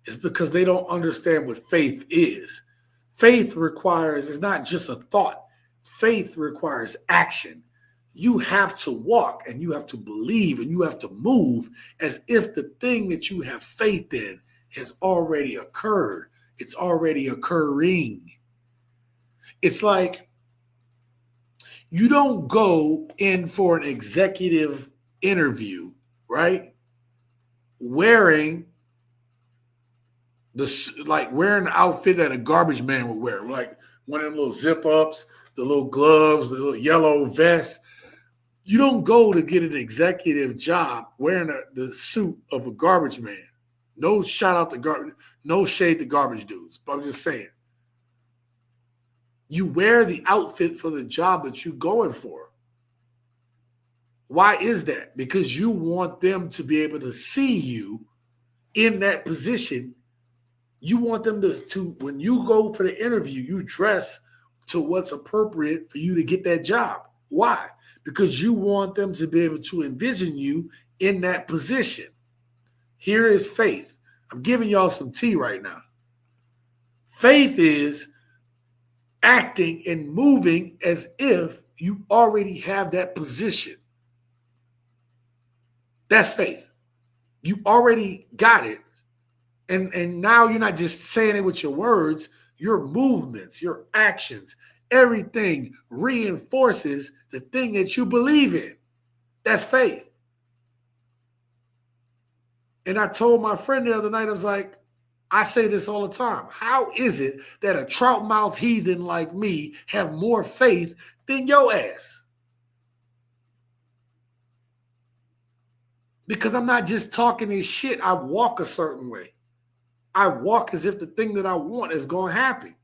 is because they don't understand what faith is. Faith requires, it's not just a thought. Faith requires action. You have to walk and you have to believe and you have to move as if the thing that you have faith in has already occurred. It's already occurring. It's like you don't go in for an executive interview, right? Wearing wearing the outfit that a garbage man would wear, like one of them little zip ups, the little gloves, the little yellow vest. You don't go to get an executive job wearing the suit of a garbage man. No shout out to garbage, no shade to garbage dudes, but I'm just saying. You wear the outfit for the job that you're going for. Why is that? Because you want them to be able to see you in that position. You want them to when you go for the interview, you dress to what's appropriate for you to get that job. Why? Because you want them to be able to envision you in that position. Here is faith. I'm giving y'all some tea right now. Faith is acting and moving as if you already have that position. That's faith. You already got it. And now you're not just saying it with your words, your movements, your actions, everything reinforces the thing that you believe in. That's faith. And I told my friend the other night, I was like, I say this all the time. How is it that a trout mouth heathen like me have more faith than your ass? Because I'm not just talking this shit. I walk a certain way. I walk as if the thing that I want is going to happen.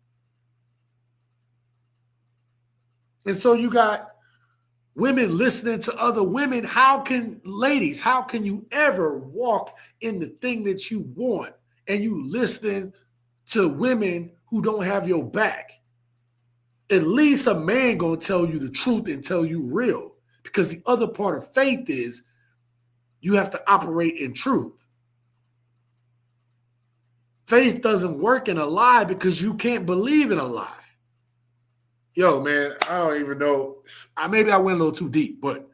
And so you got women listening to other women. Ladies, how can you ever walk in the thing that you want and you listening to women who don't have your back? At least a man going to tell you the truth and tell you real. Because the other part of faith is you have to operate in truth. Faith doesn't work in a lie because you can't believe in a lie. Yo, man, I don't even know. Maybe I went a little too deep, but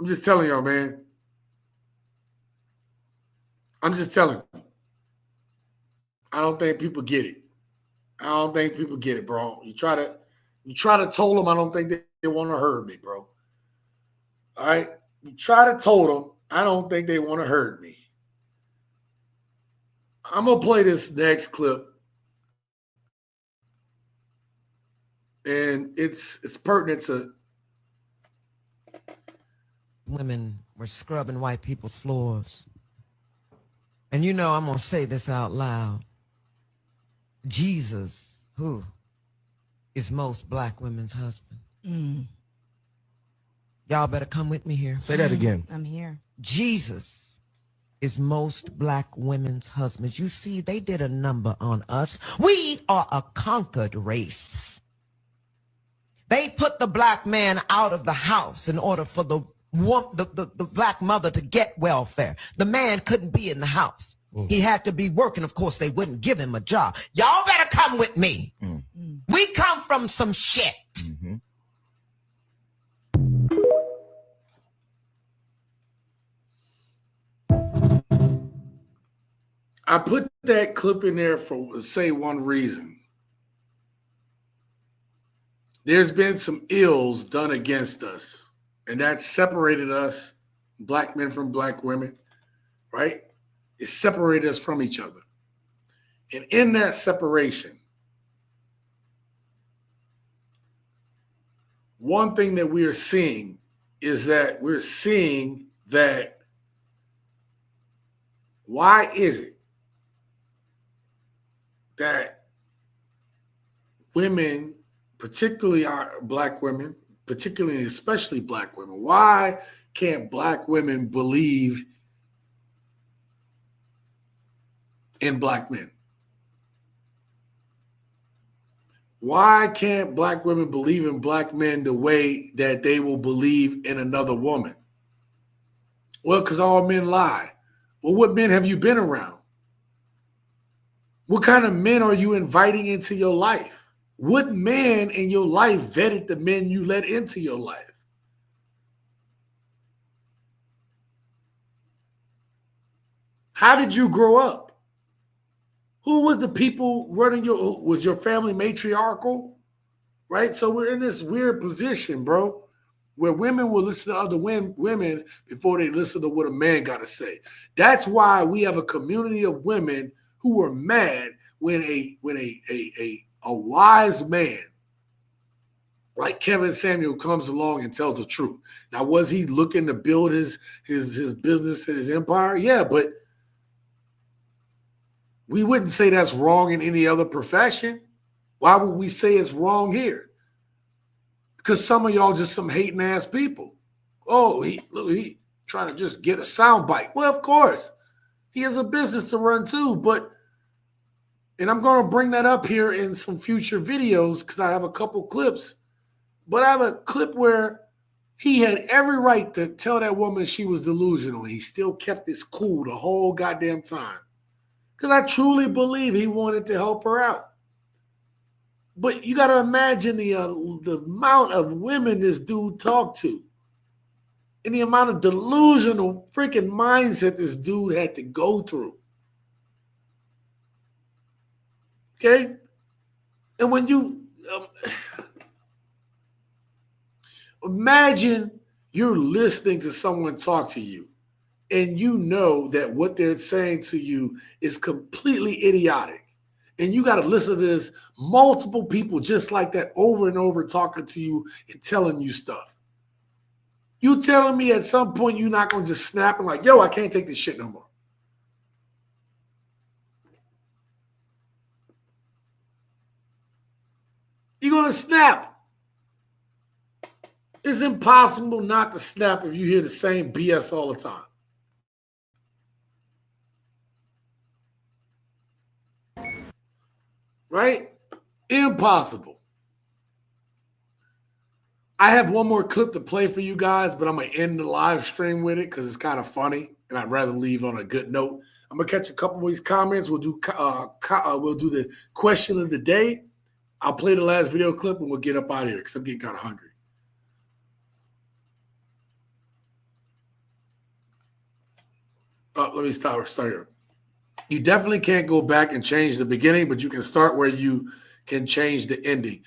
I'm just telling y'all, man. I'm just telling you. I don't think people get it. I don't think people get it, bro. You try to tell them, I don't think they want to hurt me, bro. All right? You try to tell them, I don't think they want to hurt me. I'm going to play this next clip. And it's pertinent to women were scrubbing white people's floors. And you know, I'm going to say this out loud. Jesus, who is most black women's husband? Y'all better come with me here. Say that again. I'm here. Jesus is most black women's husbands. You see, they did a number on us. We are a conquered race. They put the black man out of the house in order for the black mother to get welfare. The man couldn't be in the house. He had to be working. Of course, they wouldn't give him a job. Y'all better come with me. We come from some shit. I put that clip in there for say one reason. There's been some ills done against us, and that separated us, black men from black women, right? It separated us from each other. And in that separation, one thing that we are seeing is that we're seeing that why is it that women, particularly our black women, particularly and especially black women, why can't black women believe in black men? Why can't black women believe in black men the way that they will believe in another woman? Well, because all men lie. Well, what men have you been around? What kind of men are you inviting into your life? What man in your life vetted the men you let into your life? How did you grow up? Who was the people running was your family matriarchal? Right? So we're in this weird position, bro, where women will listen to other women before they listen to what a man got to say. That's why we have a community of women who are mad when a wise man like Kevin Samuel comes along and tells the truth. Now, was he looking to build his business and his empire? Yeah, but we wouldn't say that's wrong in any other profession. Why would we say it's wrong here? Because some of y'all just some hating ass people. Oh, he trying to just get a sound bite. Well, of course, he has a business to run too. And I'm going to bring that up here in some future videos because I have a couple clips. But I have a clip where he had every right to tell that woman she was delusional. He still kept this cool the whole goddamn time. Because I truly believe he wanted to help her out. But you got to imagine the amount of women this dude talked to. And the amount of delusional freaking mindset this dude had to go through. Okay? And when you... imagine you're listening to someone talk to you and you know that what they're saying to you is completely idiotic. And you got to listen to this multiple people just like that over and over talking to you and telling you stuff. You telling me at some point you're not going to just snap and like, yo, I can't take this shit no more. You're going to snap. It's impossible not to snap if you hear the same BS all the time. Right? Impossible. I have one more clip to play for you guys, but I'm going to end the live stream with it because it's kind of funny, and I'd rather leave on a good note. I'm going to catch a couple of these comments. We'll do the question of the day. I'll play the last video clip, and we'll get up out of here because I'm getting kind of hungry. Let me start here. You definitely can't go back and change the beginning, but you can start where you can change the ending.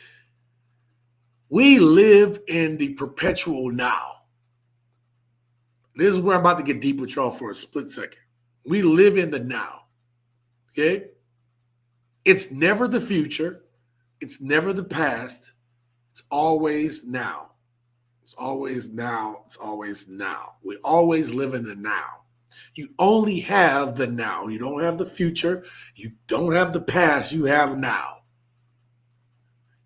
We live in the perpetual now. This is where I'm about to get deep with y'all for a split second. We live in the now. Okay? It's never the future. It's never the past. It's always now. It's always now. It's always now. We always live in the now. You only have the now. You don't have the future. You don't have the past. You have now.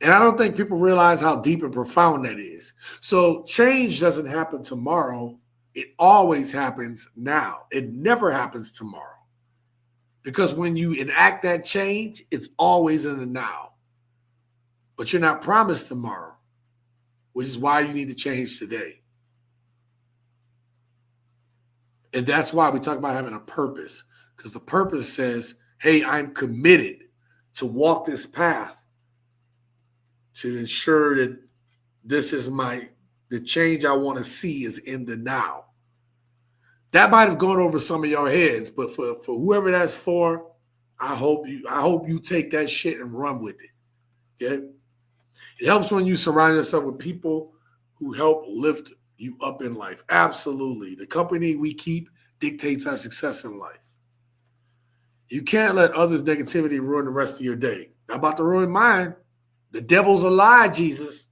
And I don't think people realize how deep and profound that is. So change doesn't happen tomorrow. It always happens now. It never happens tomorrow. Because when you enact that change, it's always in the now. But you're not promised tomorrow, which is why you need to change today. And that's why we talk about having a purpose, because the purpose says, hey, I'm committed to walk this path to ensure that this is the change I want to see is in the now. That might have gone over some of your heads, but for whoever that's for, I hope you take that shit and run with it. Okay? It helps when you surround yourself with people who help lift you up in life. Absolutely. The company we keep dictates our success in life. You can't let others' negativity ruin the rest of your day. Not about to ruin mine. The devil's a lie, Jesus.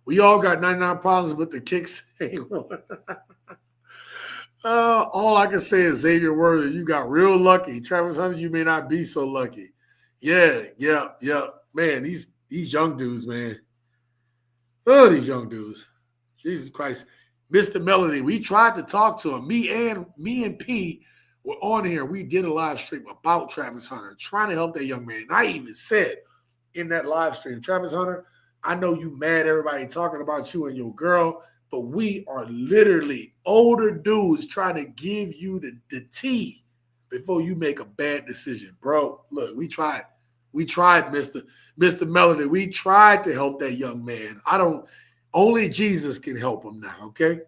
We all got 99 problems, but the kicks ain't one. All I can say is Xavier Worthy, you got real lucky. Travis Hunter, you may not be so lucky. Yeah. Man, these young dudes, man. Oh, these young dudes. Jesus Christ. Mr. Melody, we tried to talk to him. Me and P were on here. We did a live stream about Travis Hunter, trying to help that young man. And I even said in that live stream, Travis Hunter, I know you mad everybody talking about you and your girl, but we are literally older dudes trying to give you the tea before you make a bad decision. Bro, look, we tried. We tried, Mr. Melody. We tried to help that young man. Only Jesus can help him now, okay?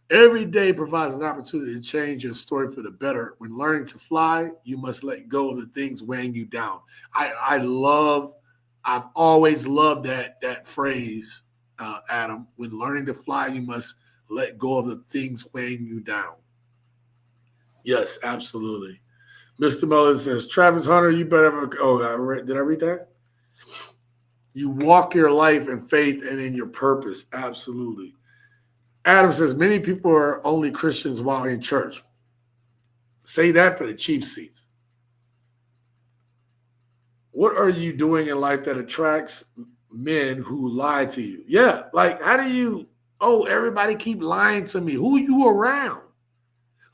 Every day provides an opportunity to change your story for the better. When learning to fly, you must let go of the things weighing you down. I've always loved that phrase, Adam. When learning to fly, you must let go of the things weighing you down. Yes, absolutely. Mr. Muller says, Travis Hunter, you better did I read that? You walk your life in faith and in your purpose. Absolutely. Adam says, many people are only Christians while in church. Say that for the cheap seats. What are you doing in life that attracts men who lie to you? Yeah, like how do you, everybody keep lying to me. Who you around?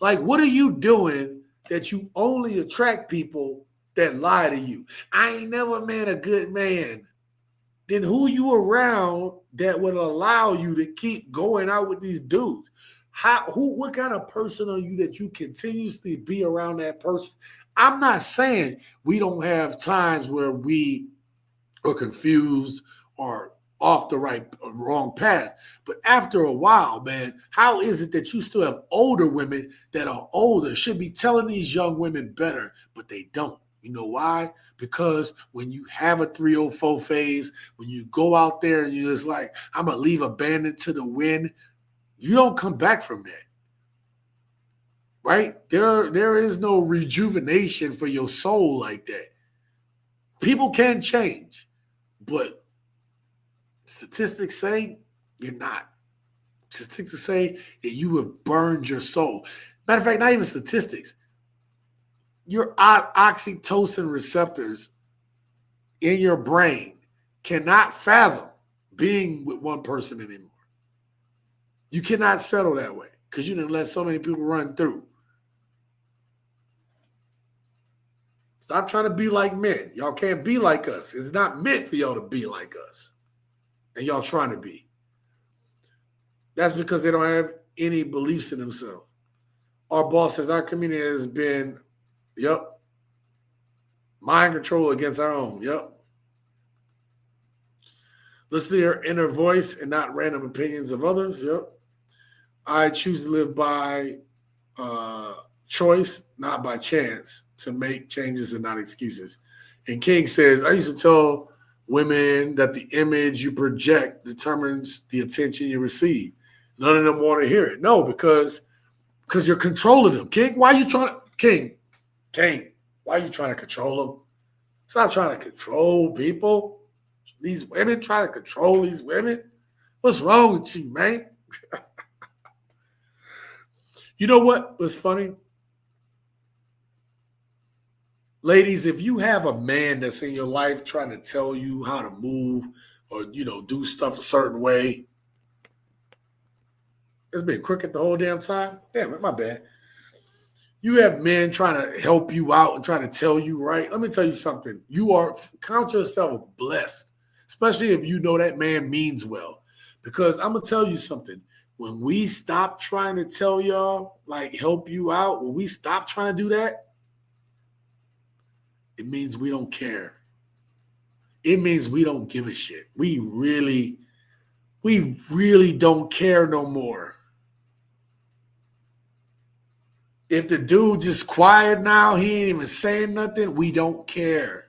Like, what are you doing that you only attract people that lie to you? I ain't never met a good man. Then who you around that would allow you to keep going out with these dudes? What kind of person are you that you continuously be around that person? I'm not saying we don't have times where we are confused or off the right or wrong path. But after a while, man, how is it that you still have older women that are older, should be telling these young women better, but they don't? You know why? Because when you have a 304 phase, when you go out there and you're just like, I'm going to leave abandoned to the wind, you don't come back from that. Right? There is no rejuvenation for your soul like that. People can change, but statistics say you're not. Statistics say that you have burned your soul. Matter of fact, not even statistics. Your oxytocin receptors in your brain cannot fathom being with one person anymore. You cannot settle that way because you didn't let so many people run through. Stop trying to be like men. Y'all can't be like us. It's not meant for y'all to be like us. And y'all trying to be. That's because they don't have any beliefs in themselves. Our boss says our community has been, mind control against our own. Listen to your inner voice and not random opinions of others. I choose to live by choice, not by chance, to make changes and not excuses. And King says, I used to tell women that the image you project determines the attention you receive. None of them want to hear it. No, because you're controlling them. King, why are you trying to why are you trying to control them? Stop trying to control people. These women trying to control these women. What's wrong with you, man? You know what was funny? Ladies, if you have a man that's in your life trying to tell you how to move or, do stuff a certain way, it's been crooked the whole damn time. Damn it, my bad. You have men trying to help you out and trying to tell you right. Let me tell you something. Count yourself blessed, especially if you know that man means well. Because I'm going to tell you something. When we stop trying to tell y'all, like help you out, when we stop trying to do that, it means we don't care. It means we don't give a shit. We really don't care no more. If the dude just quiet now, he ain't even saying nothing, we don't care.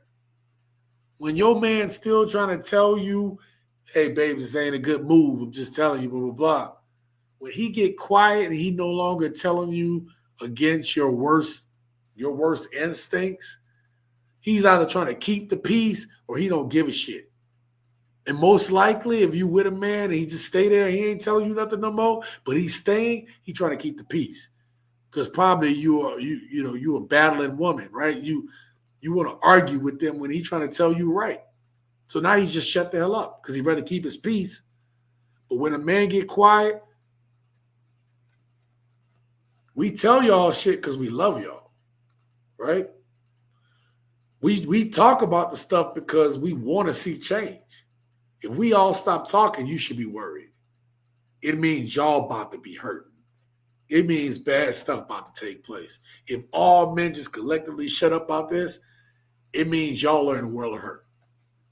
When your man's still trying to tell you, hey, babe, this ain't a good move, I'm just telling you, blah, blah, blah. When he get quiet and he no longer telling you against your worst instincts, he's either trying to keep the peace or he don't give a shit. And most likely, if you with a man and he just stay there, he ain't telling you nothing no more, but he's staying, he trying to keep the peace. Because probably you a battling woman, right? You want to argue with them when he's trying to tell you right. So now he just shut the hell up because he'd rather keep his peace. But when a man get quiet, we tell y'all shit because we love y'all, right? We talk about the stuff because we want to see change. If we all stop talking, you should be worried. It means y'all about to be hurting. It means bad stuff about to take place. If all men just collectively shut up about this, it means y'all are in a world of hurt.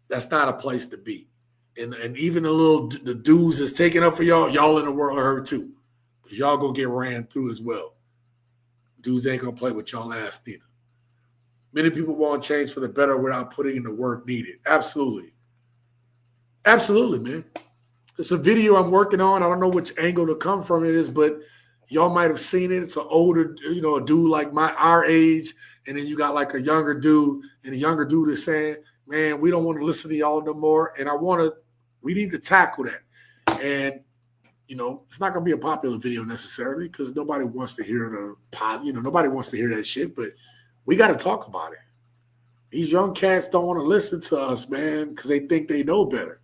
That's not a place to be. And even the dudes that's taking up for y'all in a world of hurt too. Because y'all gonna get ran through as well. Dudes ain't gonna play with y'all ass neither. Many people want change for the better without putting in the work needed. Absolutely. Absolutely, man. It's a video I'm working on. I don't know which angle to come from it is, but y'all might have seen it. It's an older, a dude like our age, and then you got like a younger dude, and the younger dude is saying, man, we don't want to listen to y'all no more. And we need to tackle that. And, it's not going to be a popular video necessarily because nobody wants to hear nobody wants to hear that shit, but we got to talk about it. These young cats don't want to listen to us, man, because they think they know better.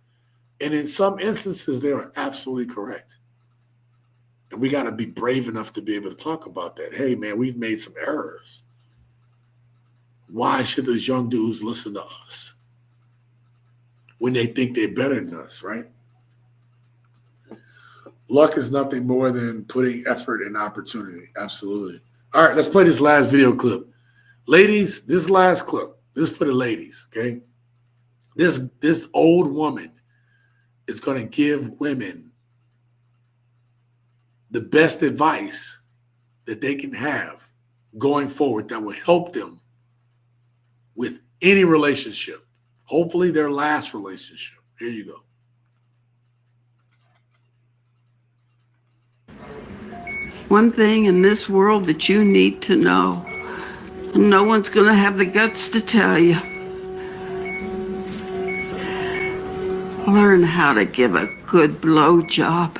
And in some instances, they are absolutely correct. And we got to be brave enough to be able to talk about that. Hey, man, we've made some errors. Why should those young dudes listen to us when they think they're better than us, right? Luck is nothing more than putting effort and opportunity. Absolutely. All right, let's play this last video clip. Ladies, this last clip, this is for the ladies, okay? This old woman is going to give women the best advice that they can have going forward that will help them with any relationship. Hopefully their last relationship. Here you go. One thing in this world that you need to know, and no one's going to have the guts to tell you. Learn how to give a good blowjob.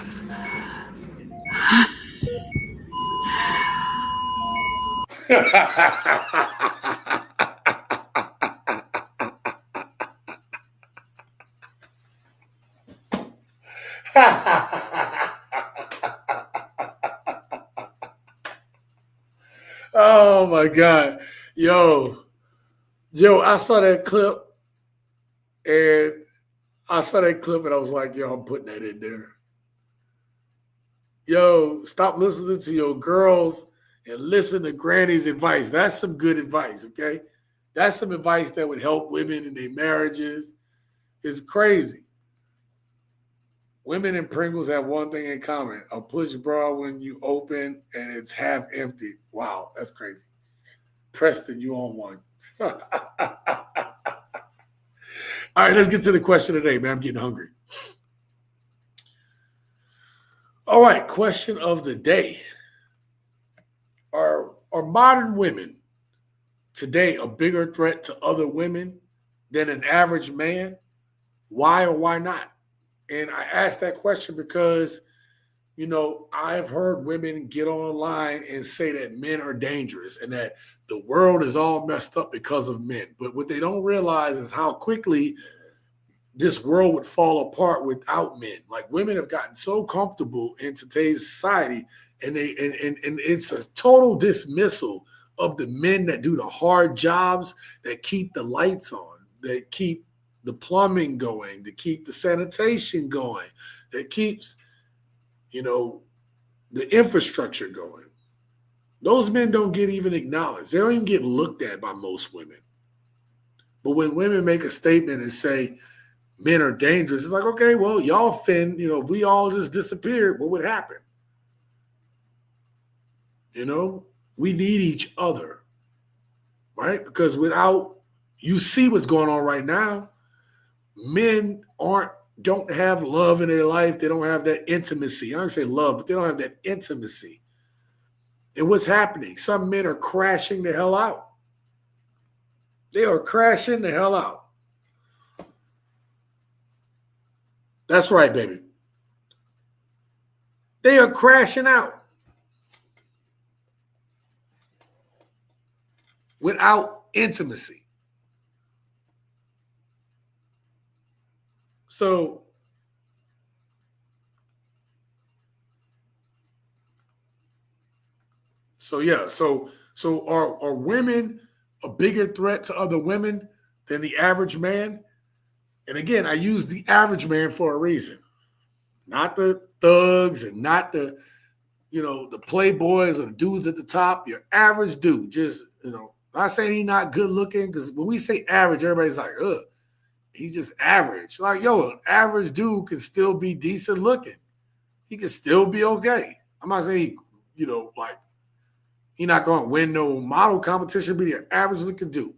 Oh my God. Yo, I saw that clip and I was like, yo, I'm putting that in there. Yo, stop listening to your girls and listen to granny's advice. That's some good advice, okay? That's some advice that would help women in their marriages. It's crazy. Women and Pringles have one thing in common: a push bra when you open and it's half empty. Wow, that's crazy. Preston, you on one. All right, let's get to the question today, man. I'm getting hungry. All right, question of the day. Are modern women today a bigger threat to other women than an average man? Why or why not? And I asked that question because, I've heard women get online and say that men are dangerous and that the world is all messed up because of men. But what they don't realize is how quickly this world would fall apart without men. Like, women have gotten so comfortable in today's society, and it's a total dismissal of the men that do the hard jobs, that keep the lights on, that keep the plumbing going, to keep the sanitation going, that keeps, the infrastructure going. Those men don't get even acknowledged. They don't even get looked at by most women. But when women make a statement and say men are dangerous, it's like, okay, well, y'all if we all just disappeared, what would happen? We need each other, right? Because you see what's going on right now. Men don't have love in their life. They don't have that intimacy. I don't say love, but they don't have that intimacy. And what's happening? Some men are crashing the hell out. They are crashing the hell out. That's right, baby. They are crashing out without intimacy. So yeah. So are women a bigger threat to other women than the average man? And again, I use the average man for a reason. Not the thugs and not the, the playboys or the dudes at the top. Your average dude, just, not saying he's not good looking, because when we say average, everybody's like, ugh, he's just average. Like, yo, an average dude can still be decent looking. He can still be okay. I'm not saying he's not going to win no model competition, but he's an average looking dude.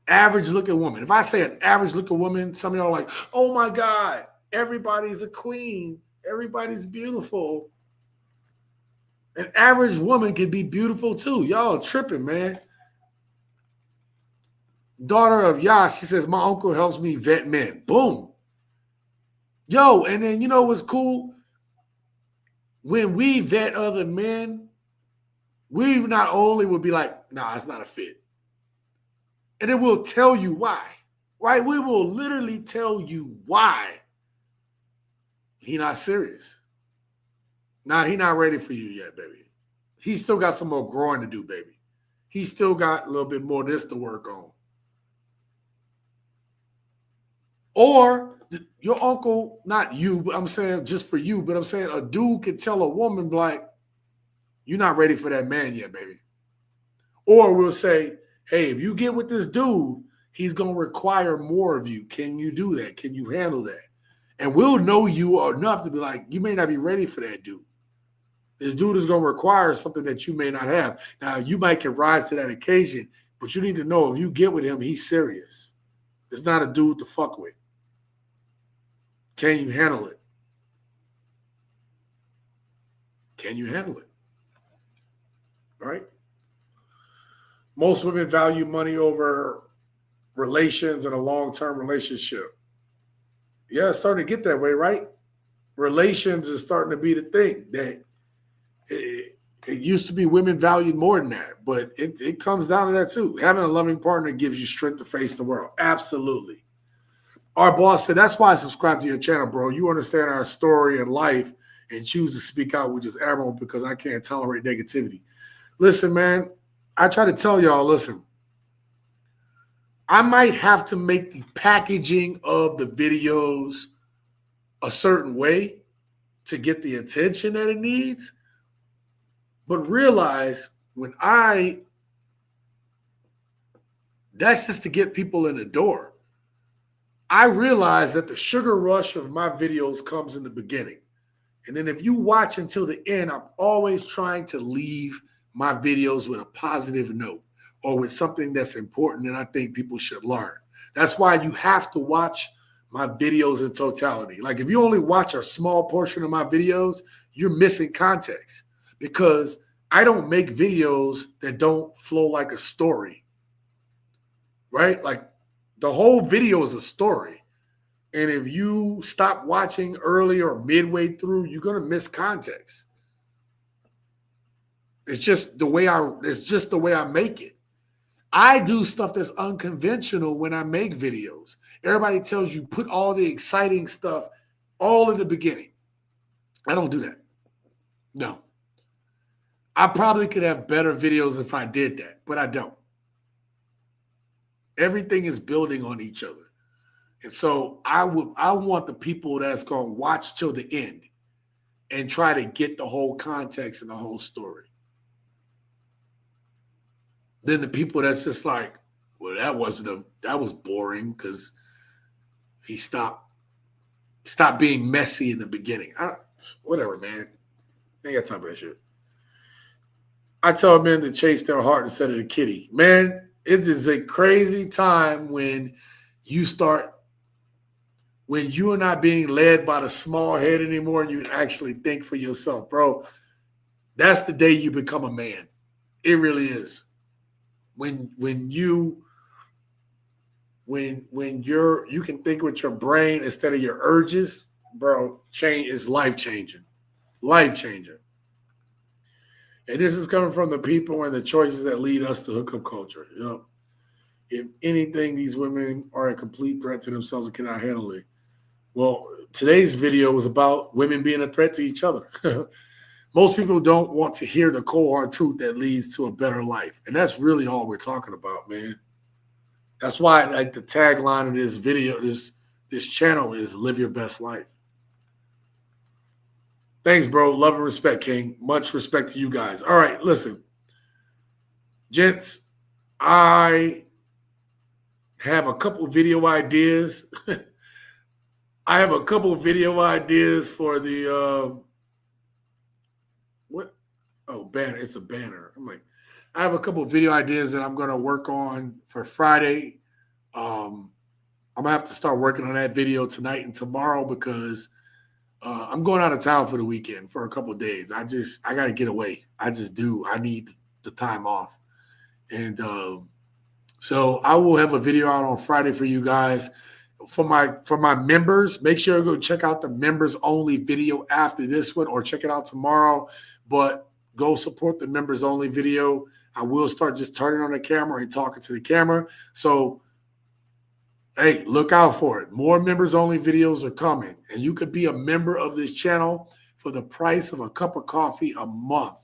Average looking woman. If I say an average looking woman, some of y'all are like, oh my God, everybody's a queen. Everybody's beautiful. An average woman can be beautiful too. Y'all tripping, man. Daughter of Yash, she says, my uncle helps me vet men. Boom. Yo, and then you know what's cool? When we vet other men, we not only will be like, nah, it's not a fit. And then we'll tell you why, right? We will literally tell you why he not serious. Nah, he not ready for you yet, baby. He still got some more growing to do, baby. He still got a little bit more of this to work on. Or your uncle, not you, but I'm saying just for you, but I'm saying a dude could tell a woman, like, you're not ready for that man yet, baby. Or we'll say, hey, if you get with this dude, he's going to require more of you. Can you do that? Can you handle that? And we'll know you enough to be like, you may not be ready for that dude. This dude is going to require something that you may not have. Now, you might can rise to that occasion, but you need to know if you get with him, he's serious. It's not a dude to fuck with. Can you handle it? Can you handle it? Right? Most women value money over relations and a long-term relationship. Yeah, it's starting to get that way, right? Relations is starting to be the thing that it used to be women valued more than that, but it comes down to that too. Having a loving partner gives you strength to face the world. Absolutely. Our boss said, that's why I subscribe to your channel, bro. You understand our story and life and choose to speak out, which is admirable because I can't tolerate negativity. Listen, man, I try to tell y'all, listen, I might have to make the packaging of the videos a certain way to get the attention that it needs. But realize that's just to get people in the door. I realize that the sugar rush of my videos comes in the beginning. And then if you watch until the end, I'm always trying to leave my videos with a positive note or with something that's important that I think people should learn. That's why you have to watch my videos in totality. Like if you only watch a small portion of my videos, you're missing context because I don't make videos that don't flow like a story, right? Like the whole video is a story. And if you stop watching early or midway through, you're going to miss context. It's just the way I make it. I do stuff that's unconventional when I make videos. Everybody tells you put all the exciting stuff all in the beginning. I don't do that. No. I probably could have better videos if I did that, but I don't. Everything is building on each other. And so I want the people that's going to watch till the end and try to get the whole context and the whole story. Then the people that's just like, well, that was boring because he stopped being messy in the beginning. Whatever, man. I ain't got time for that shit. I tell men to chase their heart instead of the kitty. Man, it is a crazy time when you're not being led by the small head anymore and you actually think for yourself, bro. That's the day you become a man. It really is. When you when you can think with your brain instead of your urges, bro, change is life changing. Life changing. And this is coming from the people and the choices that lead us to hookup culture. You know, if anything, these women are a complete threat to themselves and cannot handle it. Well, today's video was about women being a threat to each other. Most people don't want to hear the cold hard truth that leads to a better life. And that's really all we're talking about, man. That's why like the tagline of this video, this channel is live your best life. Thanks, bro. Love and respect, King. Much respect to you guys. All right, listen. Gents, I have a couple video ideas. I have a couple video ideas for the what? Oh, banner. It's a banner. I'm like, I have a couple video ideas that I'm going to work on for Friday. I'm going to have to start working on that video tonight and tomorrow because I'm going out of town for the weekend for a couple of days. I got to get away. I just do. I need the time off. And so I will have a video out on Friday for you guys. For my members, make sure you go check out the members only video after this one or check it out tomorrow. But go support the members only video. I will start just turning on the camera and talking to the camera. So, hey, look out for it. More members only videos are coming. And you could be a member of this channel for the price of a cup of coffee a month.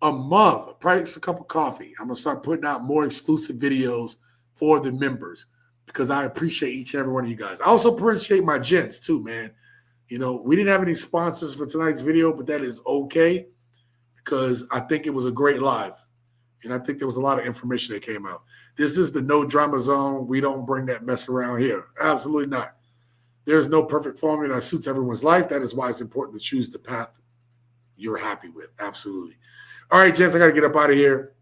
A month, price a cup of coffee. I'm going to start putting out more exclusive videos for the members because I appreciate each and every one of you guys. I also appreciate my gents too, man. You know, we didn't have any sponsors for tonight's video, but that is okay because I think it was a great live. And I think there was a lot of information that came out. This is the no drama zone. We don't bring that mess around here. Absolutely not. There's no perfect formula that suits everyone's life. That is why it's important to choose the path you're happy with. Absolutely. All right, gents, I got to get up out of here.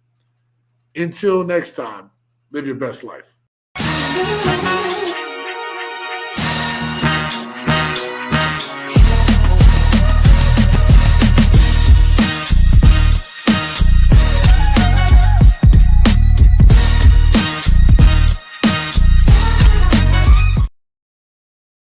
Until next time, live your best life.